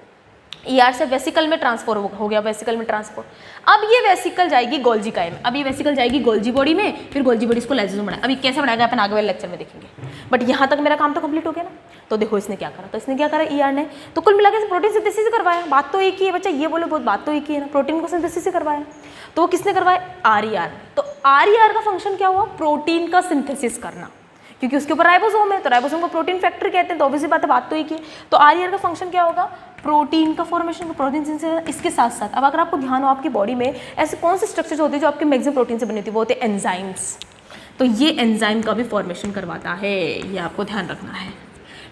ईआर से वेसिकल में ट्रांसफर हो गया, वेसिकल में ट्रांसफर। अब ये वेसिकल जाएगी गोल्जी काय में, अब ये वेसिकल जाएगी गोल्जी बॉडी में, फिर गोल्जी बॉडी इसको लाइसोसोम बनाएगा। अभी कैसे बनाएगा अपन आगे वाले लेक्चर में देखेंगे, बट यहाँ तक मेरा काम तो कंप्लीट हो गया ना। तो देखो इसने क्या करा, तो इसने क्या करा ईआर ने, तो कुल मिला के प्रोटीन सिंथेसिस करवाया। बात तो एक ही है बच्चा, ये बोलो बहुत, बात तो एक ही है ना, प्रोटीन को सिंथेसिस करवाया। तो वो किसने करवाया, आरईआर। तो आरईआर का फंक्शन क्या हुआ, प्रोटीन का सिंथेसिस करना, क्योंकि उसके ऊपर राइबोसोम है, तो राइबोसोम को प्रोटीन फैक्टर कहते हैं, तो ऑब्वियसली बात तो एक ही है। तो आरईआर का फंक्शन क्या होगा, प्रोटीन का फॉर्मेशन, प्रोटीन सिंथेसिस। इसके साथ साथ अब अगर आपको ध्यान हो आपकी बॉडी में ऐसे कौन से स्ट्रक्चर्स होते हैं जो आपके मैक्सिमम प्रोटीन से बने होते हैं, वो होते हैं एंजाइम्स। तो ये एंजाइम का भी फॉर्मेशन करवाता है, ये आपको ध्यान रखना है।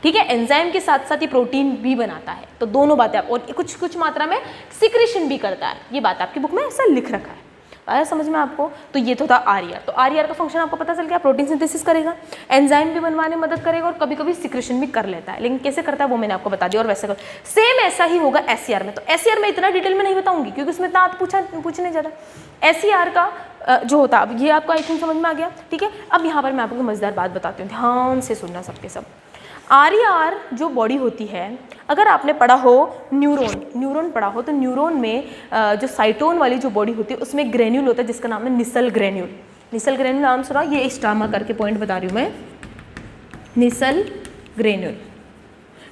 ठीक है, एंजाइम के साथ साथ ये प्रोटीन भी बनाता है, तो दोनों बातें आप, और कुछ मात्रा में सिक्रेशन भी करता है, ये बात आपकी बुक में ऐसा लिख रखा है। आया समझ में आपको। तो ये तो था आरईआर। तो आरईआर का फंक्शन आपको पता चल गया, प्रोटीन सिंथेसिस करेगा, एंजाइम भी बनवाने में मदद करेगा और कभी कभी सिक्रेशन भी कर लेता है, लेकिन कैसे करता है वो मैंने आपको बता दिया। और वैसे सेम ऐसा ही होगा एसईआर में। तो एसईआर में इतना डिटेल में नहीं बताऊंगी क्योंकि उसमें इतना पूछने ज़्यादा। एसईआर का जो होता है, अब ये आपको आई थिंक समझ में आ गया। ठीक है, अब यहाँ पर मैं आपको मजेदार बात बताती हूँ, ध्यान से सुनना सबके सब। आरईआर जो बॉडी होती है, अगर आपने पढ़ा हो न्यूरॉन पढ़ा हो, तो न्यूरॉन में जो साइटोन वाली जो बॉडी होती है उसमें ग्रेन्यूल होता है जिसका नाम है निसल ग्रेन्यूल। निसल ग्रेन्यूल नाम सुना, ये स्टामा करके पॉइंट बता रही हूँ मैं, निसल ग्रेन्यूल।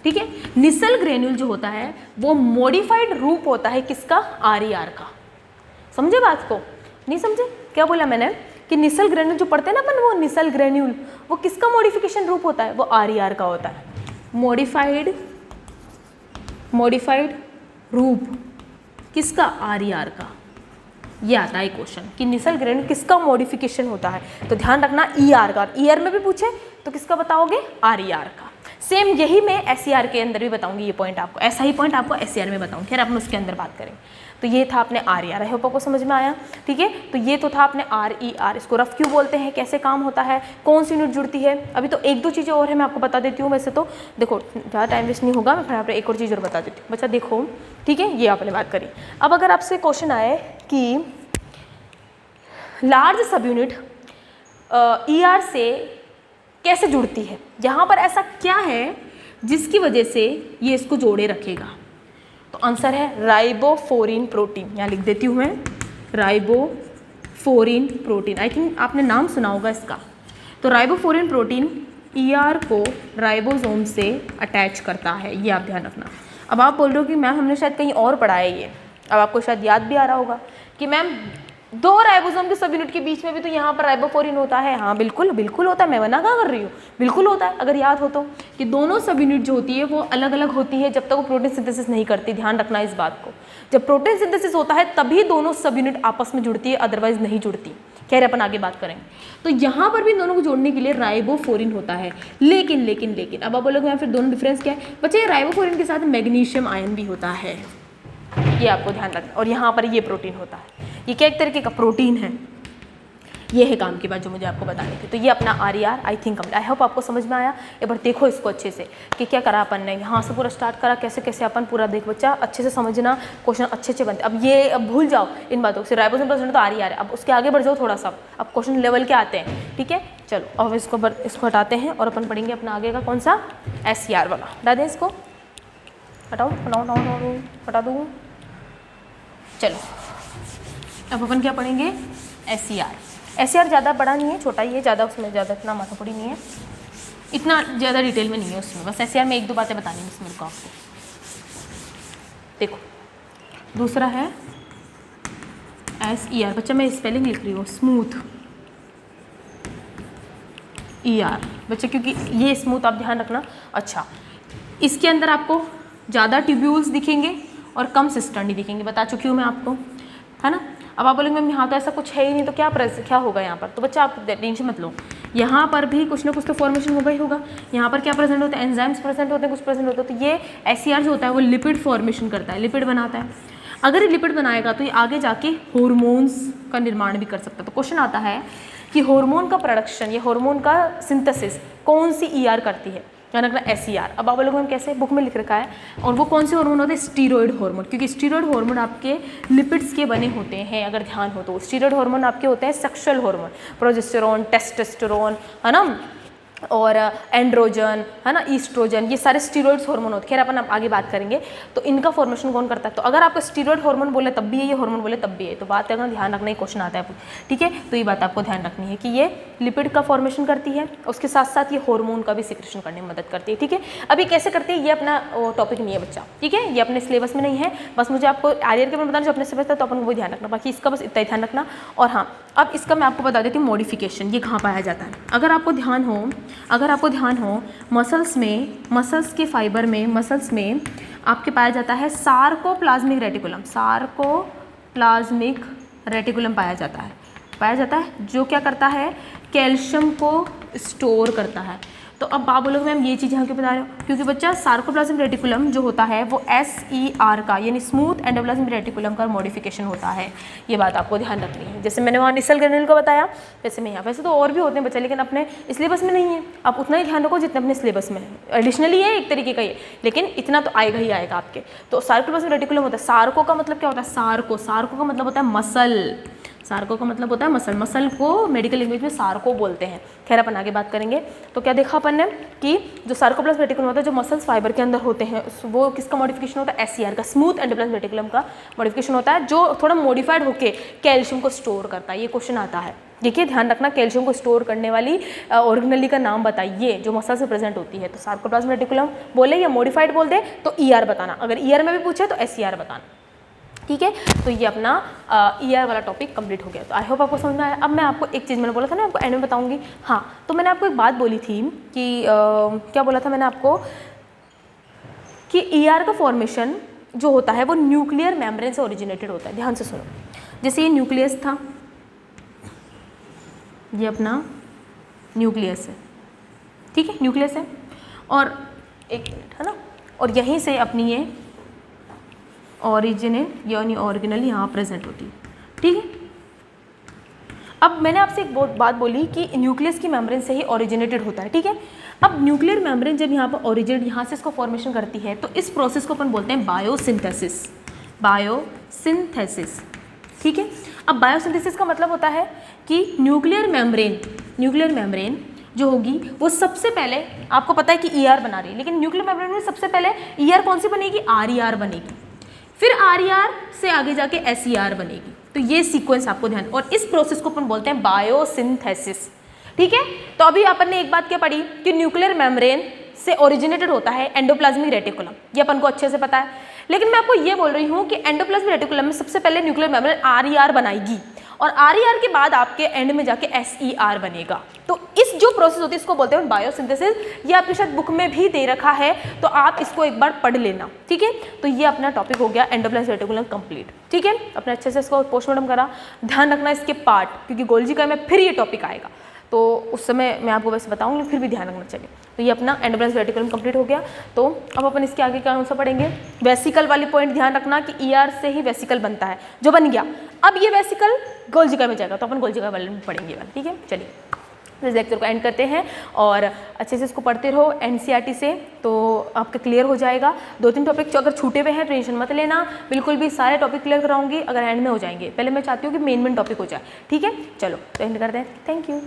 ठीक है, निसल ग्रेन्यूल जो होता है वो मॉडिफाइड रूप होता है किसका, आरईआर का। समझे बात को, नहीं समझे, क्या बोला मैंने कि निसल ग्रेन्यूल जो पढ़ते हैं ना अपन, वो निसल ग्रेन्यूल वो किसका मॉडिफिकेशन रूप होता है, वो आरईआर का होता है। मॉडिफाइड रूप किसका, आरईआर का। ये आता है क्वेश्चन कि निसल ग्रेन्यूल किसका मॉडिफिकेशन होता है, तो ध्यान रखना ईआर का। ईआर में भी पूछे तो किसका बताओगे, आरईआर का। सेम यही मैं एसईआर के अंदर भी बताऊंगी, ये पॉइंट आपको, ऐसा ही पॉइंट आपको एसईआर में बताऊंगी, फिर अपन उसके अंदर बात करेंगे। तो ये था अपने आरईआर, आई होप आपको समझ में आया। ठीक है, तो ये तो था अपने आरईआर, इसको रफ क्यों बोलते हैं, कैसे काम होता है, कौन सी यूनिट जुड़ती है। अभी तो एक दो चीज़ें और है मैं आपको बता देती हूँ। वैसे तो देखो ज़्यादा टाइम वेस्ट नहीं होगा, मैं फिर आपको एक और चीज़ और बता देती हूँ। बच्चा देखो, ठीक है, ये आपने बात करी। अब अगर आपसे क्वेश्चन आए कि लार्ज सब यूनिट ईआर से कैसे जुड़ती है, यहाँ पर ऐसा क्या है जिसकी वजह से ये इसको जोड़े रखेगा, तो आंसर है राइबोफोरिन प्रोटीन। यहाँ लिख देती हूँ मैं, राइबोफोरिन प्रोटीन। आई थिंक आपने नाम सुना होगा इसका। तो राइबोफोरिन प्रोटीन ईआर को राइबोसोम से अटैच करता है, ये आप ध्यान रखना। अब आप बोल रहे हो कि मैम हमने शायद कहीं और पढ़ा है ये, अब आपको शायद याद भी आ रहा होगा कि मैम दो राइबोसोम के सब यूनिट के बीच में भी तो यहाँ पर राइबोफोरिन होता है। हाँ बिल्कुल होता है, मैं मना कहाँ कर रही हूँ, बिल्कुल होता है। अगर याद हो तो कि दोनों सब यूनिट जो होती है वो अलग अलग होती है जब तक वो प्रोटीन सिंथेसिस नहीं करती। ध्यान रखना इस बात को, जब प्रोटीन सिंथेसिस होता है तभी दोनों सब यूनिट आपस में जुड़ती है, अदरवाइज नहीं जुड़ती। कह रहे अपन आगे बात करेंगे। तो यहाँ पर भी दोनों को जोड़ने के लिए राइबोफोरिन होता है, लेकिन अब आप बोलोगे मैम फिर दोनों डिफरेंस क्या है। बच्चे राइबोफोरिन के साथ मैग्नीशियम आयन भी होता है, ये आपको ध्यान रखना। और यहाँ पर ये प्रोटीन होता है, ये क्या एक तरीके का प्रोटीन है। ये है काम की बात जो मुझे आपको बतानी थी। तो ये अपना RER I think I hope आपको समझ में आया। एक बार देखो इसको अच्छे से कि क्या करा अपन ने, यहाँ से पूरा स्टार्ट करा, कैसे कैसे अपन पूरा देख बच्चा अच्छे से समझना, क्वेश्चन अच्छे बनते। अब ये अब भूल जाओ इन बातों से, राइबोसोम प्रोटीन तो आरईआर है, अब उसके आगे बढ़ जाओ थोड़ा सा, अब क्वेश्चन लेवल के आते हैं। ठीक है, चलो अब इसको हटाते हैं और अपन पढ़ेंगे अपना आगे का कौन सा, एसईआर वाला। हटा दें इसको, हटा दूँ। चलो अब अपन क्या पढ़ेंगे, एसईआर। एसईआर ज़्यादा बड़ा नहीं है, छोटा ही है, ज़्यादा उसमें ज़्यादा इतना माथापड़ी नहीं है। इतना ज़्यादा डिटेल में नहीं है उसमें, बस ऐसे यार मैं 1-2 बातें बतानी है इसमें मेरे को आपको। देखो दूसरा है SER, बच्चा मैं स्पेलिंग लिख रही हूँ स्मूथ ER बच्चा, क्योंकि ये स्मूथ आप ध्यान रखना। अच्छा, इसके अंदर आपको ज़्यादा ट्यूब्यूल्स दिखेंगे और कम सिस्टर्नी दिखेंगे, बता चुकी हूँ मैं आपको, है ना। अब आप बोलेंगे मैम यहाँ तो ऐसा कुछ है ही नहीं, तो क्या होगा यहाँ पर? तो बच्चा आप टेंशन मत लो, यहाँ पर भी कुछ ना कुछ तो फॉर्मेशन होगा ही होगा। यहाँ पर क्या प्रेजेंट होता है? एंजाइम्स प्रेजेंट होते हैं, कुछ प्रेजेंट होता है। तो ये SER जो होता है वो लिपिड फॉर्मेशन करता है, लिपिड बनाता है। अगर ये लिपिड बनाएगा तो ये आगे जाके हॉर्मोन्स का निर्माण भी कर सकता है। तो क्वेश्चन आता है कि हार्मोन का प्रोडक्शन या हार्मोन का सिंथेसिस कौन सी ER करती है? यानी रखना SER। अब आप बोलोगे हम कैसे, बुक में लिख रखा है। और वो कौन से हार्मोन होते हैं? स्टीरॉयड हार्मोन, क्योंकि स्टीरॉयड हार्मोन आपके लिपिड्स के बने होते हैं, अगर ध्यान हो तो। स्टीरॉयड हार्मोन आपके होते हैं सेक्सुअल हार्मोन, प्रोजेस्टेरोन, टेस्टोस्टेरोन, है ना, और एंड्रोजन, है ना, ईस्ट्रोजन, ये सारे स्टीरॉयड्स हार्मोन होते हैं। खैर अपन आगे बात करेंगे। तो इनका फॉर्मेशन कौन करता है? तो अगर आपको स्टीरॉयड हार्मोन बोले तब भी है, ये हार्मोन बोले तब भी है, तो बात करना ध्यान रखना, ही क्वेश्चन आता है, ठीक है। तो ये बात आपको ध्यान रखनी है कि ये लिपिड का फॉर्मेशन करती है, उसके साथ साथ ये हार्मोन का भी सिक्रेशन करने में मदद करती है, ठीक है। अभी कैसे करती है ये अपना टॉपिक नहीं है बच्चा, ठीक है, ये अपने सिलेबस में नहीं है। बस मुझे आपको आर्यर के में बताना जो अपने सिलेबस था, तो अपन वो ध्यान रखना, बाकी इसका बस इतना ही ध्यान रखना। और हाँ, अब इसका मैं आपको बता देती हूँ मॉडिफिकेशन, ये कहाँ पाया जाता है। अगर आपको ध्यान हो मसल्स के फाइबर में, मसल्स में आपके पाया जाता है सार्कोप्लाज्मिक रेटिकुलम पाया जाता है, जो क्या करता है? कैल्शियम को स्टोर करता है। तो अब आप बोलोगे मैम ये चीज़ यहाँ क्यों बता रहे हो? क्योंकि बच्चा सार्कोप्लाज्मिक रेटिकुलम जो होता है वो SER का यानी स्मूथ एंडोप्लाज्मिक रेटिकुलम का मॉडिफिकेशन होता है। ये बात आपको ध्यान रखनी है। जैसे मैंने वहाँ निसल ग्रेन्यूल को बताया, वैसे मैं यहाँ, वैसे तो और भी होते हैं बच्चा, लेकिन अपने सिलेबस में नहीं है। आप उतना ही ध्यान रखो जितना अपने सिलेबस में है। एडिशनली है एक तरीके का ये, लेकिन इतना तो आएगा ही आएगा आपके। तो सार्कोप्लाज्मिक रेटिकुलम होता है। सार्को का मतलब क्या होता है? सार्को का मतलब होता है मसल। सार्को का मतलब होता है मसल को मेडिकल लैंग्वेज में सार्को बोलते हैं। खैर अपन आगे बात करेंगे। तो क्या देखा अपन ने कि जो सार्कोप्लाज्मिक रेटिकुलम होता है, जो मसल्स फाइबर के अंदर होते हैं, वो किसका मॉडिफिकेशन होता है? SER का, स्मूथ एंडोप्लाज्मिक रेटिकुलम का मॉडिफिकेशन होता है, जो थोड़ा मॉडिफाइड होकर कैल्शियम को स्टोर करता है। ये क्वेश्चन आता है, देखिए ध्यान रखना, कैल्शियम को स्टोर करने वाली ऑर्गेनेली का नाम बताइए जो मसल से प्रेजेंट होती है। तो सार्कोप्लाज्मिक रेटिकुलम बोले या मॉडिफाइड बोल दे तो ER बताना, अगर ER में भी पूछे तो SER बताना, ठीक है। तो ये अपना ER वाला टॉपिक कंप्लीट हो गया। तो आई होप आपको समझ में आया। अब मैं आपको एक चीज़ मैंने बोला था ना, आपको एंड में बताऊंगी। हाँ, तो मैंने आपको एक बात बोली थी कि क्या बोला था मैंने आपको कि ER का फॉर्मेशन जो होता है वो न्यूक्लियर मेम्ब्रेन से ओरिजिनेटेड होता है। ध्यान से सुनो, जैसे ये न्यूक्लियस था, ये अपना न्यूक्लियस है, ठीक है, न्यूक्लियस है, और एक मिनट, है ना, और यहीं से अपनी ये ओरिजिनेट यानी ऑर्गेनल यहाँ प्रेजेंट होती है, ठीक है। अब मैंने आपसे एक बात बोली कि न्यूक्लियस की मेम्ब्रेन से ही ओरिजिनेटेड होता है, ठीक है। अब न्यूक्लियर मेम्ब्रेन जब यहाँ पर ओरिजिनेट, यहाँ से इसको फॉर्मेशन करती है, तो इस प्रोसेस को अपन बोलते हैं बायोसिंथेसिस, ठीक है। अब बायोसिंथेसिस का मतलब होता है कि न्यूक्लियर मेम्ब्रेन जो होगी वो सबसे पहले, आपको पता है कि ER बना रही है, लेकिन न्यूक्लियर मेम्ब्रेन में सबसे पहले ER कौन सी बनेगी? RER बनेगी, फिर RER से आगे जाके SER बनेगी। तो ये सीक्वेंस आपको ध्यान, और इस प्रोसेस को अपन बोलते हैं बायोसिंथेसिस, ठीक है। तो अभी अपन ने एक बात क्या पढ़ी कि न्यूक्लियर मेम्ब्रेन से ओरिजिनेटेड होता है एंडोप्लाज्मिक रेटिकुलम, ये अपन को अच्छे से पता है। लेकिन मैं आपको ये बोल रही हूँ कि एंडोप्लाज्मिक रेटिकुलम में सबसे पहले न्यूक्लियर मेम्ब्रेन RER बनाएगी, और RER के बाद आपके एंड में जाके SER बनेगा। तो इस जो प्रोसेस होती है इसको बोलते हैं बायोसिंथेसिस। ये आपके शायद बुक में भी दे रखा है, तो आप इसको एक बार पढ़ लेना, ठीक है। तो ये अपना टॉपिक हो गया एंडोप्लाज्मिक रेटिकुलम कंप्लीट, ठीक है। अपने अच्छे से इसको पोस्टमार्टम करा, ध्यान रखना इसके पार्ट, क्योंकि गोल्जी का में फिर ये टॉपिक आएगा, तो उस समय मैं आपको वैसे बताऊंगी, फिर भी ध्यान रखना चाहिए। तो ये अपना एंडोप्लाज्मिक रेटिकुलम कंप्लीट हो गया। तो अब अपन इसके आगे कौन सा पढ़ेंगे? वेसिकल वाली पॉइंट ध्यान रखना कि ER से ही वेसिकल बनता है, जो बन गया। अब ये वेसिकल गोल्जिका में जाएगा, तो अपन गोल्जिका वाले में पढ़ेंगे, ठीक है। चलिए इस लेक्चर को एंड करते हैं, और अच्छे से इसको पढ़ते रहो NCERT से, तो आपका क्लियर हो जाएगा। 2-3 टॉपिक जो अगर छूटे हुए हैं टेंशन मत लेना, बिल्कुल भी सारे टॉपिक क्लियर कराऊंगी अगर एंड में हो जाएंगे। पहले मैं चाहती हूँ कि मेन टॉपिक हो जाए, ठीक है। चलो तो एंड करते हैं, थैंक यू।